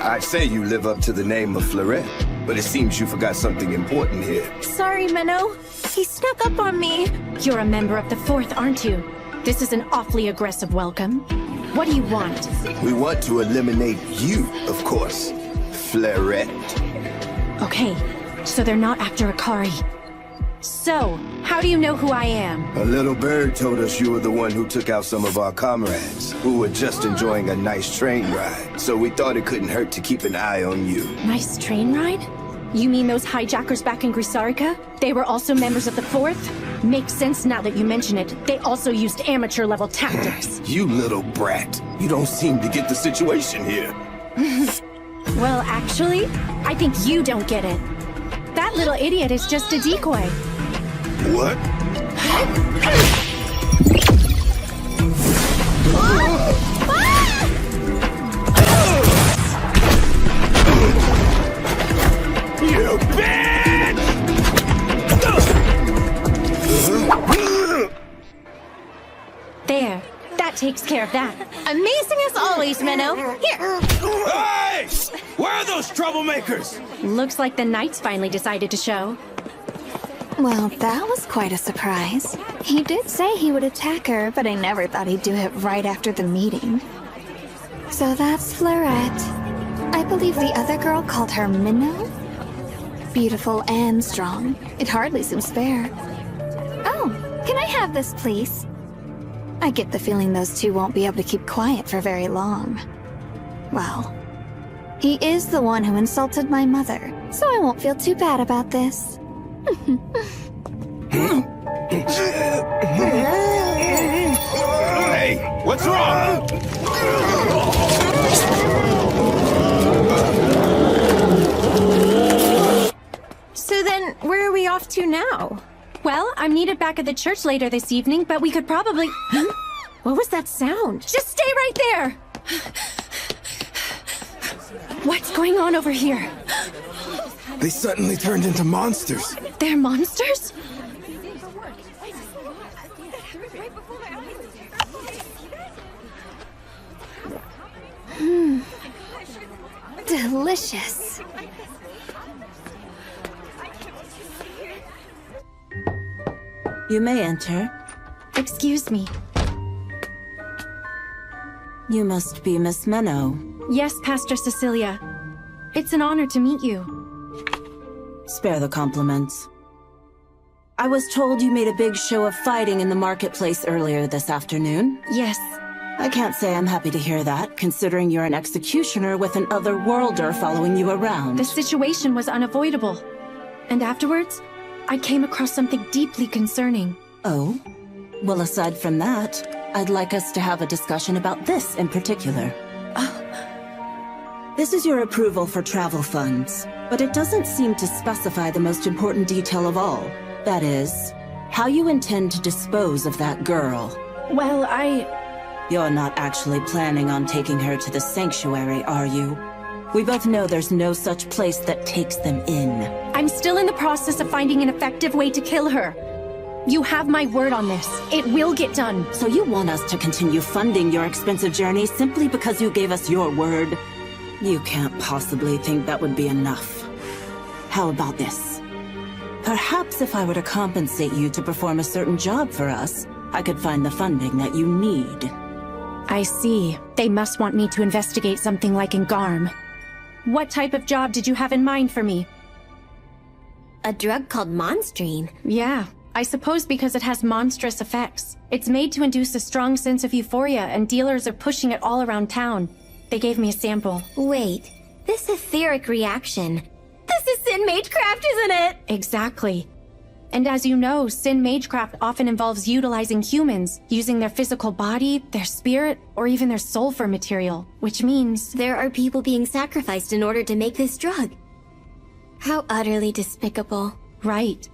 I say you live up to the name of Fleurette, but it seems you forgot something important here. Sorry, Menno. He snuck up on me. You're a member of the Fourth, aren't you? This is an awfully aggressive welcome. What do you want? We want to eliminate you, of course, Fleurette. Okay, so they're not after Akari. So, how do you know who I am? A little bird told us you were the one who took out some of our comrades, who were just enjoying a nice train ride. So we thought it couldn't hurt to keep an eye on you. Nice train ride? You mean those hijackers back in Grisarica? They were also members of the Fourth? Makes sense now that you mention it. They also used amateur-level tactics. You little brat. You don't seem to get the situation here. Well, actually, I think you don't get it. That little idiot is just a decoy. What? You bitch! There. That takes care of that. Amazing as always, Menno. Here. Hey! Where are those troublemakers? Looks like the knights finally decided to show. Well, that was quite a surprise. He did say he would attack her, but I never thought he'd do it right after the meeting. So that's Fleurette. I believe the other girl called her Minnow? Beautiful and strong. It hardly seems fair. Oh, can I have this, please? I get the feeling those two won't be able to keep quiet for very long. Well, he is the one who insulted my mother, so I won't feel too bad about this. Hey, what's wrong? So then, where are we off to now? Well, I'm needed back at the church later this evening, but we could probably... What was that sound? Just stay right there! What's going on over here? They suddenly turned into monsters. They're monsters? Delicious. You may enter. Excuse me. You must be Miss Minnow. Yes, Pastor Cecilia. It's an honor to meet you. Spare the compliments. I was told you made a big show of fighting in the marketplace earlier this afternoon. Yes. I can't say I'm happy to hear that, considering you're an executioner with an otherworlder following you around. The situation was unavoidable. And afterwards, I came across something deeply concerning. Oh? Well, aside from that, I'd like us to have a discussion about this in particular. This is your approval for travel funds, but it doesn't seem to specify the most important detail of all. That is, how you intend to dispose of that girl. Well, You're not actually planning on taking her to the sanctuary, are you? We both know there's no such place that takes them in. I'm still in the process of finding an effective way to kill her. You have my word on this. It will get done. So you want us to continue funding your expensive journey simply because you gave us your word? You can't possibly think that would be enough. How about this? Perhaps if I were to compensate you to perform a certain job for us, I could find the funding that you need. I see. They must want me to investigate something like in Garm. What type of job did you have in mind for me? A drug called Monstrine. Yeah, I suppose because it has monstrous effects. It's made to induce a strong sense of euphoria, and dealers are pushing it all around town. They gave me a sample. Wait, this etheric reaction. This is Sin Magecraft, isn't it? Exactly. And as you know, Sin Magecraft often involves utilizing humans, using their physical body, their spirit, or even their soul for material, which means... There are people being sacrificed in order to make this drug. How utterly despicable. Right.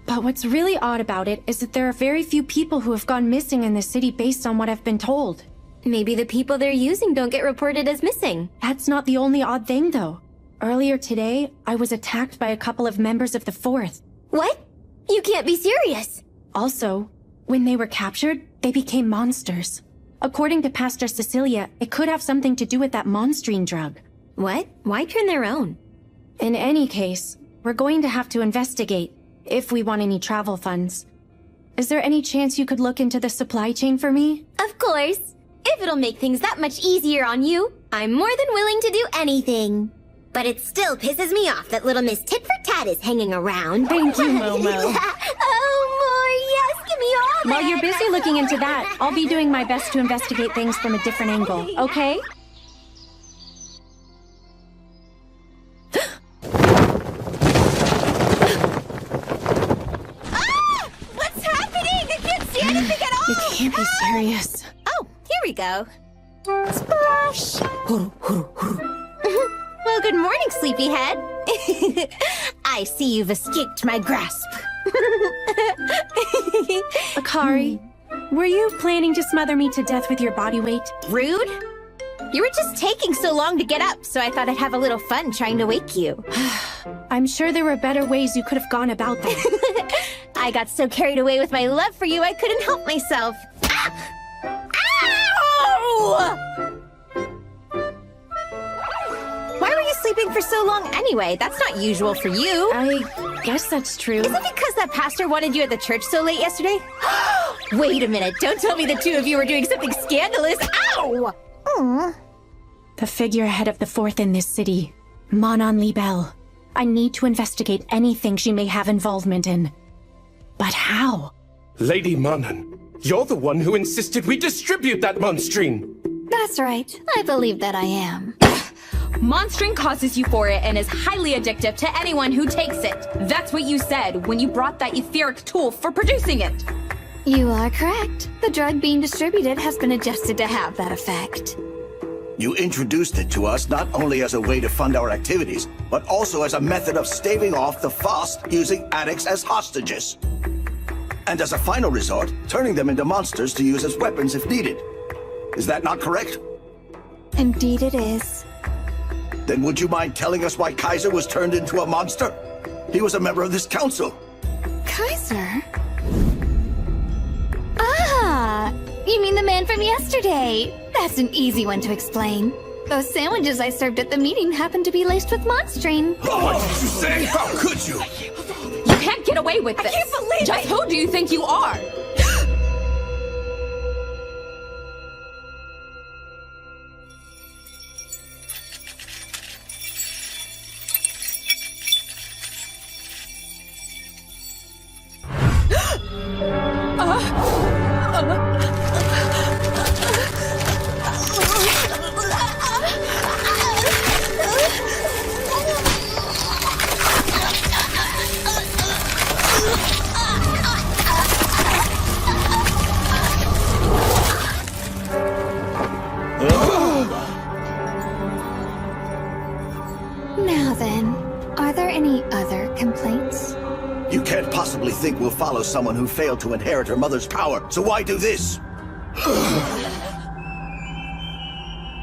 But what's really odd about it is that there are very few people who have gone missing in the city based on what I've been told. Maybe the people they're using don't get reported as missing. That's not the only odd thing, though. Earlier today, I was attacked by a couple of members of the Fourth. What? You can't be serious! Also, when they were captured, they became monsters. According to Pastor Cecilia, it could have something to do with that monstrine drug. What? Why turn their own? In any case, we're going to have to investigate, if we want any travel funds. Is there any chance you could look into the supply chain for me? Of course! If it'll make things that much easier on you, I'm more than willing to do anything. But it still pisses me off that little Miss Tit-for-Tat is hanging around. Thank you, Momo. Oh, more, yes, give me all While you're busy looking into that, I'll be doing my best to investigate things from a different angle, okay? What's happening? I can't see anything at all! You can't be serious. Oh, here we go. Splash! Well, good morning, sleepyhead. I see you've escaped my grasp. Akari, were you planning to smother me to death with your body weight? Rude? You were just taking so long to get up, so I thought I'd have a little fun trying to wake you. I'm sure there were better ways you could have gone about that. I got so carried away with my love for you, I couldn't help myself. Ow! Why were you sleeping for so long anyway? That's not usual for you. I guess that's true. Is it because that pastor wanted you at the church so late yesterday? Wait a minute, don't tell me the two of you were doing something scandalous. Ow! The figurehead of the fourth in this city, Manon Libel. I need to investigate anything she may have involvement in. But how? Lady Manon, you're the one who insisted we distribute that monstrine! That's right. I believe that I am. Monstering causes euphoria and is highly addictive to anyone who takes it. That's what you said when you brought that etheric tool for producing it. You are correct. The drug being distributed has been adjusted to have that effect. You introduced it to us not only as a way to fund our activities, but also as a method of staving off the Faust using addicts as hostages. And as a final resort, turning them into monsters to use as weapons if needed. Is that not correct? Indeed it is. Then would you mind telling us why Kaiser was turned into a monster? He was a member of this council. Kaiser? Ah! You mean the man from yesterday? That's an easy one to explain. Those sandwiches I served at the meeting happened to be laced with monstrine. Oh, what did you say? How could you? You can't get away with this. I can't believe Just it. who do you think you are? Now then, are there any other complaints? You can't possibly think we'll follow someone who failed to inherit her mother's power, so why do this?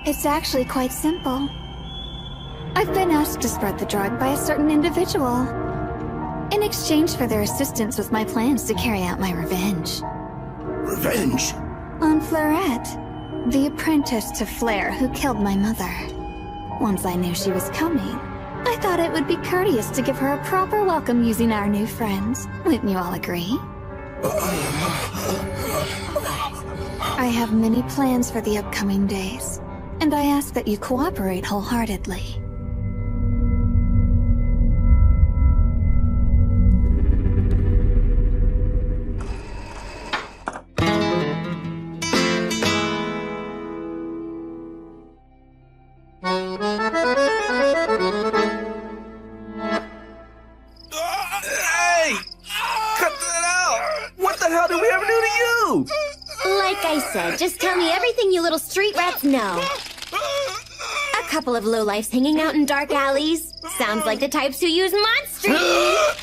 It's actually quite simple. I've been asked to spread the drug by a certain individual, in exchange for their assistance with my plans to carry out my revenge. Revenge? On Fleurette, the apprentice to Flare who killed my mother. Once I knew she was coming, I thought it would be courteous to give her a proper welcome using our new friends. Wouldn't you all agree? I have many plans for the upcoming days, and I ask that you cooperate wholeheartedly. Hey! Cut that out! What the hell did we ever do to you? Like I said, just tell me everything you little street rats know. A couple of lowlifes hanging out in dark alleys. Sounds like the types who use monsters.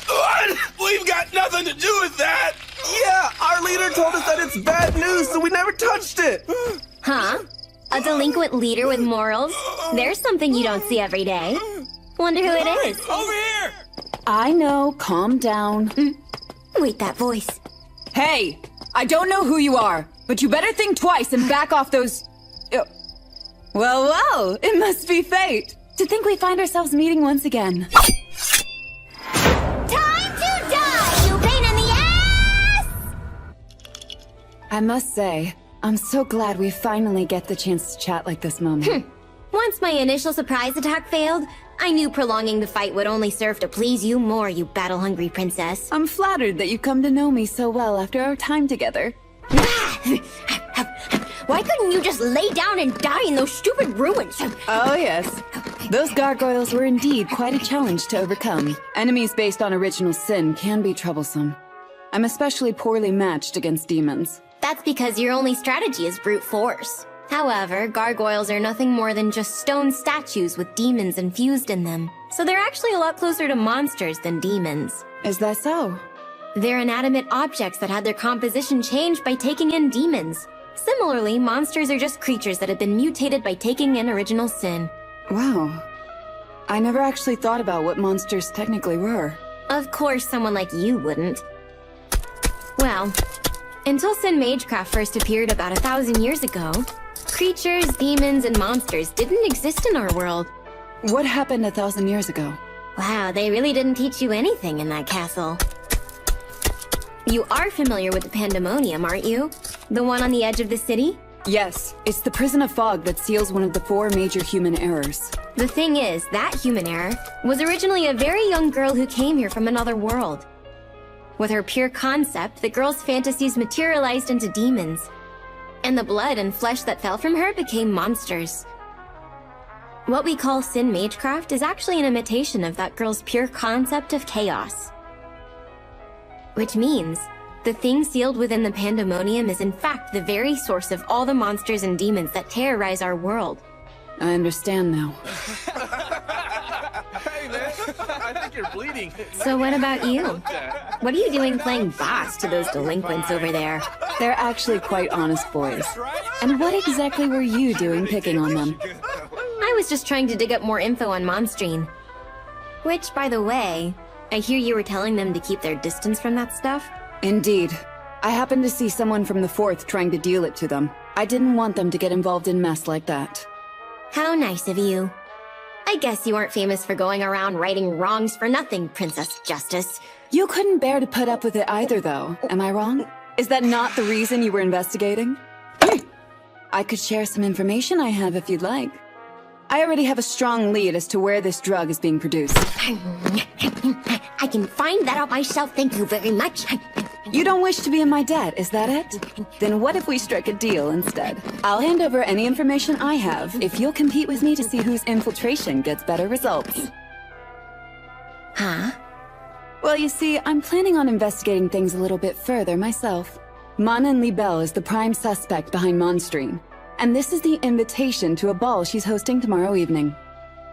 What? We've got nothing to do with that! Yeah, our leader told us that it's bad news, so we never touched it! Huh? A delinquent leader with morals? There's something you don't see every day. Wonder who it is. Over here! I know, calm down. Wait, that voice. Hey! I don't know who you are, but you better think twice and back off those... Well, it must be fate. To think we find ourselves meeting once again. Time to die, you pain in the ass! I must say, I'm so glad we finally get the chance to chat like this moment. Once my initial surprise attack failed, I knew prolonging the fight would only serve to please you more, you battle-hungry princess. I'm flattered that you've come to know me so well after our time together. Why couldn't you just lay down and die in those stupid ruins? Oh, yes. Those gargoyles were indeed quite a challenge to overcome. Enemies based on original sin can be troublesome. I'm especially poorly matched against demons. That's because your only strategy is brute force. However, gargoyles are nothing more than just stone statues with demons infused in them. So they're actually a lot closer to monsters than demons. Is that so? They're inanimate objects that had their composition changed by taking in demons. Similarly, monsters are just creatures that have been mutated by taking in original sin. Wow. I never actually thought about what monsters technically were. Of course someone like you wouldn't. Well, until Sin Magecraft first appeared about 1,000 years ago, creatures, demons, and monsters didn't exist in our world. What happened 1,000 years ago? Wow, they really didn't teach you anything in that castle. You are familiar with the Pandemonium, aren't you? The one on the edge of the city? Yes, it's the prison of fog that seals one of the 4 major human errors. The thing is, that human error was originally a very young girl who came here from another world. With her pure concept, the girl's fantasies materialized into demons. And the blood and flesh that fell from her became monsters. What we call Sin Magecraft is actually an imitation of that girl's pure concept of chaos. Which means, the thing sealed within the pandemonium is in fact the very source of all the monsters and demons that terrorize our world. I understand now. Hey, man, I think you're bleeding. So what about you? What are you doing playing boss to those delinquents over there? They're actually quite honest boys. And what exactly were you doing picking on them? I was just trying to dig up more info on Monstrine. Which, by the way, I hear you were telling them to keep their distance from that stuff? Indeed. I happened to see someone from the 4th trying to deal it to them. I didn't want them to get involved in mess like that. How nice of you. I guess you aren't famous for going around righting wrongs for nothing, Princess Justice. You couldn't bear to put up with it either, though. Am I wrong? Is that not the reason you were investigating? I could share some information I have if you'd like. I already have a strong lead as to where this drug is being produced. I can find that out myself, thank you very much. You don't wish to be in my debt, is that it? Then what if we strike a deal instead? I'll hand over any information I have if you'll compete with me to see whose infiltration gets better results. Huh? Well, you see, I'm planning on investigating things a little bit further myself. Mana Libelle is the prime suspect behind Monstrine, and this is the invitation to a ball she's hosting tomorrow evening.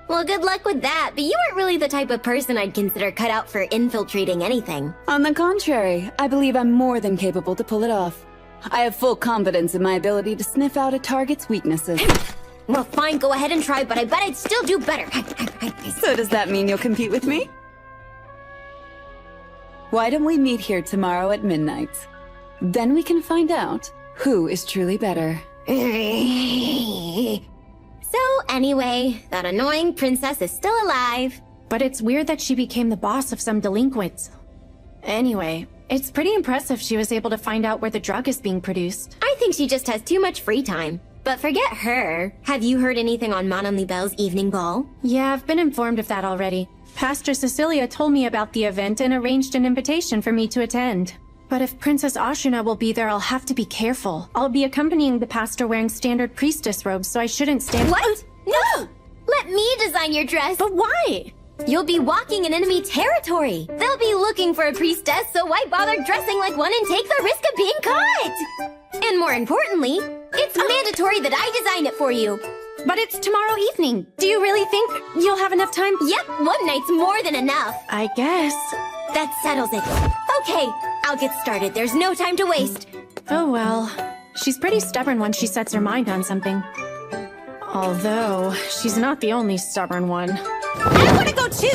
Well, good luck with that, but you aren't really the type of person I'd consider cut out for infiltrating anything. On the contrary, I believe I'm more than capable to pull it off. I have full confidence in my ability to sniff out a target's weaknesses. Well, fine, go ahead and try, but I bet I'd still do better. So does that mean you'll compete with me? Why don't we meet here tomorrow at midnight? Then we can find out who is truly better. So, anyway, that annoying princess is still alive. But it's weird that she became the boss of some delinquents. Anyway, it's pretty impressive she was able to find out where the drug is being produced. I think she just has too much free time. But forget her. Have you heard anything on Mana Libelle's evening ball? Yeah, I've been informed of that already. Pastor Cecilia told me about the event and arranged an invitation for me to attend. But if Princess Ashuna will be there, I'll have to be careful. I'll be accompanying the pastor wearing standard priestess robes, so I shouldn't stand— What? No! Let me design your dress! But why? You'll be walking in enemy territory. They'll be looking for a priestess, so why bother dressing like one and take the risk of being caught? And more importantly, it's mandatory that I design it for you. But it's tomorrow evening. Do you really think you'll have enough time? Yep, one night's more than enough. I guess. That settles it. Okay, I'll get started. There's no time to waste. Oh well. She's pretty stubborn when she sets her mind on something. Although, she's not the only stubborn one. I want to go too!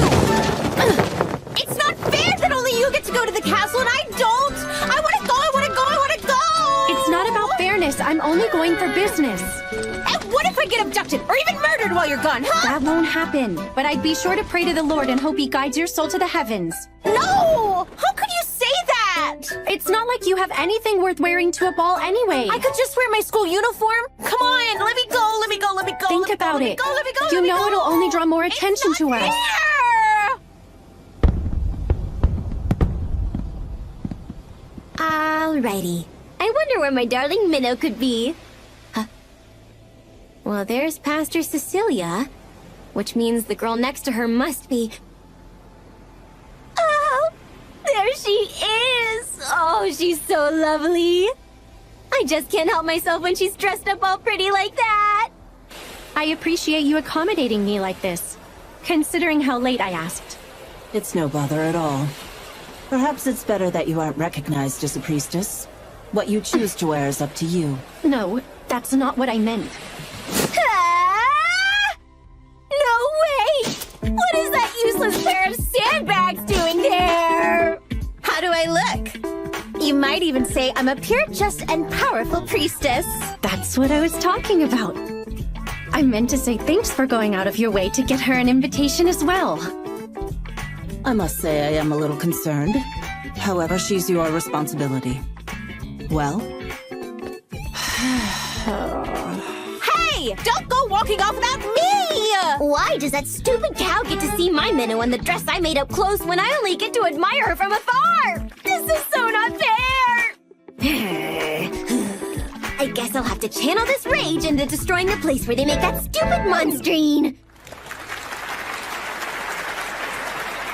It's not fair that only you get to go to the castle and I don't! I want to go, I want to go, I want to go! It's not about fairness. I'm only going for business. And what if I get abducted or even murdered while you're gone, huh? That won't happen. But I'd be sure to pray to the Lord and hope he guides your soul to the heavens. No! How could you say that? It's not like you have anything worth wearing to a ball anyway. I could just wear my school uniform. Come on, let me go, let me go, let me go. Think about it. You know it'll only draw more attention to us. Alrighty. I wonder where my darling Minnow could be. Huh? Well, there's Pastor Cecilia, which means the girl next to her must be... Oh, there she is! Oh, she's so lovely. I just can't help myself when she's dressed up all pretty like that. I appreciate you accommodating me like this, considering how late I asked. It's no bother at all. Perhaps it's better that you aren't recognized as a priestess. What you choose to wear is up to you. No, that's not what I meant. Ah! No way! What is that useless pair of sandbags doing there? How do I look? You might even say I'm a pure, just, and powerful priestess. That's what I was talking about. I meant to say thanks for going out of your way to get her an invitation as well. I must say I am a little concerned. However, she's your responsibility. Well? Don't go walking off without me! Why does that stupid cow get to see my minnow and the dress I made up close when I only get to admire her from afar? This is so not fair! I guess I'll have to channel this rage into destroying the place where they make that stupid monstrine!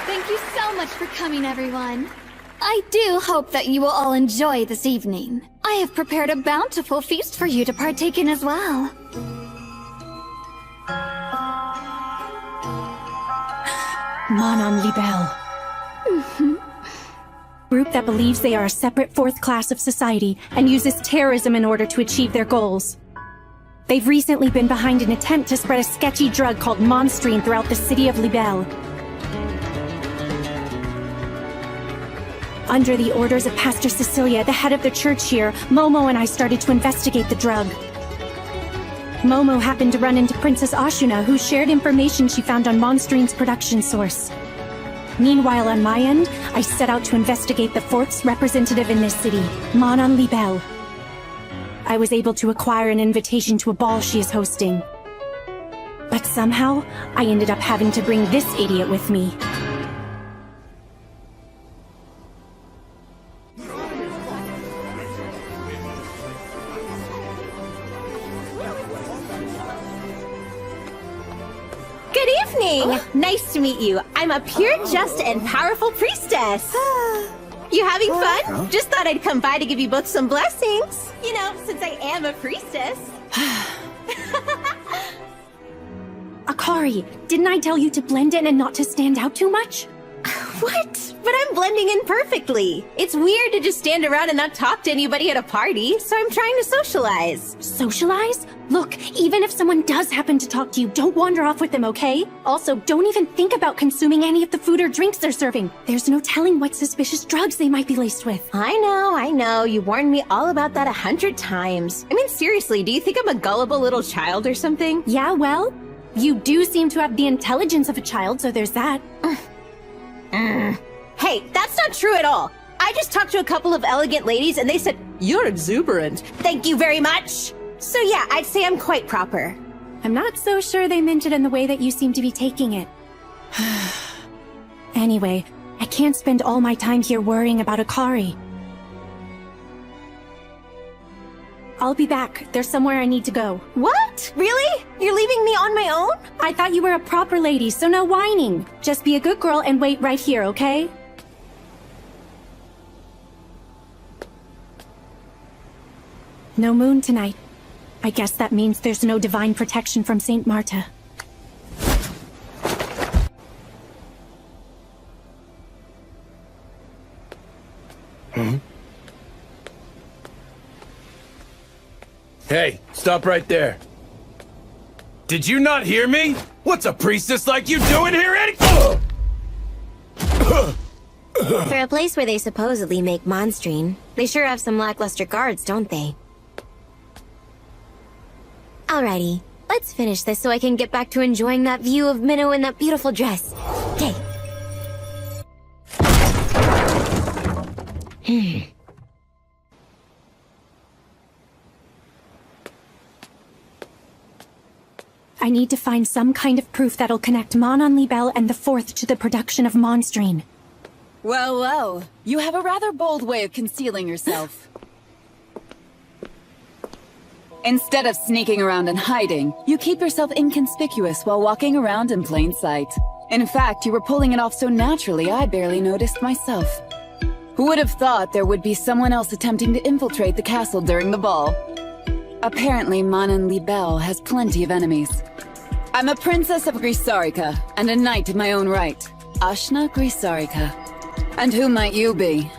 Thank you so much for coming, everyone. I do hope that you will all enjoy this evening. I have prepared a bountiful feast for you to partake in as well. Manon Libelle. Group that believes they are a separate fourth class of society and uses terrorism in order to achieve their goals. They've recently been behind an attempt to spread a sketchy drug called monstrine throughout the city of Libelle. Under the orders of Pastor Cecilia, the head of the church here, Momo and I started to investigate the drug. Momo happened to run into Princess Ashuna, who shared information she found on monstrine's production source. Meanwhile, on my end, I set out to investigate the fourth's representative in this city, Manon Libelle. I was able to acquire an invitation to a ball she is hosting. But somehow, I ended up having to bring this idiot with me. Good evening! Nice to meet you. I'm a pure, just, and powerful priestess. You having fun? Just thought I'd come by to give you both some blessings. You know, since I am a priestess. Akari, didn't I tell you to blend in and not to stand out too much? What? But I'm blending in perfectly. It's weird to just stand around and not talk to anybody at a party, so I'm trying to socialize. Socialize? Look, even if someone does happen to talk to you, don't wander off with them, okay? Also, don't even think about consuming any of the food or drinks they're serving. There's no telling what suspicious drugs they might be laced with. I know. You warned me all about that 100 times. I mean, seriously, do you think I'm a gullible little child or something? Yeah, well, you do seem to have the intelligence of a child, so there's that. Hey, that's not true at all. I just talked to a couple of elegant ladies and they said, "You're exuberant." Thank you very much. So yeah, I'd say I'm quite proper. I'm not so sure they meant it in the way that you seem to be taking it. Anyway, I can't spend all my time here worrying about Akari. I'll be back. There's somewhere I need to go. What? Really? You're leaving me on my own? I thought you were a proper lady, so no whining. Just be a good girl and wait right here, okay? No moon tonight. I guess that means there's no divine protection from Saint Marta. Hey, stop right there. Did you not hear me? What's a priestess like you doing here, Eddie? For a place where they supposedly make monstrine, they sure have some lackluster guards, don't they? Alrighty, let's finish this so I can get back to enjoying that view of Minnow in that beautiful dress. Okay. I need to find some kind of proof that'll connect Manon Libelle and the Fourth to the production of monstrine. Well, you have a rather bold way of concealing yourself. Instead of sneaking around and hiding, you keep yourself inconspicuous while walking around in plain sight. In fact, you were pulling it off so naturally I barely noticed myself. Who would have thought there would be someone else attempting to infiltrate the castle during the ball? Apparently, Manon Libelle has plenty of enemies. I'm a princess of Grisarica, and a knight in my own right. Ashna Grisarica. And who might you be?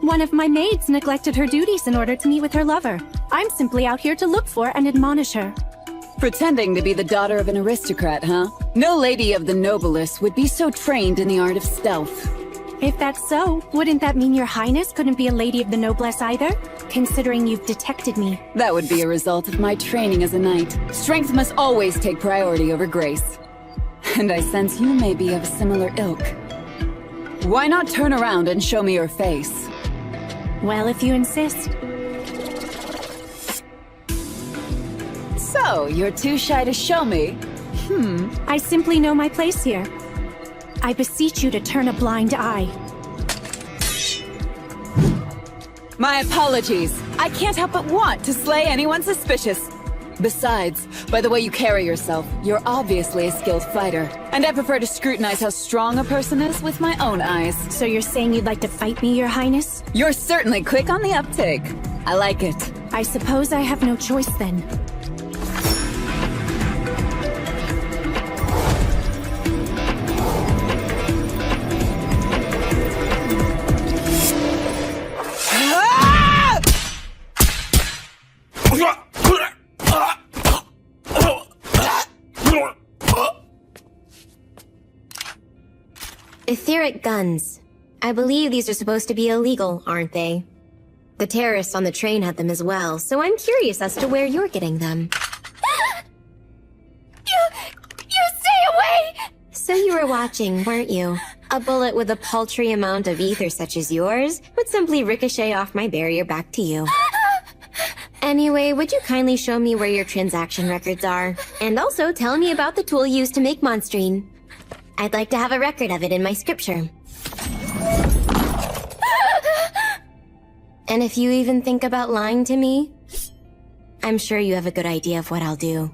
One of my maids neglected her duties in order to meet with her lover. I'm simply out here to look for and admonish her. Pretending to be the daughter of an aristocrat, huh? No lady of the noblesse would be so trained in the art of stealth. If that's so, wouldn't that mean your highness couldn't be a lady of the noblesse either? Considering you've detected me. That would be a result of my training as a knight. Strength must always take priority over grace. And I sense you may be of a similar ilk. Why not turn around and show me your face? Well, if you insist. So, you're too shy to show me? I simply know my place here. I beseech you to turn a blind eye. My apologies. I can't help but want to slay anyone suspicious. Besides, by the way you carry yourself, you're obviously a skilled fighter. And I prefer to scrutinize how strong a person is with my own eyes. So you're saying you'd like to fight me, Your Highness? You're certainly quick on the uptake. I like it. I suppose I have no choice then. Etheric guns. I believe these are supposed to be illegal, aren't they? The terrorists on the train had them as well, so I'm curious as to where you're getting them. You stay away! So you were watching, weren't you? A bullet with a paltry amount of ether such as yours would simply ricochet off my barrier back to you. Anyway, would you kindly show me where your transaction records are? And also tell me about the tool used to make Monstrine. I'd like to have a record of it in my scripture. And if you even think about lying to me, I'm sure you have a good idea of what I'll do.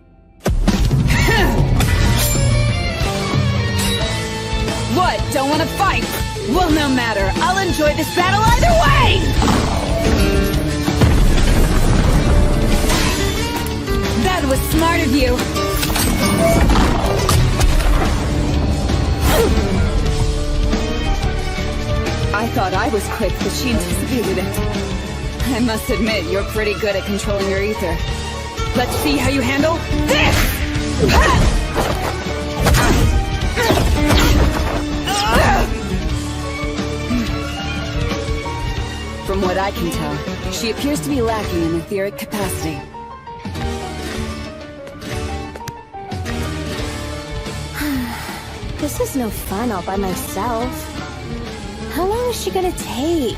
What? Don't want to fight? Well, no matter. I'll enjoy this battle either way! That was smart of you. I thought I was quick, but she anticipated it. I must admit, you're pretty good at controlling your ether. Let's see how you handle this! From what I can tell, she appears to be lacking in etheric capacity. This is no fun all by myself. How long is she gonna take?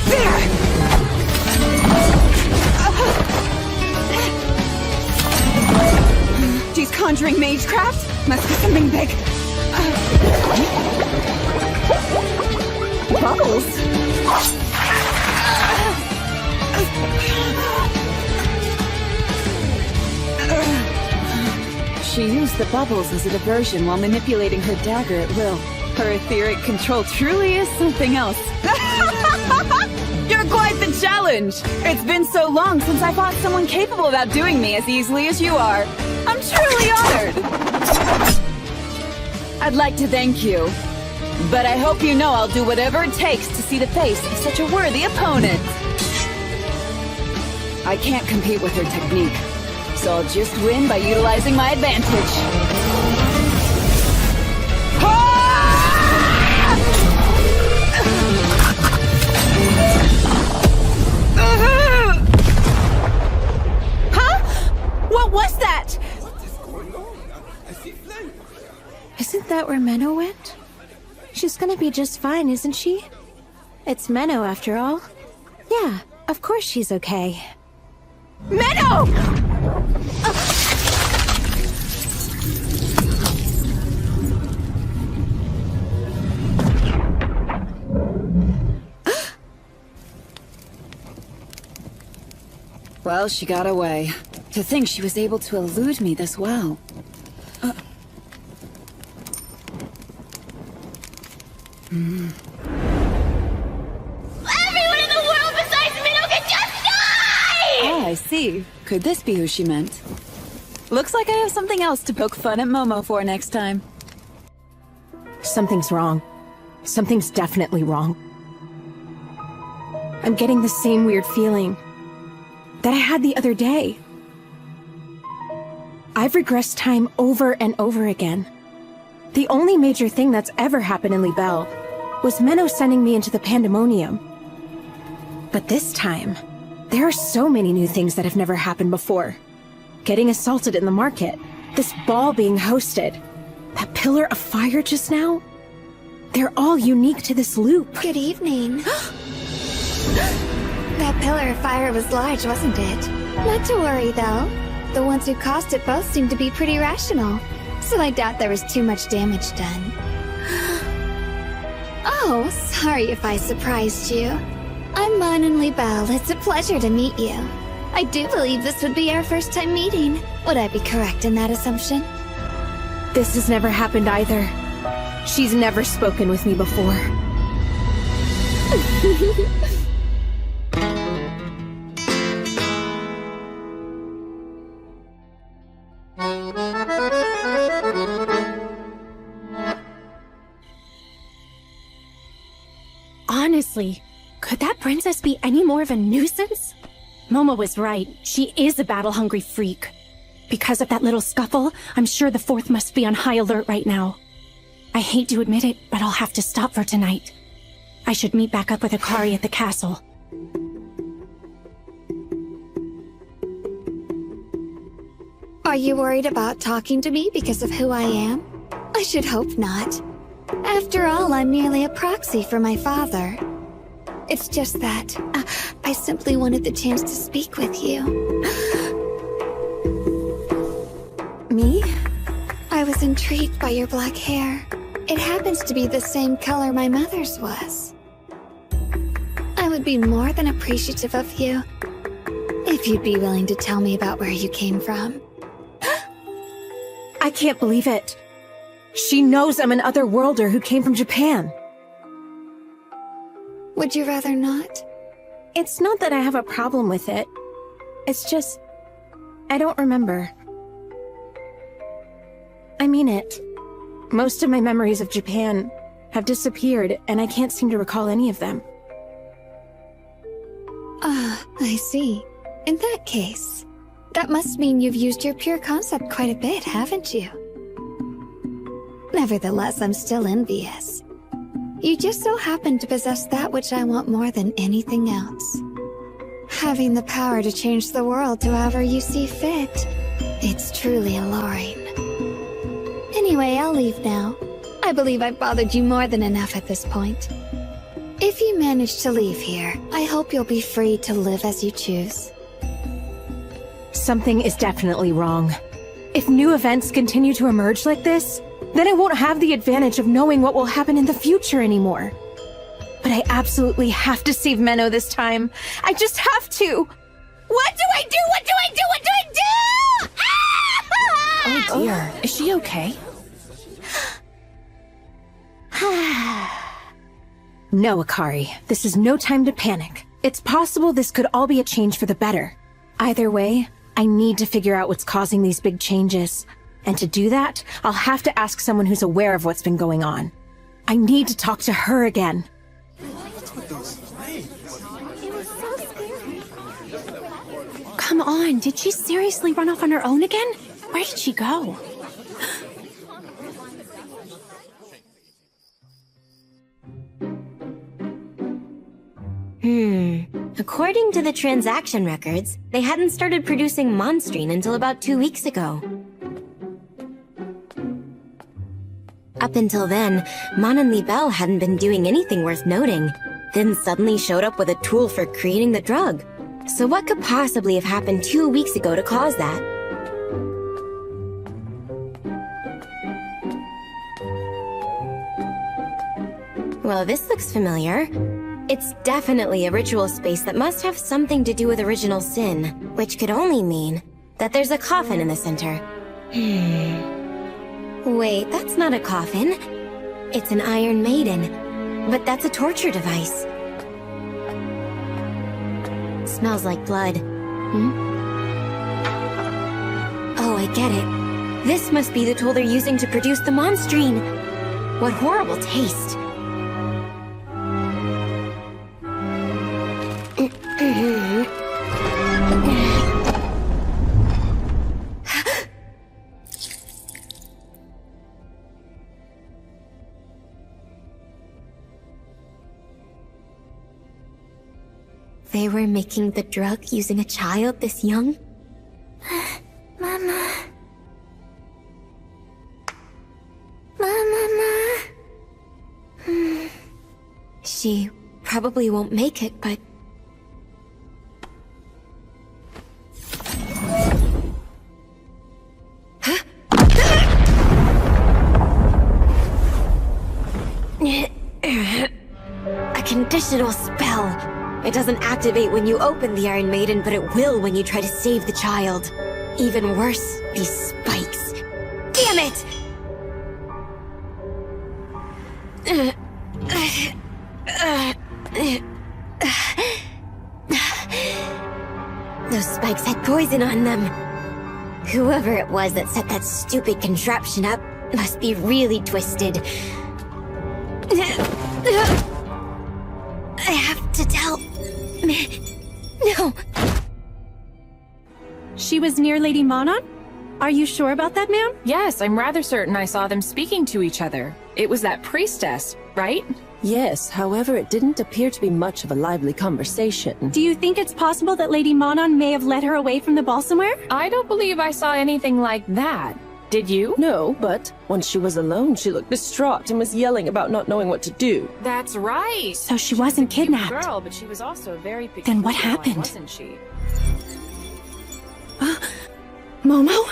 There! She's conjuring magecraft? Must be something big. Bubbles? She used the bubbles as a diversion while manipulating her dagger at will. Her etheric control truly is something else. You're quite the challenge! It's been so long since I fought someone capable of outdoing me as easily as you are. I'm truly honored! I'd like to thank you, but I hope you know I'll do whatever it takes to see the face of such a worthy opponent. I can't compete with her technique, so I'll just win by utilizing my advantage. Huh? What was that? Isn't that where Menno went? She's gonna be just fine, isn't she? It's Menno, after all. Yeah, of course she's okay. Menno! Well, she got away. To think she was able to elude me this well. Everyone in the world besides Minnow can just die! Oh, I see. Could this be who she meant? Looks like I have something else to poke fun at Momo for next time. Something's wrong. Something's definitely wrong. I'm getting the same weird feeling that I had the other day. I've regressed time over and over again. The only major thing that's ever happened in Libelle was Menno sending me into the pandemonium. But this time, there are so many new things that have never happened before. Getting assaulted in the market, this ball being hosted, that pillar of fire just now. They're all unique to this loop. Good evening. That pillar of fire was large, wasn't it? Not to worry, though. The ones who caused it both seem to be pretty rational, so I doubt there was too much damage done. Oh, sorry if I surprised you. I'm Mon and Libelle. It's a pleasure to meet you. I do believe this would be our first time meeting. Would I be correct in that assumption? This has never happened either. She's never spoken with me before. Honestly, could that princess be any more of a nuisance? Momo was right. She is a battle-hungry freak. Because of that little scuffle, I'm sure the fourth must be on high alert right now. I hate to admit it, but I'll have to stop for tonight. I should meet back up with Akari at the castle. Are you worried about talking to me because of who I am? I should hope not. After all, I'm merely a proxy for my father. It's just that I simply wanted the chance to speak with you. Me? I was intrigued by your black hair. It happens to be the same color my mother's was. I would be more than appreciative of you if you'd be willing to tell me about where you came from. I can't believe it. She knows I'm an otherworlder who came from Japan. Would you rather not? It's not that I have a problem with it. It's just... I don't remember. I mean it. Most of my memories of Japan have disappeared, and I can't seem to recall any of them. Ah, I see. In that case, that must mean you've used your pure concept quite a bit, haven't you? Nevertheless, I'm still envious. You just so happen to possess that which I want more than anything else. Having the power to change the world to however you see fit. It's truly alluring. Anyway, I'll leave now. I believe I've bothered you more than enough at this point. If you manage to leave here, I hope you'll be free to live as you choose. Something is definitely wrong. If new events continue to emerge like this, then I won't have the advantage of knowing what will happen in the future anymore. But I absolutely have to save Menno this time. I just have to! What do I do? What do I do? What do I do? Ah! Oh dear, is she okay? No, Akari. This is no time to panic. It's possible this could all be a change for the better. Either way, I need to figure out what's causing these big changes. And to do that, I'll have to ask someone who's aware of what's been going on. I need to talk to her again. Come on, did she seriously run off on her own again? Where did she go? According to the transaction records, they hadn't started producing Monstrine until about 2 weeks ago. Up until then, Mon and Libelle hadn't been doing anything worth noting, then suddenly showed up with a tool for creating the drug. So what could possibly have happened 2 weeks ago to cause that? Well, this looks familiar. It's definitely a ritual space that must have something to do with original sin, which could only mean that there's a coffin in the center. Wait, that's not a coffin. It's an Iron Maiden, but that's a torture device. Smells like blood. Oh, I get it. This must be the tool they're using to produce the Monstrine. What horrible taste. They were making the drug using a child this young? Mama. Mama. She probably won't make it, but... additional spell. It doesn't activate when you open the Iron Maiden, but it will when you try to save the child. Even worse, these spikes. Damn it! Those spikes had poison on them. Whoever it was that set that stupid contraption up must be really twisted. I have to tell... No. She was near Lady Manon? Are you sure about that, ma'am? Yes, I'm rather certain I saw them speaking to each other. It was that priestess, right? Yes, however, it didn't appear to be much of a lively conversation. Do you think it's possible that Lady Manon may have led her away from the ball somewhere? I don't believe I saw anything like that. Did you? No, but once she was alone, she looked distraught and was yelling about not knowing what to do. That's right. So she wasn't kidnapped. Girl, but she was also a very Then what happened? Wasn't she? Momo?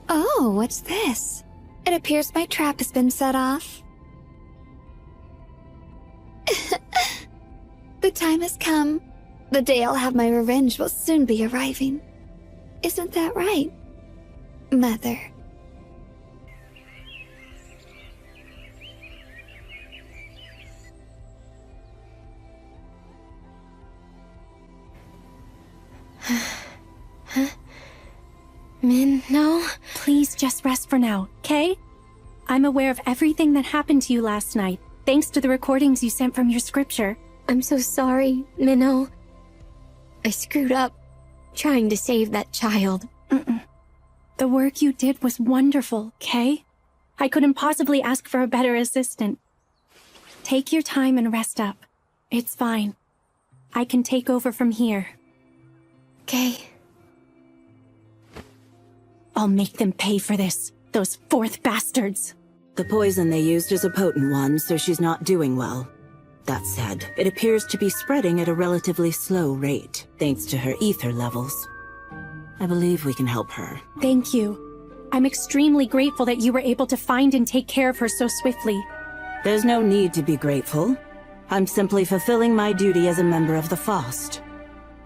Oh, what's this? It appears my trap has been set off. The time has come. The day I'll have my revenge will soon be arriving. Isn't that right, Mother? No. Please just rest for now, okay? I'm aware of everything that happened to you last night, thanks to the recordings you sent from your scripture. I'm so sorry, Minnow. I screwed up, trying to save that child. The work you did was wonderful, okay? I couldn't possibly ask for a better assistant. Take your time and rest up. It's fine. I can take over from here. Okay. I'll make them pay for this. Those fourth bastards. The poison they used is a potent one, so she's not doing well. That said, it appears to be spreading at a relatively slow rate, thanks to her ether levels. I believe we can help her. Thank you. I'm extremely grateful that you were able to find and take care of her so swiftly. There's no need to be grateful. I'm simply fulfilling my duty as a member of the FOST.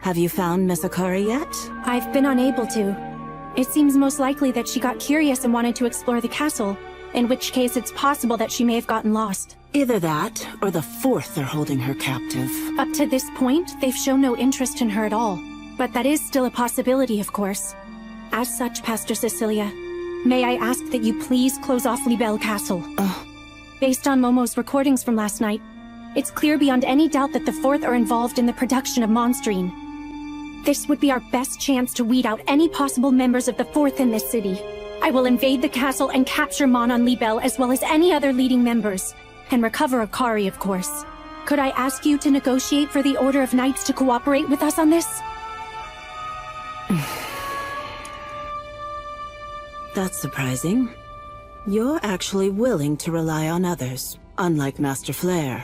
Have you found Miss Akari yet? I've been unable to. It seems most likely that she got curious and wanted to explore the castle, in which case it's possible that she may have gotten lost. Either that, or the fourth are holding her captive. Up to this point, they've shown no interest in her at all. But that is still a possibility, of course. As such, Pastor Cecilia, may I ask that you please close off Libelle Castle? Based on Momo's recordings from last night, it's clear beyond any doubt that the Fourth are involved in the production of Monstrine. This would be our best chance to weed out any possible members of the Fourth in this city. I will invade the castle and capture Manon Libelle as well as any other leading members. And recover Akari, of course. Could I ask you to negotiate for the Order of Knights to cooperate with us on this? That's surprising. You're actually willing to rely on others, unlike Master Flare.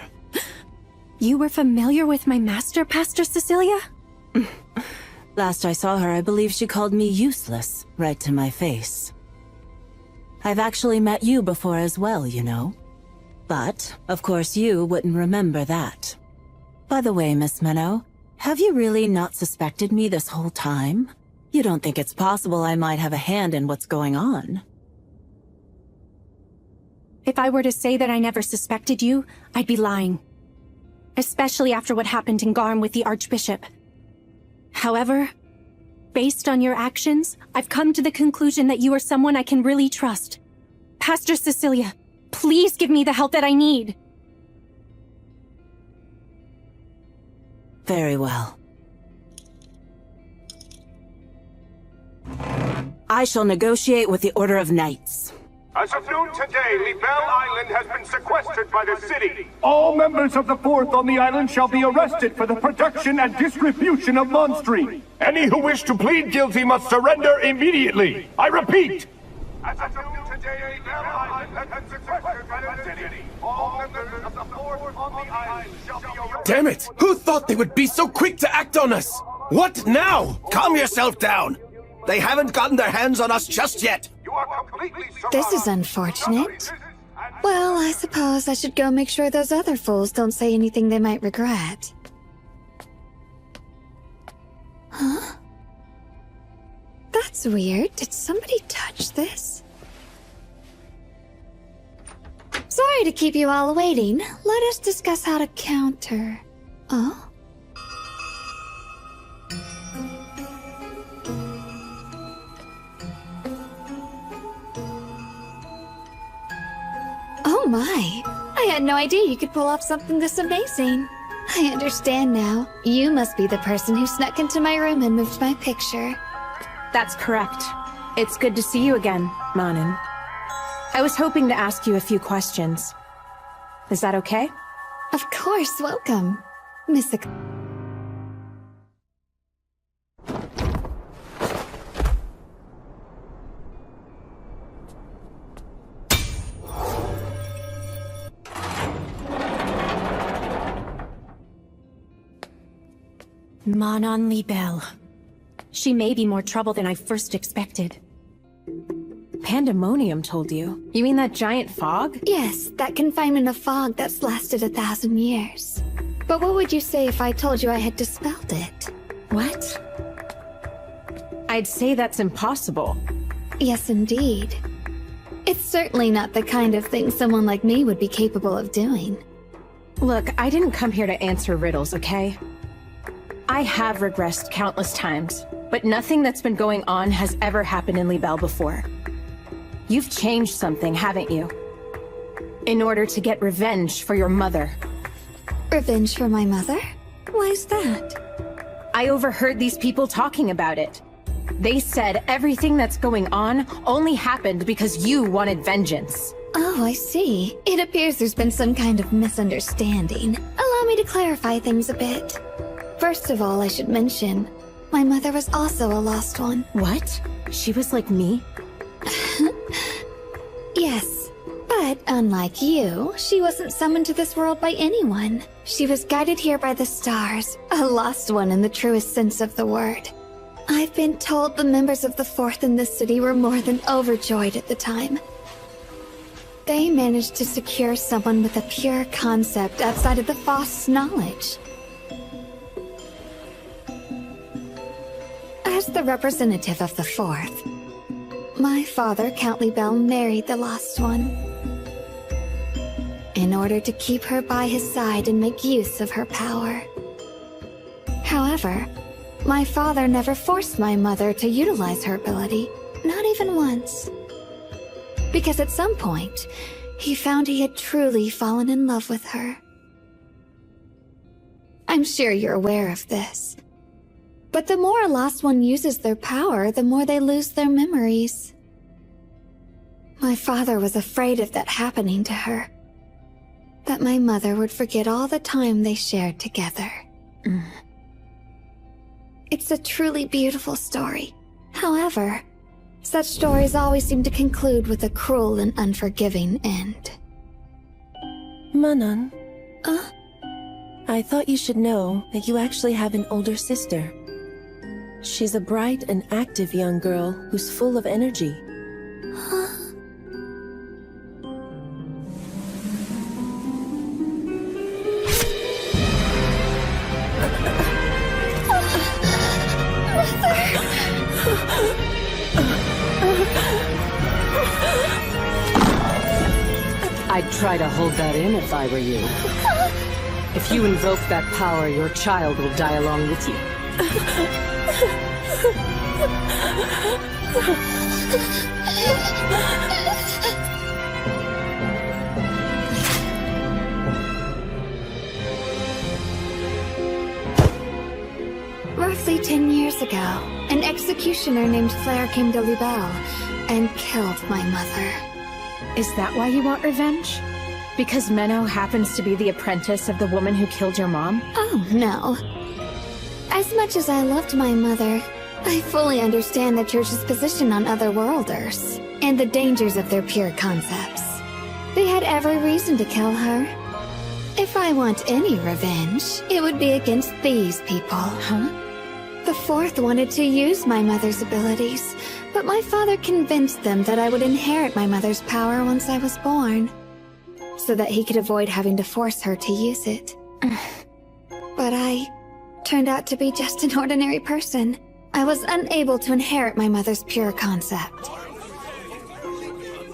You were familiar with my master, Pastor Cecilia? Last I saw her, I believe she called me useless, right to my face. I've actually met you before as well, you know. But, of course, you wouldn't remember that. By the way, Miss Minnow, have you really not suspected me this whole time? You don't think it's possible I might have a hand in what's going on? If I were to say that I never suspected you, I'd be lying. Especially after what happened in Garm with the Archbishop. However, based on your actions, I've come to the conclusion that you are someone I can really trust. Pastor Cecilia, please give me the help that I need. Very well. I shall negotiate with the Order of Knights. As of noon today, Libelle Island has been sequestered by the city. All members of the Fourth on the island shall be arrested for the production and distribution of Monstrine. Any who wish to plead guilty must surrender immediately. I repeat. As of noon today, Libelle Island has been sequestered by the city. All members of the Fourth on the island shall be arrested. Damn it! Who thought they would be so quick to act on us? What now? Calm yourself down. They haven't gotten their hands on us just yet. This is unfortunate. Well, I suppose I should go make sure those other fools don't say anything they might regret. Huh? That's weird. Did somebody touch this? Sorry to keep you all waiting. Let us discuss how to counter. Oh? Oh my! I had no idea you could pull off something this amazing. I understand now. You must be the person who snuck into my room and moved my picture. That's correct. It's good to see you again, Manan. I was hoping to ask you a few questions. Is that okay? Of course, welcome, Miss... Manan Libel. She may be more trouble than I first expected. Pandemonium told you? You mean that giant fog? Yes, that confinement of fog that's lasted 1,000 years. But what would you say if I told you I had dispelled it? What? I'd say that's impossible. Yes, indeed. It's certainly not the kind of thing someone like me would be capable of doing. Look, I didn't come here to answer riddles, okay? I have regressed countless times, but nothing that's been going on has ever happened in Libel before. You've changed something, haven't you? In order to get revenge for your mother. Revenge for my mother? Why is that? I overheard these people talking about it. They said everything that's going on only happened because you wanted vengeance. Oh, I see. It appears there's been some kind of misunderstanding. Allow me to clarify things a bit. First of all, I should mention, my mother was also a lost one. What? She was like me? Yes, but unlike you, she wasn't summoned to this world by anyone. She was guided here by the stars, a lost one in the truest sense of the word. I've been told the members of the Fourth in this city were more than overjoyed at the time. They managed to secure someone with a pure concept outside of the Fost's knowledge. As the representative of the Fourth, my father, Count Libel, married the Lost One in order to keep her by his side and make use of her power. However, my father never forced my mother to utilize her ability, not even once. Because at some point, he found he had truly fallen in love with her. I'm sure you're aware of this. But the more a Lost One uses their power, the more they lose their memories. My father was afraid of that happening to her. That my mother would forget all the time they shared together. It's a truly beautiful story. However, such stories always seem to conclude with a cruel and unforgiving end. Manan. I thought you should know that you actually have an older sister. She's a bright and active young girl who's full of energy. I'd try to hold that in if I were you. If you invoke that power, your child will die along with you. Roughly 10 years ago, an executioner named Flair came to Libel and killed my mother. Is that why you want revenge? Because Menno happens to be the apprentice of the woman who killed your mom? Oh, no. As much as I loved my mother, I fully understand the Church's position on otherworlders, and the dangers of their pure concepts. They had every reason to kill her. If I want any revenge, it would be against these people. Huh? The Fourth wanted to use my mother's abilities, but my father convinced them that I would inherit my mother's power once I was born. so that he could avoid having to force her to use it. But I turned out to be just an ordinary person. I was unable to inherit my mother's pure concept.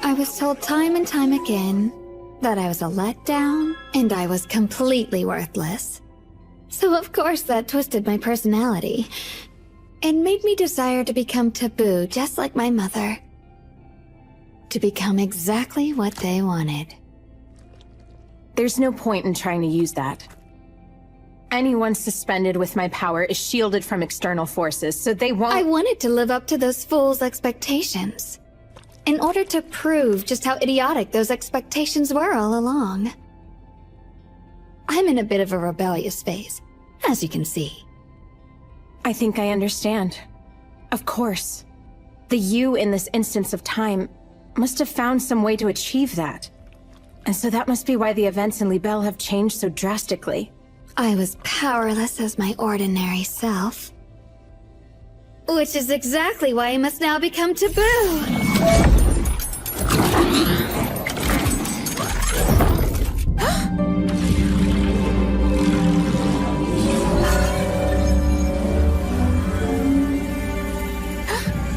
I was told time and time again that I was a letdown and I was completely worthless. So of course that twisted my personality and made me desire to become taboo just like my mother. To become exactly what they wanted. There's no point in trying to use that. Anyone suspended with my power is shielded from external forces, so they won't— I wanted to live up to those fools' expectations. In order to prove just how idiotic those expectations were all along. I'm in a bit of a rebellious phase, as you can see. I think I understand. Of course. The you in this instance of time must have found some way to achieve that. And so that must be why the events in Libelle have changed so drastically. I was powerless as my ordinary self. Which is exactly why I must now become taboo.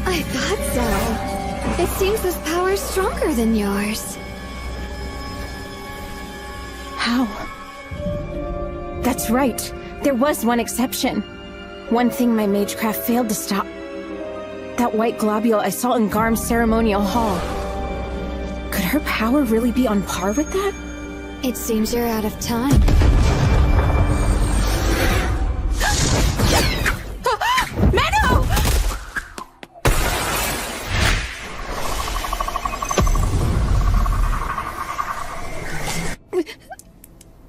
I thought so. It seems this power is stronger than yours. How? That's right. There was one exception. One thing my magecraft failed to stop. That white globule I saw in Garm's ceremonial hall. Could her power really be on par with that? It seems you're out of time. Meadow!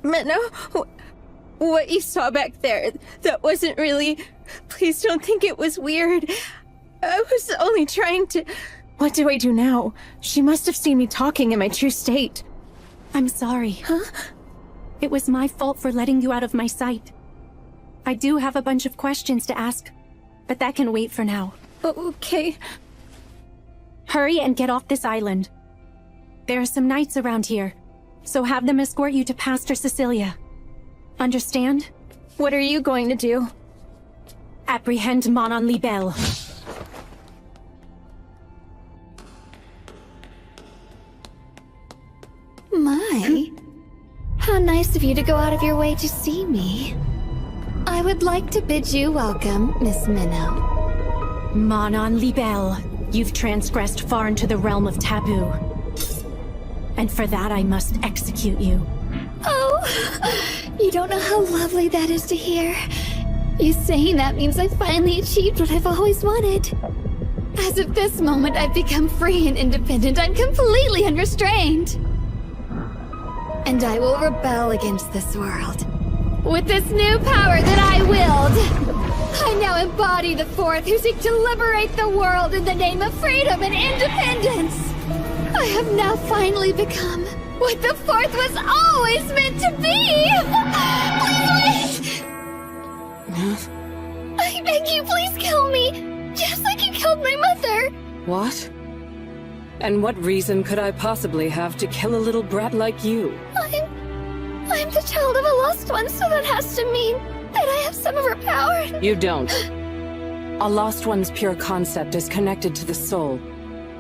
Meadow? What you saw back there, that wasn't really... Please don't think it was weird. I was only trying to... What do I do now? She must have seen me talking in my true state. I'm sorry. Huh? It was my fault for letting you out of my sight. I do have a bunch of questions to ask, but that can wait for now. Okay. Hurry and get off this island. There are some knights around here, so have them escort you to Pastor Cecilia. Understand? What are you going to do? Apprehend Manon Libelle. My, how nice of you to go out of your way to see me. I would like to bid you welcome, Miss Minnow. Manon Libelle, you've transgressed far into the realm of taboo. And for that I must execute you. Oh, you don't know how lovely that is to hear. You saying that means I finally achieved what I've always wanted. As of this moment, I've become free and independent. I'm completely unrestrained. And I will rebel against this world. With this new power that I willed. I now embody the Fourth who seek to liberate the world in the name of freedom and independence. I have now finally become what the Fourth was always meant to be! Please wait! I beg you, please kill me! Just like you killed my mother! What? And what reason could I possibly have to kill a little brat like you? I'm the child of a lost one, so that has to mean that I have some of her power. You don't. A lost one's pure concept is connected to the soul.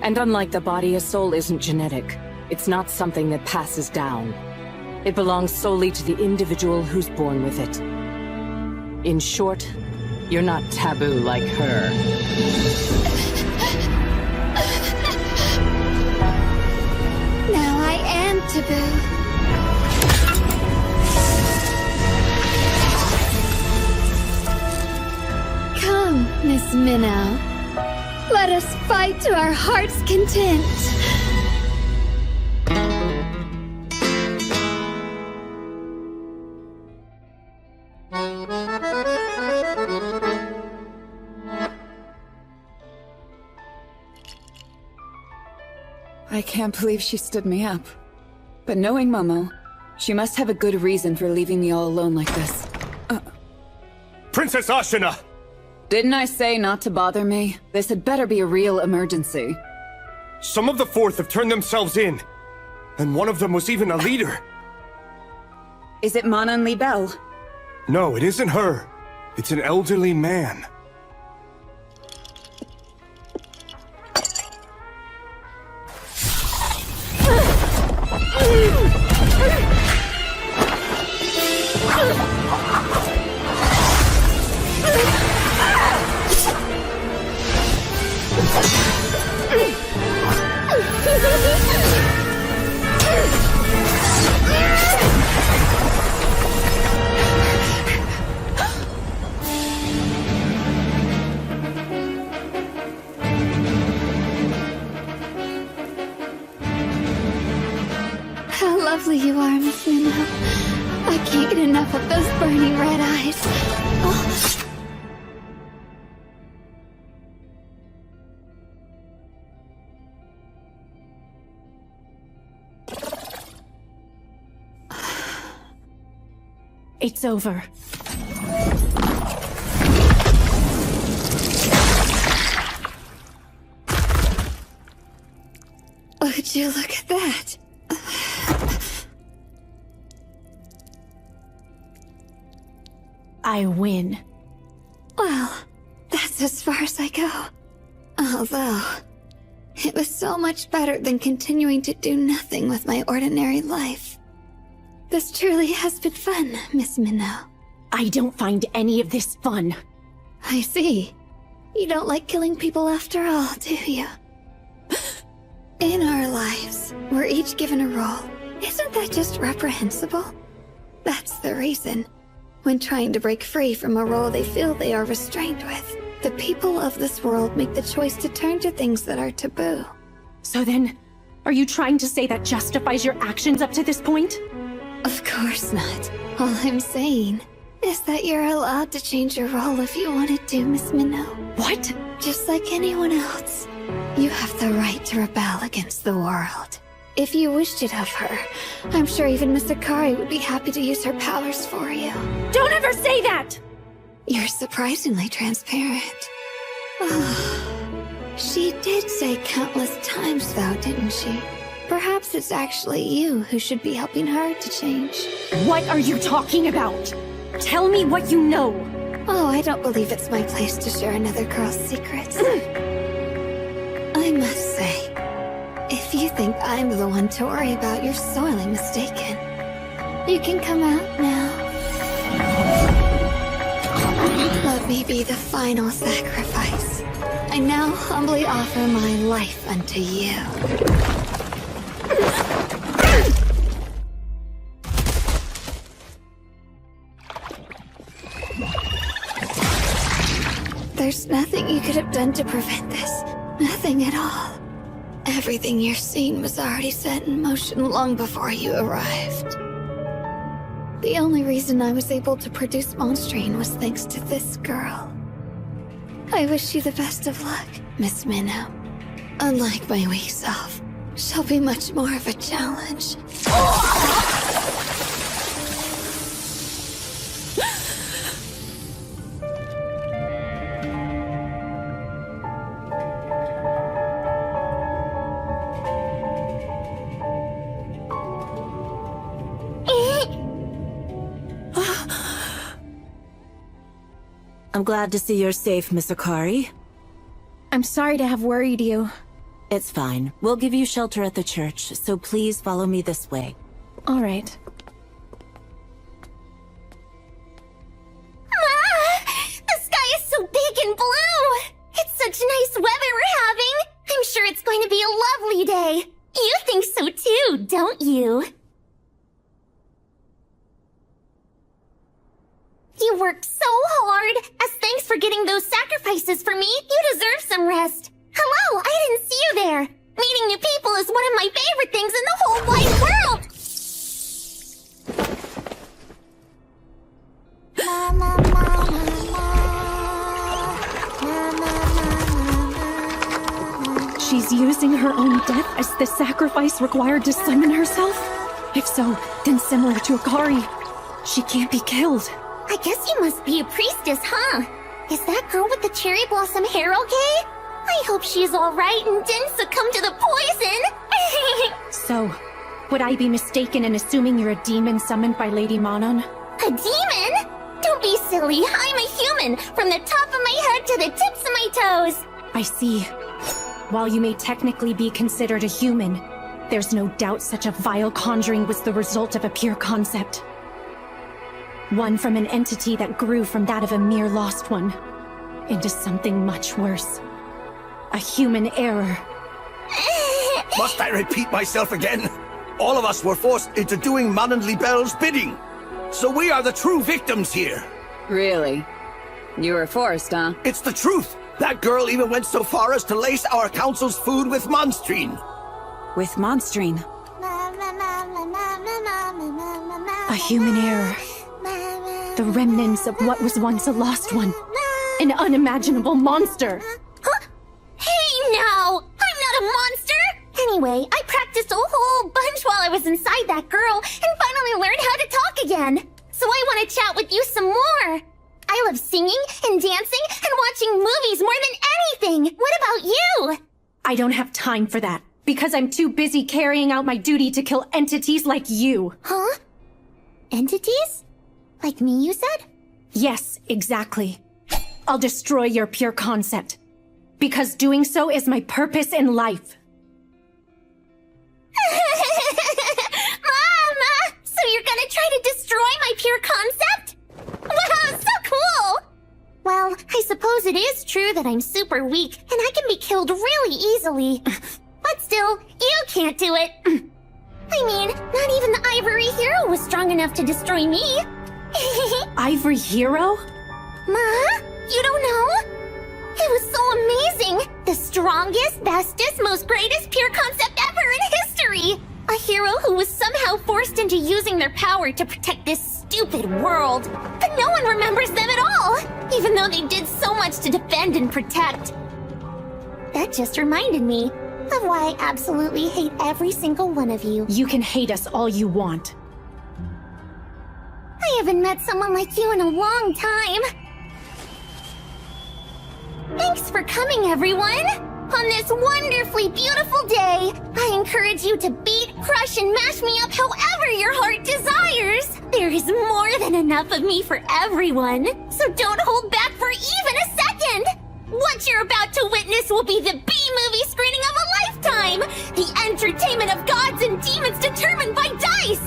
And unlike the body, a soul isn't genetic. It's not something that passes down. It belongs solely to the individual who's born with it. In short, you're not taboo like her. Now I am taboo. Come, Miss Minnow. Let us fight to our heart's content. I can't believe she stood me up. But knowing Momo, she must have a good reason for leaving me all alone like this. Princess Ashina! Didn't I say not to bother me? This had better be a real emergency. Some of the Fourth have turned themselves in. And one of them was even a leader. Is it Manan Lee Bell? No, it isn't her. It's an elderly man. How lovely you are, Miss Minnow. I can't get enough of those burning red eyes. Oh. It's over. Would you look at that? I win. Well, that's as far as I go. Although, it was so much better than continuing to do nothing with my ordinary life. This truly has been fun, Miss Minnow. I don't find any of this fun. I see. You don't like killing people after all, do you? In our lives, we're each given a role. Isn't that just reprehensible? That's the reason. When trying to break free from a role they feel they are restrained with, the people of this world make the choice to turn to things that are taboo. So then, are you trying to say that justifies your actions up to this point? Of course not. All I'm saying is that you're allowed to change your role if you wanted to, Miss Minnow. What? Just like anyone else. You have the right to rebel against the world. If you wished it of her, I'm sure even Miss Akari would be happy to use her powers for you. Don't ever say that! You're surprisingly transparent. She did say countless times, though, didn't she? Perhaps it's actually you who should be helping her to change. What are you talking about? Tell me what you know! Oh, I don't believe it's my place to share another girl's secrets. I must say, if you think I'm the one to worry about, you're sorely mistaken. You can come out now. Let me be the final sacrifice. I now humbly offer my life unto you. There's nothing you could have done to prevent this. Nothing at all. Everything you're seeing was already set in motion long before you arrived. The only reason I was able to produce Monstrine was thanks to this girl. I wish you the best of luck, Miss Minnow. Unlike my weak self, she'll be much more of a challenge. I'm glad to see you're safe, Miss Akari. I'm sorry to have worried you. It's fine. We'll give you shelter at the church, so please follow me this way. All right. Ma! The sky is so big and blue! It's such nice weather we're having! I'm sure it's going to be a lovely day! You think so too, don't you? You worked so hard! As thanks for getting those sacrifices for me, you deserve some rest! Hello, I didn't see you there! Meeting new people is one of my favorite things in the whole wide world! She's using her own death as the sacrifice required to summon herself? If so, then similar to Akari, she can't be killed. I guess you must be a priestess, huh? Is that girl with the cherry blossom hair okay? I hope she's alright and didn't succumb to the poison! So, Would I be mistaken in assuming you're a demon summoned by Lady Manon? A demon? Don't be silly. I'm a human, from the top of my head to the tips of my toes. I see. While you may technically be considered a human, there's no doubt such a vile conjuring was the result of a pure concept. One from an entity that grew from that of a mere lost one, into something much worse. A human error. Must I repeat myself again? All of us were forced into doing Manon Libelle's bidding. So we are the true victims here. Really? You were forced, huh? It's the truth. That girl even went so far as to lace our council's food with monstrine. With monstrine? A human error. The remnants of what was once a lost one. An unimaginable monster. Huh? Hey, now! I'm not a monster! Anyway, I practiced a whole bunch while I was inside that girl, and finally learned how to talk again. So I want to chat with you some more. I love singing and dancing and watching movies more than anything. What about you? I don't have time for that, because I'm too busy carrying out my duty to kill entities like you. Huh? Entities? Like me, you said? Yes, exactly. I'll destroy your pure concept, because doing so is my purpose in life. Mama! So you're gonna try to destroy my pure concept? Wow, so cool! Well, I suppose it is true that I'm super weak, and I can be killed really easily. But still, you can't do it. I mean, not even the Ivory Hero was strong enough to destroy me. Ivory Hero? Ma? You don't know? It was so amazing! The strongest, bestest, most greatest pure concept ever in history! A hero who was somehow forced into using their power to protect this stupid world. But no one remembers them at all, even though they did so much to defend and protect. That just reminded me of why I absolutely hate every single one of you. You can hate us all you want. I haven't met someone like you in a long time. Thanks for coming, everyone! On this wonderfully beautiful day, I encourage you to beat, crush, and mash me up however your heart desires! There is more than enough of me for everyone, so don't hold back for even a second! What you're about to witness will be the B-movie screening of a lifetime! The entertainment of gods and demons determined by dice!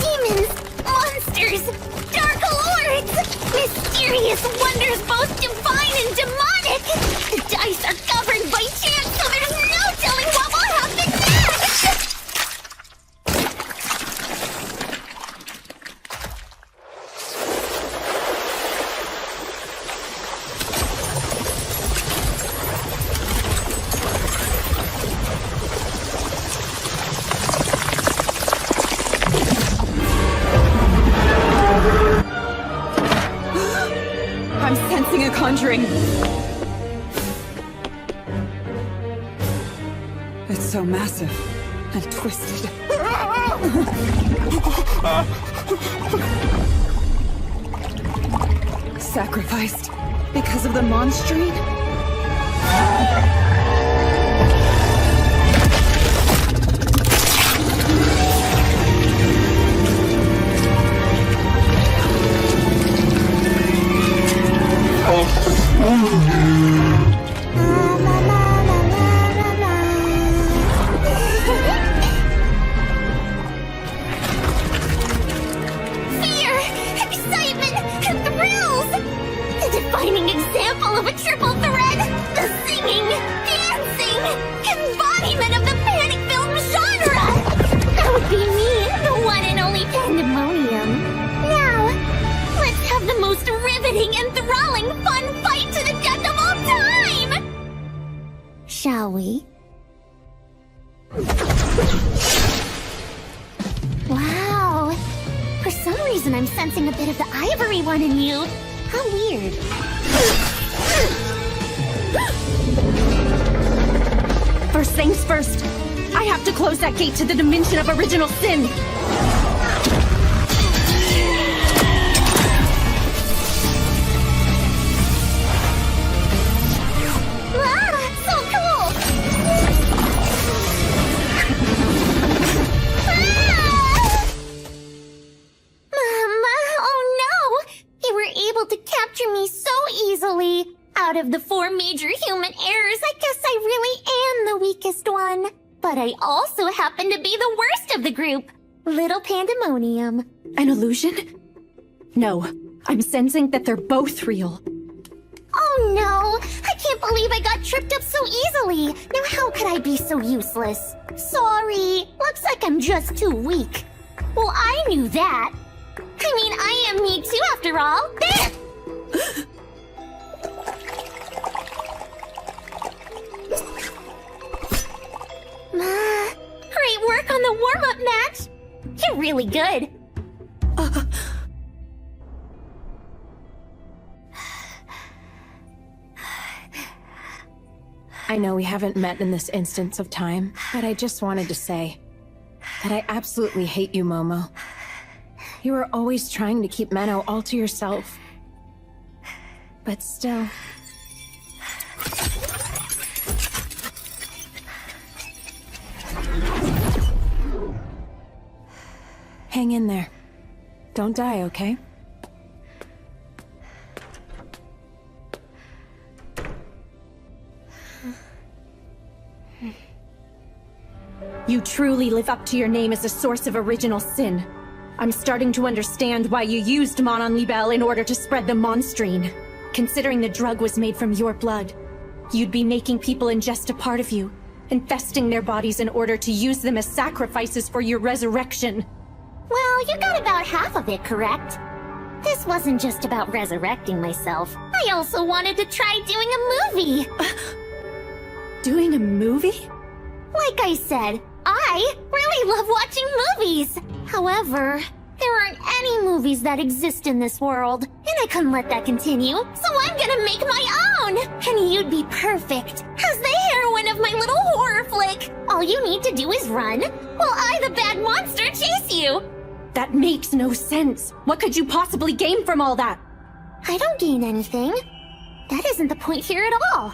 Demons, monsters, dark lords, mysterious wonders both divine and demonic! The dice are governed by chance, so there's no telling what will happen next! I'm sensing a conjuring. It's so massive and twisted. Sacrificed because of the monstrine? Fear, excitement, and thrills! The defining example of a triple thread! The singing, dancing, embodiment of the panic film genre! That would be me, the one and only Pandemonium. Now, let's have the most riveting and thrilling fun fight to the death of all time! Shall we? Wow. For some reason, I'm sensing a bit of the ivory one in you. How weird. First things first. I have to close that gate to the dimension of original sin. Ah, so cool! But I also happen to be the worst of the group. Little pandemonium. An illusion? No, I'm sensing that they're both real. Oh no! I can't believe I got tripped up so easily! Now how could I be so useless? Sorry, looks like I'm just too weak. Well, I knew that. I mean, I am me too after all. There! Great work on the warm-up match! You're really good. I know we haven't met in this instance of time, but I just wanted to say that I absolutely hate you, Momo. You were always trying to keep Menno all to yourself. But still... Hang in there. Don't die, okay? You truly live up to your name as a source of original sin. I'm starting to understand why you used Monon Libelle in order to spread the monstrine. Considering the drug was made from your blood, you'd be making people ingest a part of you, infesting their bodies in order to use them as sacrifices for your resurrection. Well, you got about half of it correct. This wasn't just about resurrecting myself. I also wanted to try doing a movie. Doing a movie? Like I said, I really love watching movies. However, there aren't any movies that exist in this world, and I couldn't let that continue, so I'm gonna make my own! And you'd be perfect as the heroine of my little horror flick. All you need to do is run, while I, the bad monster, chase you. That makes no sense. What could you possibly gain from all that? I don't gain anything. That isn't the point here at all.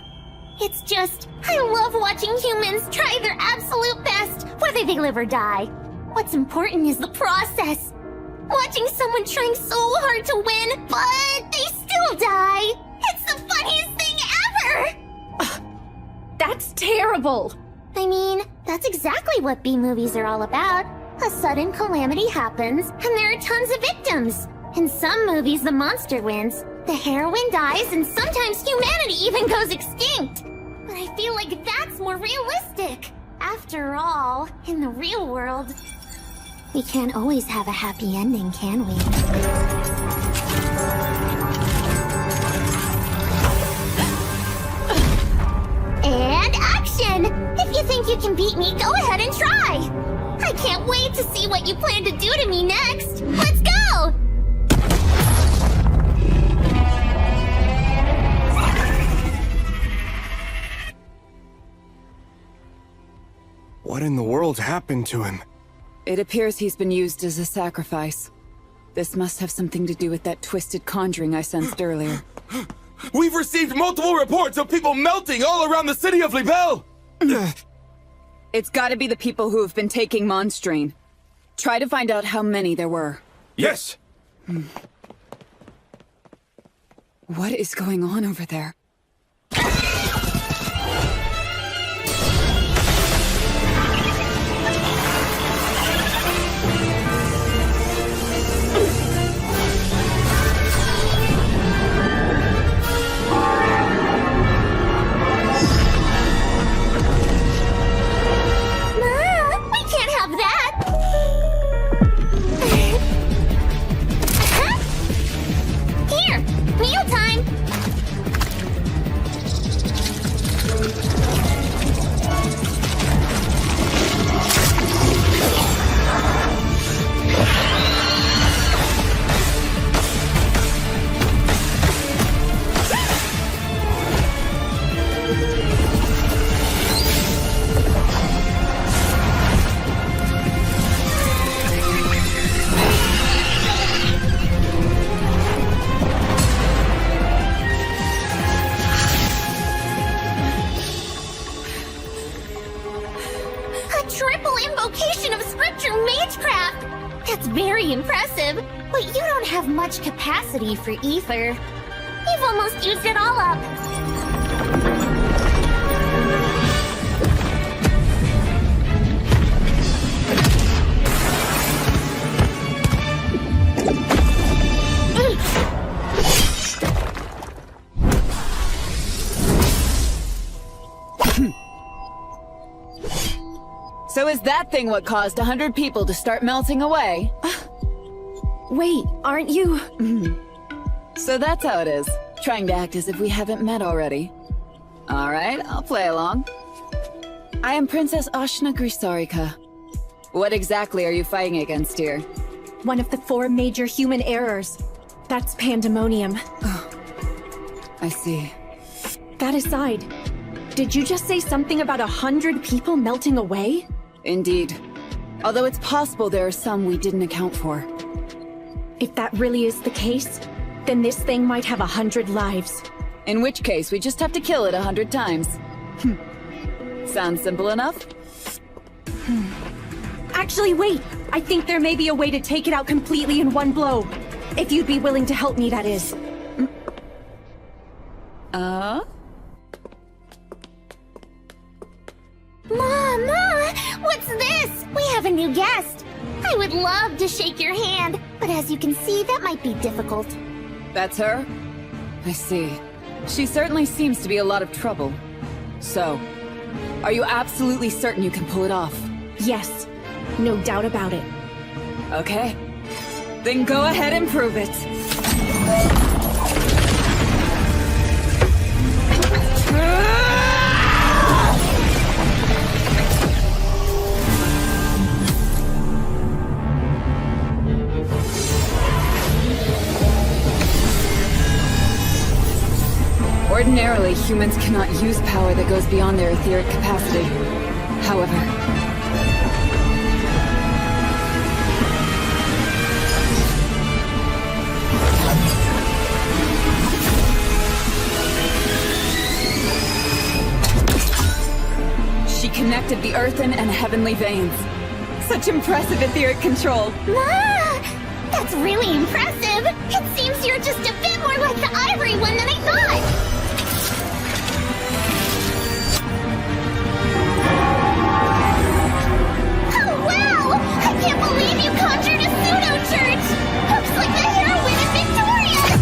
It's just, I love watching humans try their absolute best, whether they live or die. What's important is the process. Watching someone trying so hard to win, but they still die. It's the funniest thing ever! That's terrible! I mean, that's exactly what B-movies are all about. A sudden calamity happens, and there are tons of victims. In some movies, the monster wins, the heroine dies, and sometimes humanity even goes extinct. But I feel like that's more realistic. After all, in the real world, we can't always have a happy ending, can we? And action! If you think you can beat me, go ahead and try! I can't wait to see what you plan to do to me next! Let's go! What in the world happened to him? It appears he's been used as a sacrifice. This must have something to do with that twisted conjuring I sensed earlier. We've received multiple reports of people melting all around the city of Libelle! It's gotta be the people who have been taking monstrine. Try to find out how many there were. Yes! What is going on over there? Capacity for ether. You've almost used it all up. So is that thing what caused 100 people to start melting away? Wait, aren't you? So that's how it is. Trying to act as if we haven't met already. Alright, I'll play along. I am Princess Ashna Grisarika. What exactly are you fighting against here? One of the 4 major human errors. That's pandemonium. I see. That aside, did you just say something about 100 people melting away? Indeed. Although it's possible there are some we didn't account for. If that really is the case, then this thing might have 100 lives. In which case, we just have to kill it 100 times. Sounds simple enough? Actually, wait! I think there may be a way to take it out completely in one blow. If you'd be willing to help me, that is. Mama! What's this? We have a new guest. I would love to shake your hand, but as you can see, that might be difficult. That's her? I see. She certainly seems to be a lot of trouble. So, are you absolutely certain you can pull it off? Yes. No doubt about it. Okay. Then go ahead and prove it. Ordinarily, humans cannot use power that goes beyond their etheric capacity. However, she connected the earthen and heavenly veins. Such impressive etheric control. Ma! That's really impressive! It seems you're just a bit more like the ivory one than I thought! Oh wow! I can't believe you conjured a pseudo-church! Looks like the heroine is victorious!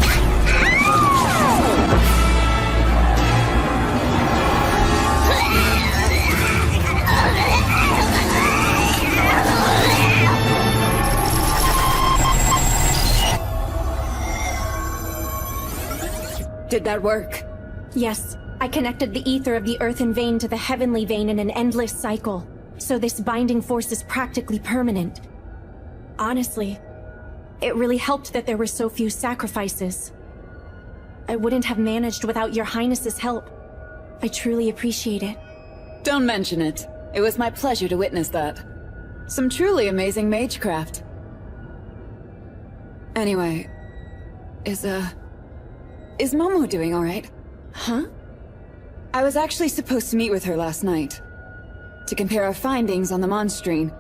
Did that work? Yes. I connected the ether of the earthen vein to the heavenly vein in an endless cycle. So this binding force is practically permanent. Honestly, it really helped that there were so few sacrifices. I wouldn't have managed without your highness's help. I truly appreciate it. Don't mention it. It was my pleasure to witness that. Some truly amazing magecraft. Anyway, is Momo doing alright? Huh? I was actually supposed to meet with her last night. To compare our findings on the monstrine.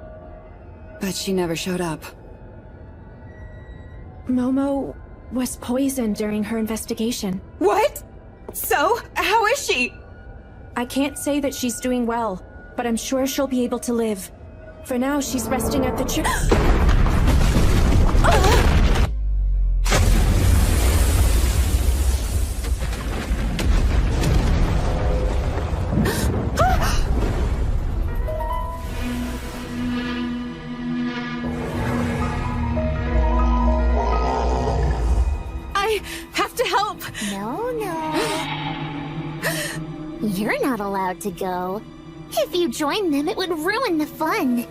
But she never showed up. Momo was poisoned during her investigation. What? So, how is she? I can't say that she's doing well, but I'm sure she'll be able to live. For now, she's resting at the church. I have to help! No. You're not allowed to go. If you join them, it would ruin the fun.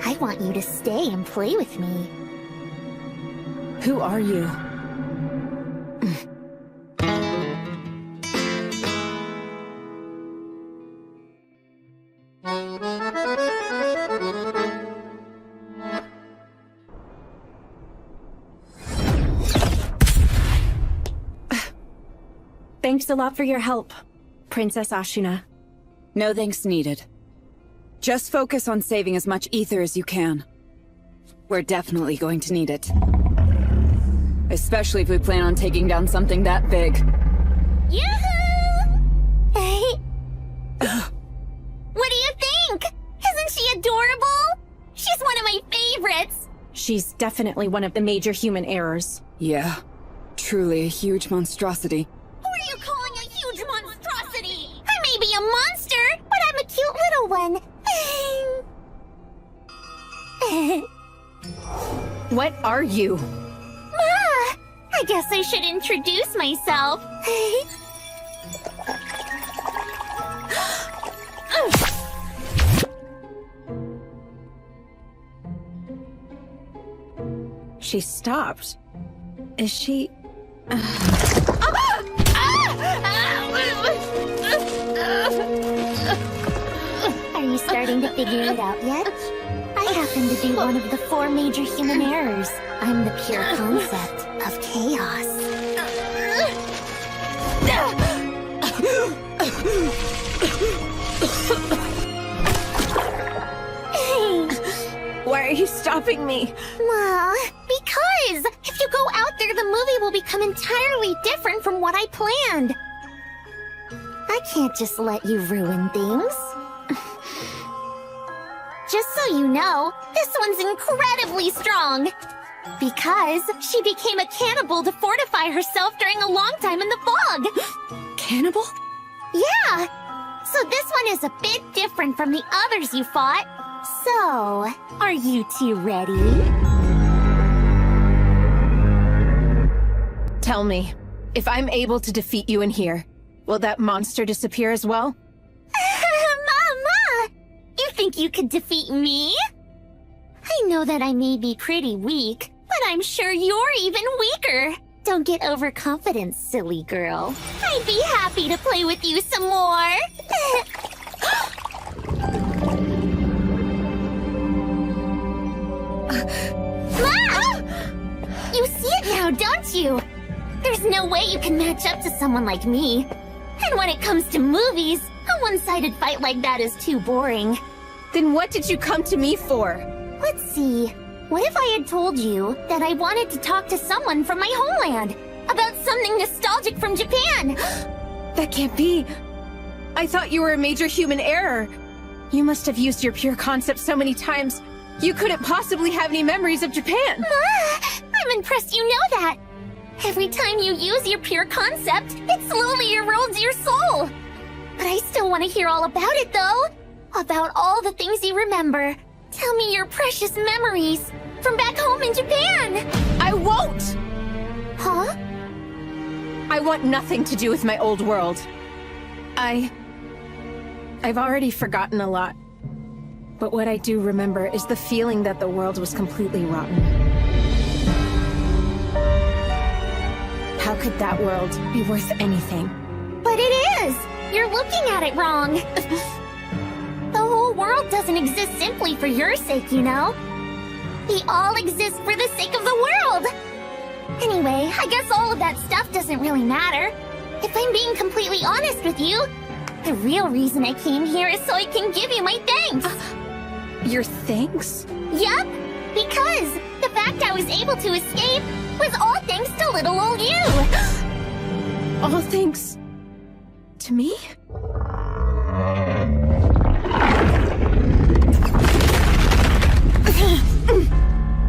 I want you to stay and play with me. Who are you? Thanks a lot for your help, Princess Ashuna. No thanks needed. Just focus on saving as much ether as you can. We're definitely going to need it. Especially if we plan on taking down something that big. Yoo-hoo! What do you think? Isn't she adorable? She's one of my favorites! She's definitely one of the major human errors. Yeah. Truly a huge monstrosity. Who are you calling a huge monstrosity? I may be a monster, but I'm a cute little one. What are you? I guess I should introduce myself. She stopped. Is she... Are you starting to figure it out yet? I happen to be one of the 4 major human errors. I'm the pure concept of chaos. Why are you stopping me? Well, because if you go out there, the movie will become entirely different from what I planned. I can't just let you ruin things. Just so you know, this one's incredibly strong. Because she became a cannibal to fortify herself during a long time in the fog. Cannibal? Yeah. So this one is a bit different from the others you fought. So, are you two ready? Tell me, if I'm able to defeat you in here, will that monster disappear as well? Mama! You think you could defeat me? I know that I may be pretty weak, but I'm sure you're even weaker. Don't get overconfident, silly girl. I'd be happy to play with you some more. Ma! You see it now, don't you? There's no way you can match up to someone like me. And when it comes to movies, a one-sided fight like that is too boring. Then what did you come to me for? Let's see. What if I had told you that I wanted to talk to someone from my homeland? About something nostalgic from Japan? That can't be. I thought you were a major human error. You must have used your pure concept so many times. You couldn't possibly have any memories of Japan. I'm impressed you know that. Every time you use your pure concept, it slowly erodes your soul. But I still want to hear all about it, though. About all the things you remember. Tell me your precious memories from back home in Japan. I won't! Huh? I want nothing to do with my old world. I've already forgotten a lot. But what I do remember is the feeling that the world was completely rotten. How could that world be worth anything? But it is! You're looking at it wrong. The whole world doesn't exist simply for your sake, you know? We all exist for the sake of the world! Anyway, I guess all of that stuff doesn't really matter. If I'm being completely honest with you, the real reason I came here is so I can give you my thanks! Your thanks? Yup! Because the fact I was able to escape was all thanks to little old you! All thanks... to me?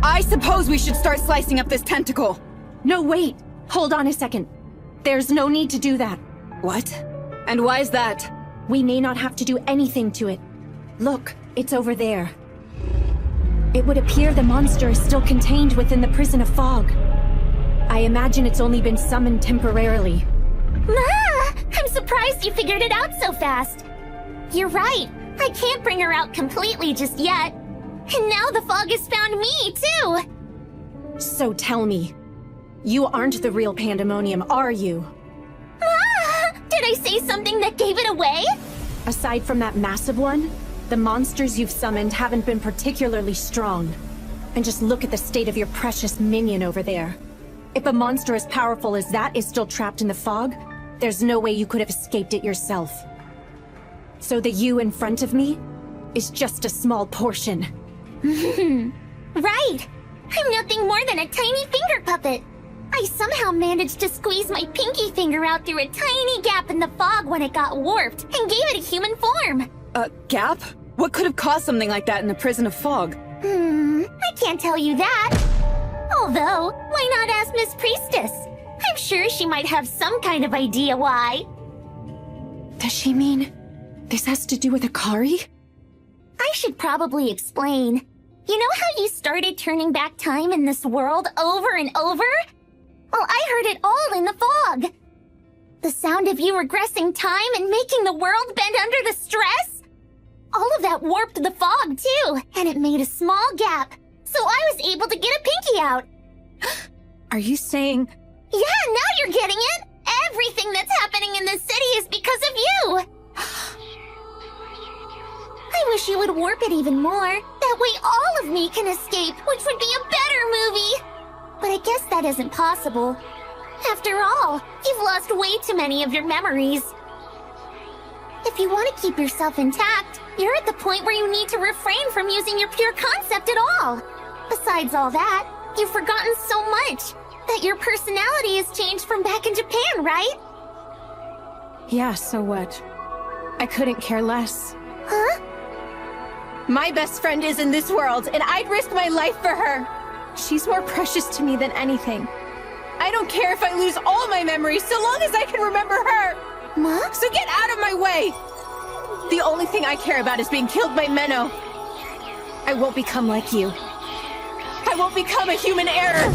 I suppose we should start slicing up this tentacle. No, wait! Hold on a second. There's no need to do that. What? And why is that? We may not have to do anything to it. Look, it's over there. It would appear the monster is still contained within the prison of fog. I imagine it's only been summoned temporarily. Ma! I'm surprised you figured it out so fast. You're right. I can't bring her out completely just yet. And now the fog has found me, too! So tell me, you aren't the real Pandemonium, are you? Ma! Did I say something that gave it away? Aside from that massive one, the monsters you've summoned haven't been particularly strong. And just look at the state of your precious minion over there. If a monster as powerful as that is still trapped in the fog, there's no way you could have escaped it yourself. So the you in front of me is just a small portion. Right! I'm nothing more than a tiny finger puppet. I somehow managed to squeeze my pinky finger out through a tiny gap in the fog when it got warped, and gave it a human form. A gap? What could have caused something like that in the prison of fog? I can't tell you that. Although, why not ask Miss Priestess? I'm sure she might have some kind of idea why. Does she mean this has to do with Akari? I should probably explain. You know how you started turning back time in this world over and over? Well, I heard it all in the fog. The sound of you regressing time and making the world bend under the stress? All of that warped the fog, too, and it made a small gap, so I was able to get a pinky out. Are you saying... Yeah, now you're getting it! Everything that's happening in this city is because of you! I wish you would warp it even more. That way all of me can escape, which would be a better movie! But I guess that isn't possible. After all, you've lost way too many of your memories. If you want to keep yourself intact, you're at the point where you need to refrain from using your pure concept at all. Besides all that, you've forgotten so much. That your personality has changed from back in Japan, right? Yeah, so what? I couldn't care less. Huh? My best friend is in this world, and I'd risk my life for her. She's more precious to me than anything. I don't care if I lose all my memories, so long as I can remember her! Mom? So get out of my way! The only thing I care about is being killed by Menno. I won't become like you. I won't become a human error!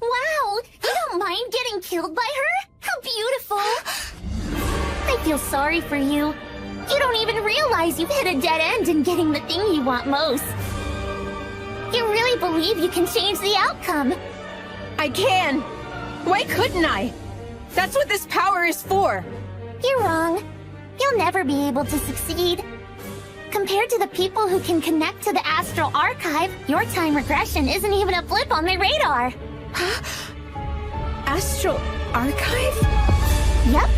Wow! You don't mind getting killed by her? How beautiful! I feel sorry for you. You don't even realize you've hit a dead end in getting the thing you want most. You really believe you can change the outcome? I can! Why couldn't I? That's what this power is for! You're wrong. You'll never be able to succeed. Compared to the people who can connect to the astral archive, your time regression isn't even a blip on my radar. Astral archive? Yep.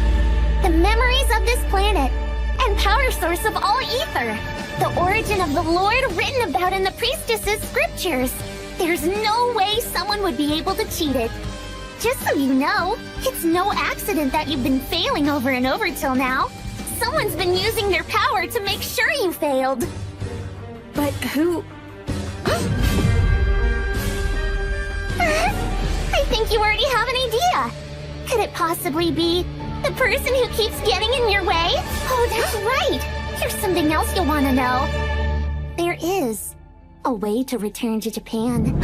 The memories of this planet. And power source of all ether. The origin of the Lord written about in the priestess's scriptures. There's no way someone would be able to cheat it. Just so you know, it's no accident that you've been failing over and over till now. Someone's been using their power to make sure you failed. But who... I think you already have an idea. Could it possibly be the person who keeps getting in your way? Oh, that's right. Here's something else you'll want to know. There is a way to return to Japan.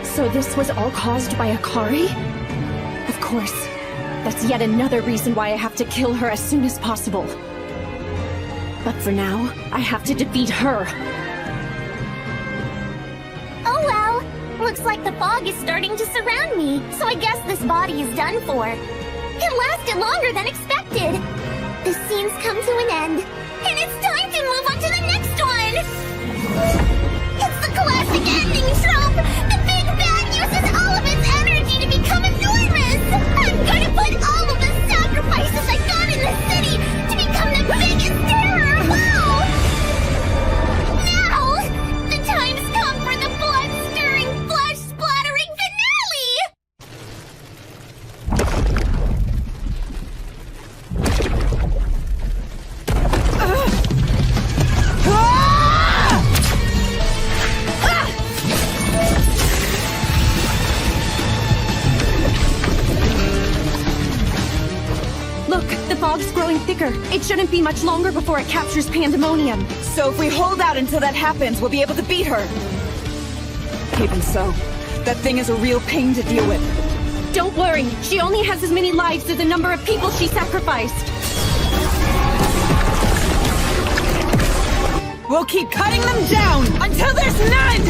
So this was all caused by Akari? Of course. That's yet another reason why I have to kill her as soon as possible. But for now, I have to defeat her. Oh well, looks like the fog is starting to surround me, so I guess this body is done for. It lasted longer than expected. The scene's come to an end, and it's time to move on to the next one! It's the classic ending trope! The big bad uses all of its energy to become enormous! I'm gonna put all of the sacrifices I got in the city to become the biggest terror of all! Now, the time's come for the blood-stirring, flesh-splattering finale! Look, the fog's growing thicker. It shouldn't be much longer before it captures Pandemonium. So if we hold out until that happens, we'll be able to beat her. Even so, that thing is a real pain to deal with. Don't worry, she only has as many lives as the number of people she sacrificed. We'll keep cutting them down until there's none!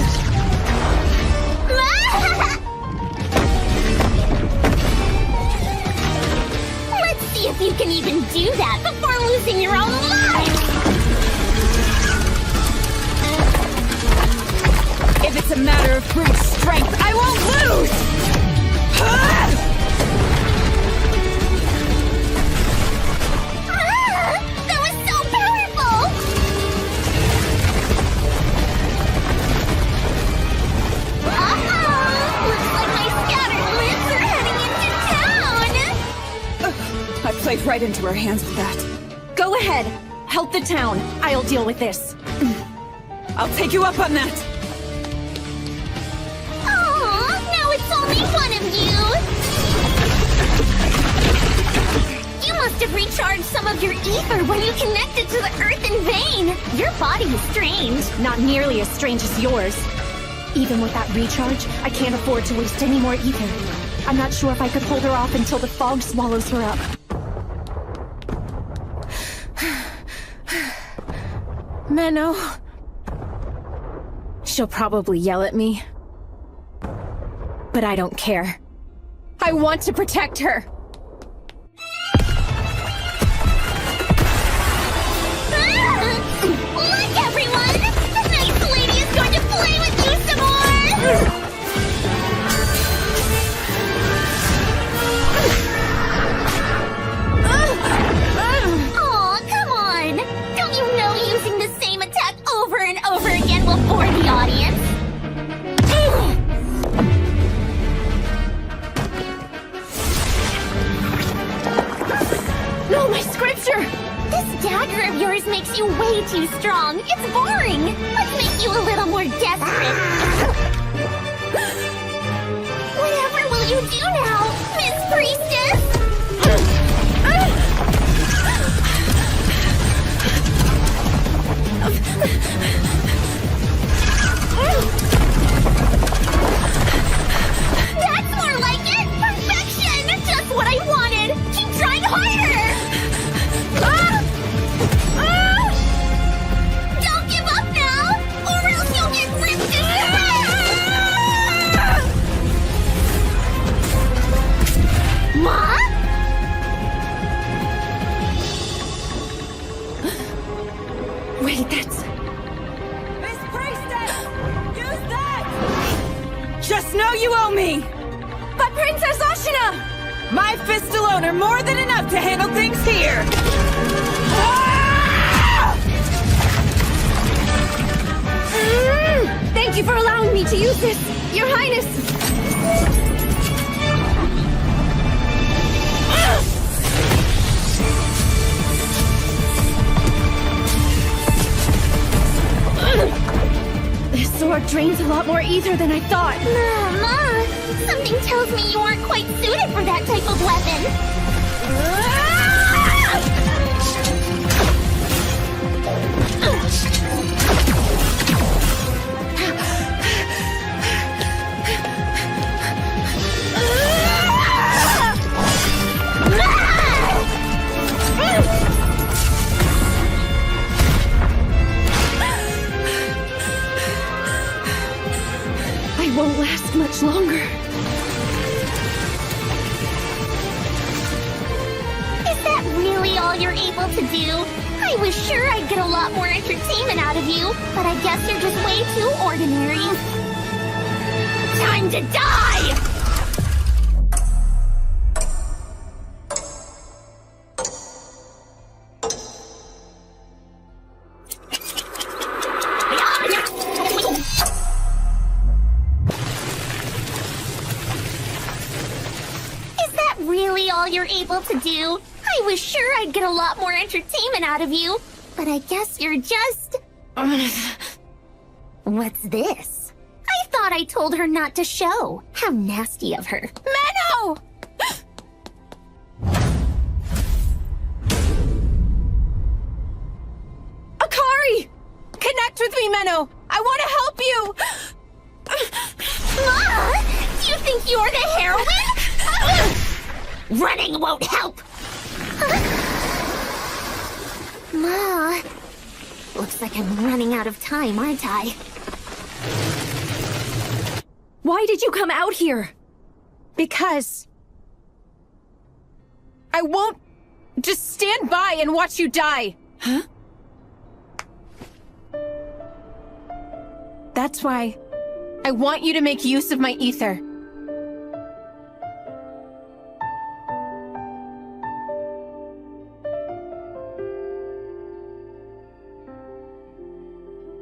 Let's see if you can even do that before losing your own life! If it's a matter of brute strength, I won't lose! That was so powerful! played right into her hands with that. Go ahead. Help the town. I'll deal with this. I'll take you up on that. Aww, now it's only one of you! You must have recharged some of your ether when you connected to the earthen vein. Your body is strange. Not nearly as strange as yours. Even with that recharge, I can't afford to waste any more ether. I'm not sure if I could hold her off until the fog swallows her up. Menno. She'll probably yell at me. But I don't care. I want to protect her! Look, everyone! The nice lady is going to play with you some more! Aw, come on! Don't you know using the same attack over and over again will bore the audience? No, my scripture! This dagger of yours makes you way too strong. It's boring. Let's make you a little more desperate. Whatever will you do now, Miss Priestess? That's more like it! Perfection! Just what I wanted! Keep trying harder! Don't give up now, or else you'll get ripped to shreds! Ma? Wait, that's... Miss Priestess! Use that! Just know you owe me! But Princess Ashina! My fists alone are more than enough to handle things here! Thank you for allowing me to use this, Your Highness! This sword drains a lot more ether than I thought. Ma, something tells me you aren't quite suited for that type of weapon. I won't last much longer. Is that really all you're able to do? I was sure I'd get a lot more entertainment out of you, but I guess you're just way too ordinary. Time to die! All you're able to do? I was sure I'd get a lot more entertainment out of you, but I guess you're just... What's this? I thought I told her not to show. How nasty of her. Menno! Akari! Connect with me, Menno! I want to help you! Ma! Do you think you're the heroine? Running won't help! Ma... Looks like I'm running out of time, aren't I? Why did you come out here? Because... I won't just stand by and watch you die. Huh? That's why I want you to make use of my ether.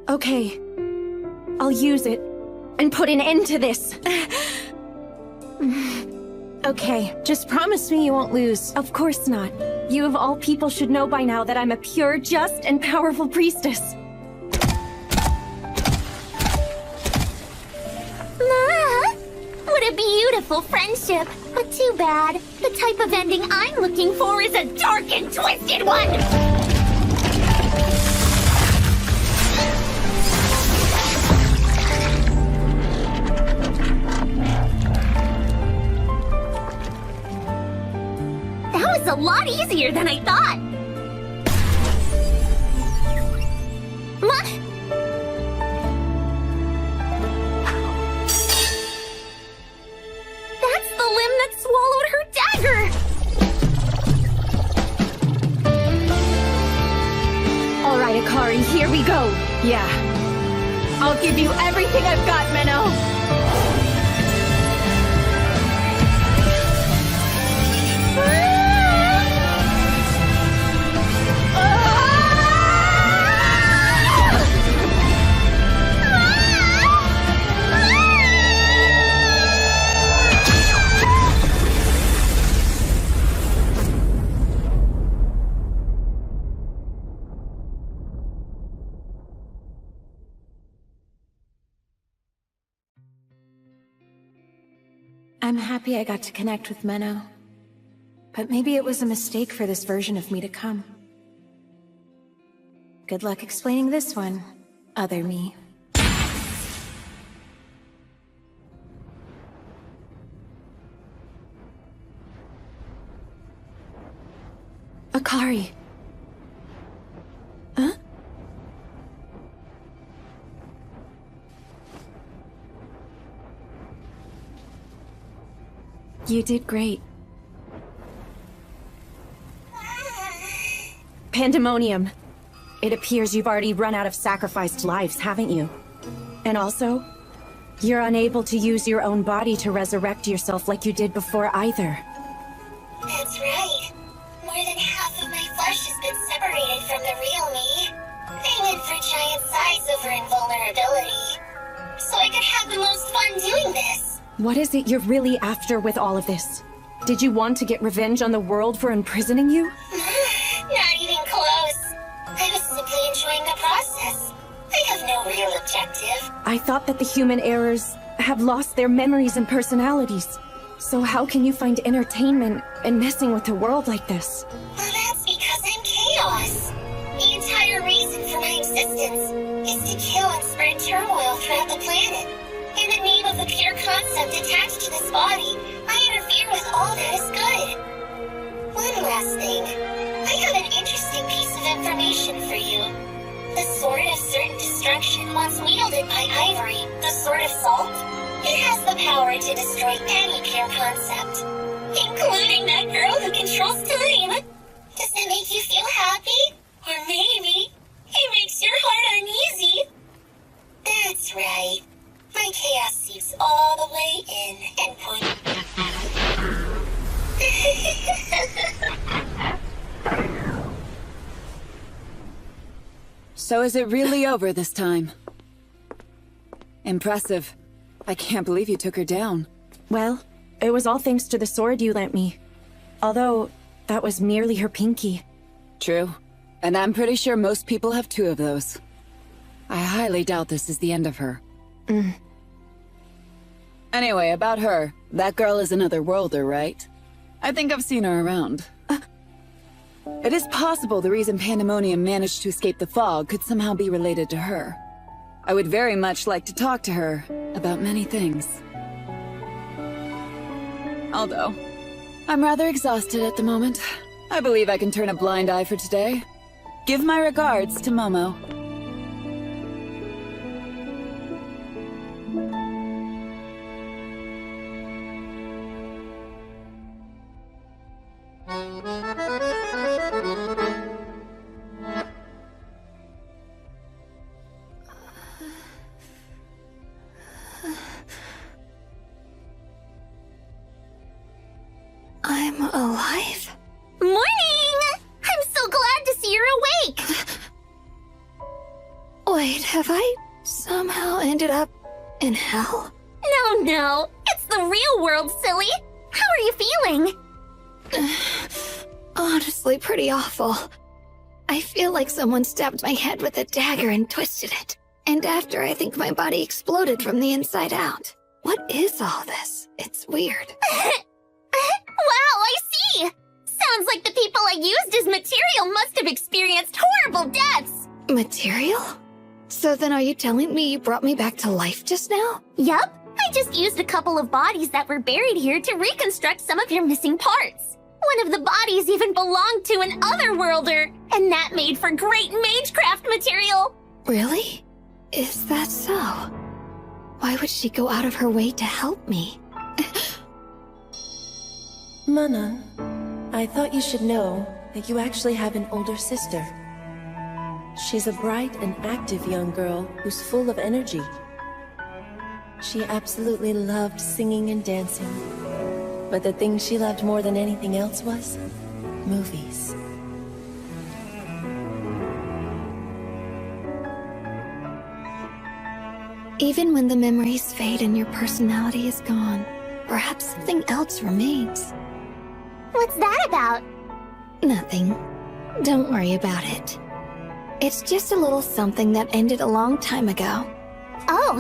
Okay, I'll use it and put an end to this. Okay, just promise me you won't lose. Of course not. You of all people should know by now that I'm a pure, just, and powerful priestess. What a beautiful friendship. But too bad. The type of ending I'm looking for is a dark and twisted one! That was a lot easier than I thought! That's the limb that swallowed her dagger! Alright, Akari, here we go. Yeah. I'll give you everything I've got, Menno! I'm happy I got to connect with Menno. But maybe it was a mistake for this version of me to come. Good luck explaining this one, other me. Akari. Huh? You did great. Pandemonium. It appears you've already run out of sacrificed lives, haven't you? And also, you're unable to use your own body to resurrect yourself like you did before either. That's right. More than half of my flesh has been separated from the real me. I went for giant size over invulnerability, so I could have the most fun doing this. What is it you're really after with all of this? Did you want to get revenge on the world for imprisoning you? Not even close. I was simply enjoying the process. I have no real objective. I thought that the human errors have lost their memories and personalities. So how can you find entertainment in messing with the world like this? Well, that's because I'm chaos. The entire reason for my existence is to kill and spread turmoil throughout the planet. In the name of the pure concept attached to this body, I interfere with all that is good. One last thing. I have an interesting piece of information for you. The Sword of Certain Destruction, once wielded by Ivory, the Sword of Salt, it has the power to destroy any pure concept, including that girl who controls time. Does that make you feel happy? Or maybe it makes your heart uneasy? That's right. My chaos seeps all the way in and So is it really over this time? Impressive. I can't believe you took her down. Well, it was all thanks to the sword you lent me. Although, that was merely her pinky. True. And I'm pretty sure most people have two of those. I highly doubt this is the end of her. Anyway, about her. That girl is another worlder, right? I think I've seen her around. It is possible the reason Pandemonium managed to escape the fog could somehow be related to her. I would very much like to talk to her about many things. Although, I'm rather exhausted at the moment. I believe I can turn a blind eye for today. Give my regards to Momo. I'm alive? Morning! I'm so glad to see you're awake! Wait, have I somehow ended up in hell? No, it's the real world, silly! How are you feeling? Honestly, pretty awful. I feel like someone stabbed my head with a dagger and twisted it. And after, I think my body exploded from the inside out. What is all this? It's weird. Wow, I see! Sounds like the people I used as material must have experienced horrible deaths! Material? So then are you telling me you brought me back to life just now? Yup. I just used a couple of bodies that were buried here to reconstruct some of your missing parts. One of the bodies even belonged to an otherworlder, and that made for great magecraft material! Really? Is that so? Why would she go out of her way to help me? Mana, I thought you should know that you actually have an older sister. She's a bright and active young girl who's full of energy. She absolutely loved singing and dancing. But the thing she loved more than anything else was movies. Even when the memories fade and your personality is gone, perhaps something else remains. What's that about? Nothing. Don't worry about it. It's just a little something that ended a long time ago. Oh.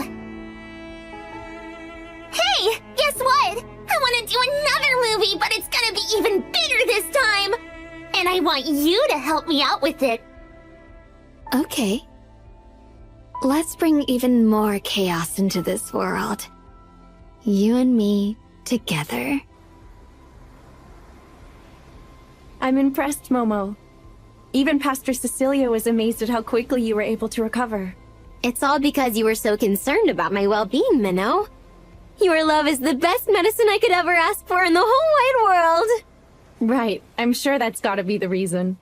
Hey, guess what? I want to do another movie, but it's gonna be even bigger this time! And I want you to help me out with it. Okay. Let's bring even more chaos into this world. You and me together. I'm impressed, Momo. Even Pastor Cecilia was amazed at how quickly you were able to recover. It's all because you were so concerned about my well-being, Minnow. Your love is the best medicine I could ever ask for in the whole wide world. Right. I'm sure that's gotta be the reason.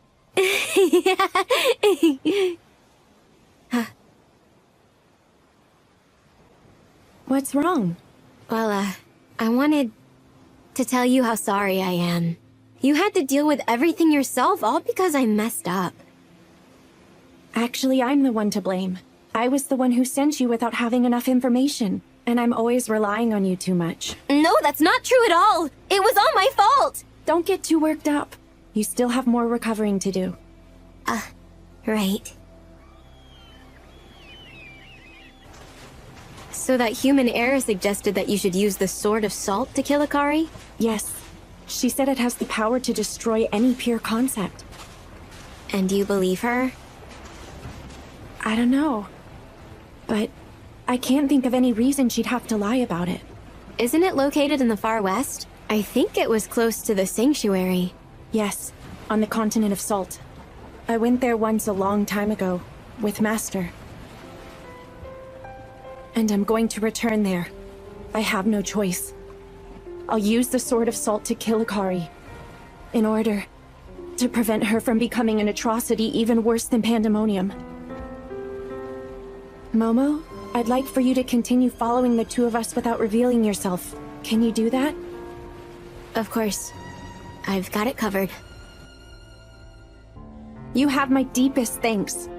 What's wrong? Well, I wanted to tell you how sorry I am. You had to deal with everything yourself, all because I messed up. Actually, I'm the one to blame. I was the one who sent you without having enough information, and I'm always relying on you too much. No, that's not true at all! It was all my fault! Don't get too worked up. You still have more recovering to do. Right. So that human heir suggested that you should use the Sword of Salt to kill Akari? Yes. She said it has the power to destroy any pure concept. And do you believe her? I don't know. But I can't think of any reason she'd have to lie about it. Isn't it located in the far west? I think it was close to the sanctuary. Yes, on the continent of Salt. I went there once a long time ago, with Master. And I'm going to return there. I have no choice. I'll use the Sword of Salt to kill Akari, in order to prevent her from becoming an atrocity even worse than Pandemonium. Momo, I'd like for you to continue following the two of us without revealing yourself. Can you do that? Of course. I've got it covered. You have my deepest thanks.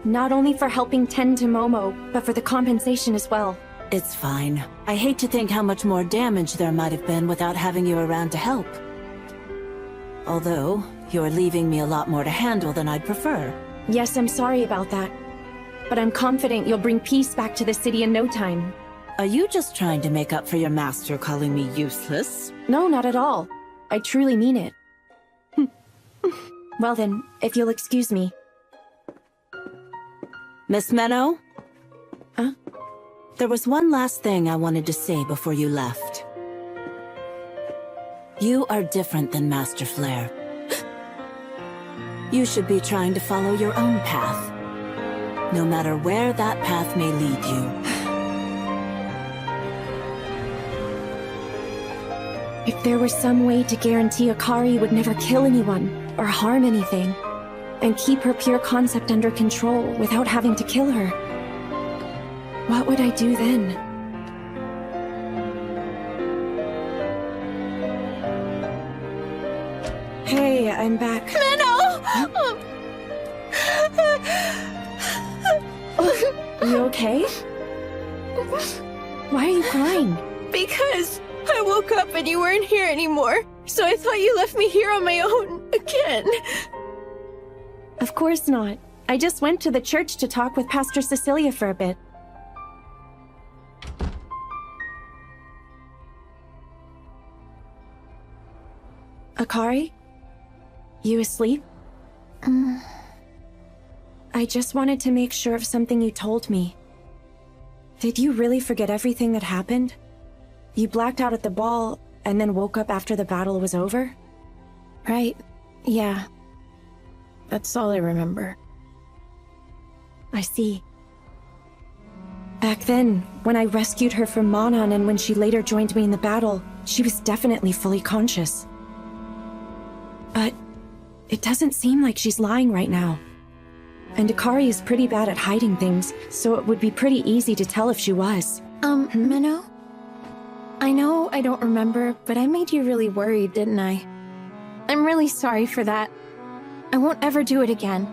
Not only for helping tend to Momo, but for the compensation as well. It's fine. I hate to think how much more damage there might have been without having you around to help. Although, you're leaving me a lot more to handle than I'd prefer. Yes, I'm sorry about that. But I'm confident you'll bring peace back to the city in no time. Are you just trying to make up for your master calling me useless? No, not at all. I truly mean it. Well then, if you'll excuse me. Miss Menno? Huh? There was one last thing I wanted to say before you left. You are different than Master Flare. You should be trying to follow your own path, no matter where that path may lead you. If there was some way to guarantee Akari would never kill anyone or harm anything, and keep her pure concept under control without having to kill her, what would I do then? Hey, I'm back. Minnow! You okay? Why are you crying? Because I I woke up and you weren't here anymore, so I thought you left me here on my own again. Of course not. I just went to the church to talk with Pastor Cecilia for a bit. Akari? You asleep? I just wanted to make sure of something you told me. Did you really forget everything that happened? You blacked out at the ball, and then woke up after the battle was over? Right. Yeah. That's all I remember. I see. Back then, when I rescued her from Manan and when she later joined me in the battle, she was definitely fully conscious. But it doesn't seem like she's lying right now. And Akari is pretty bad at hiding things, so it would be pretty easy to tell if she was. Minnow? I know I don't remember, but I made you really worried, didn't I? I'm really sorry for that. I won't ever do it again.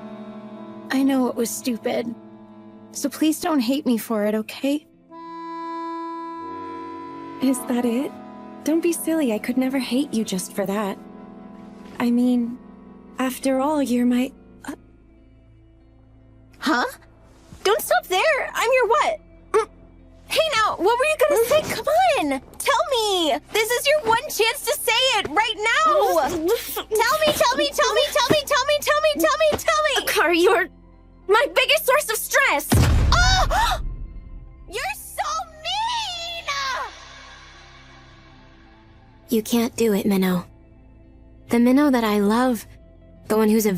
I know it was stupid. So please don't hate me for it, okay? Is that it? Don't be silly, I could never hate you just for that. I mean, after all, you're my... Huh? Don't stop there! I'm your what? Hey now, what were you gonna say? Come on! Tell me! This is your one chance to say it right now! Tell me! Akari, you're my biggest source of stress! Oh! You're so mean! You can't do it, Minnow. The Minnow that I love, the one who's a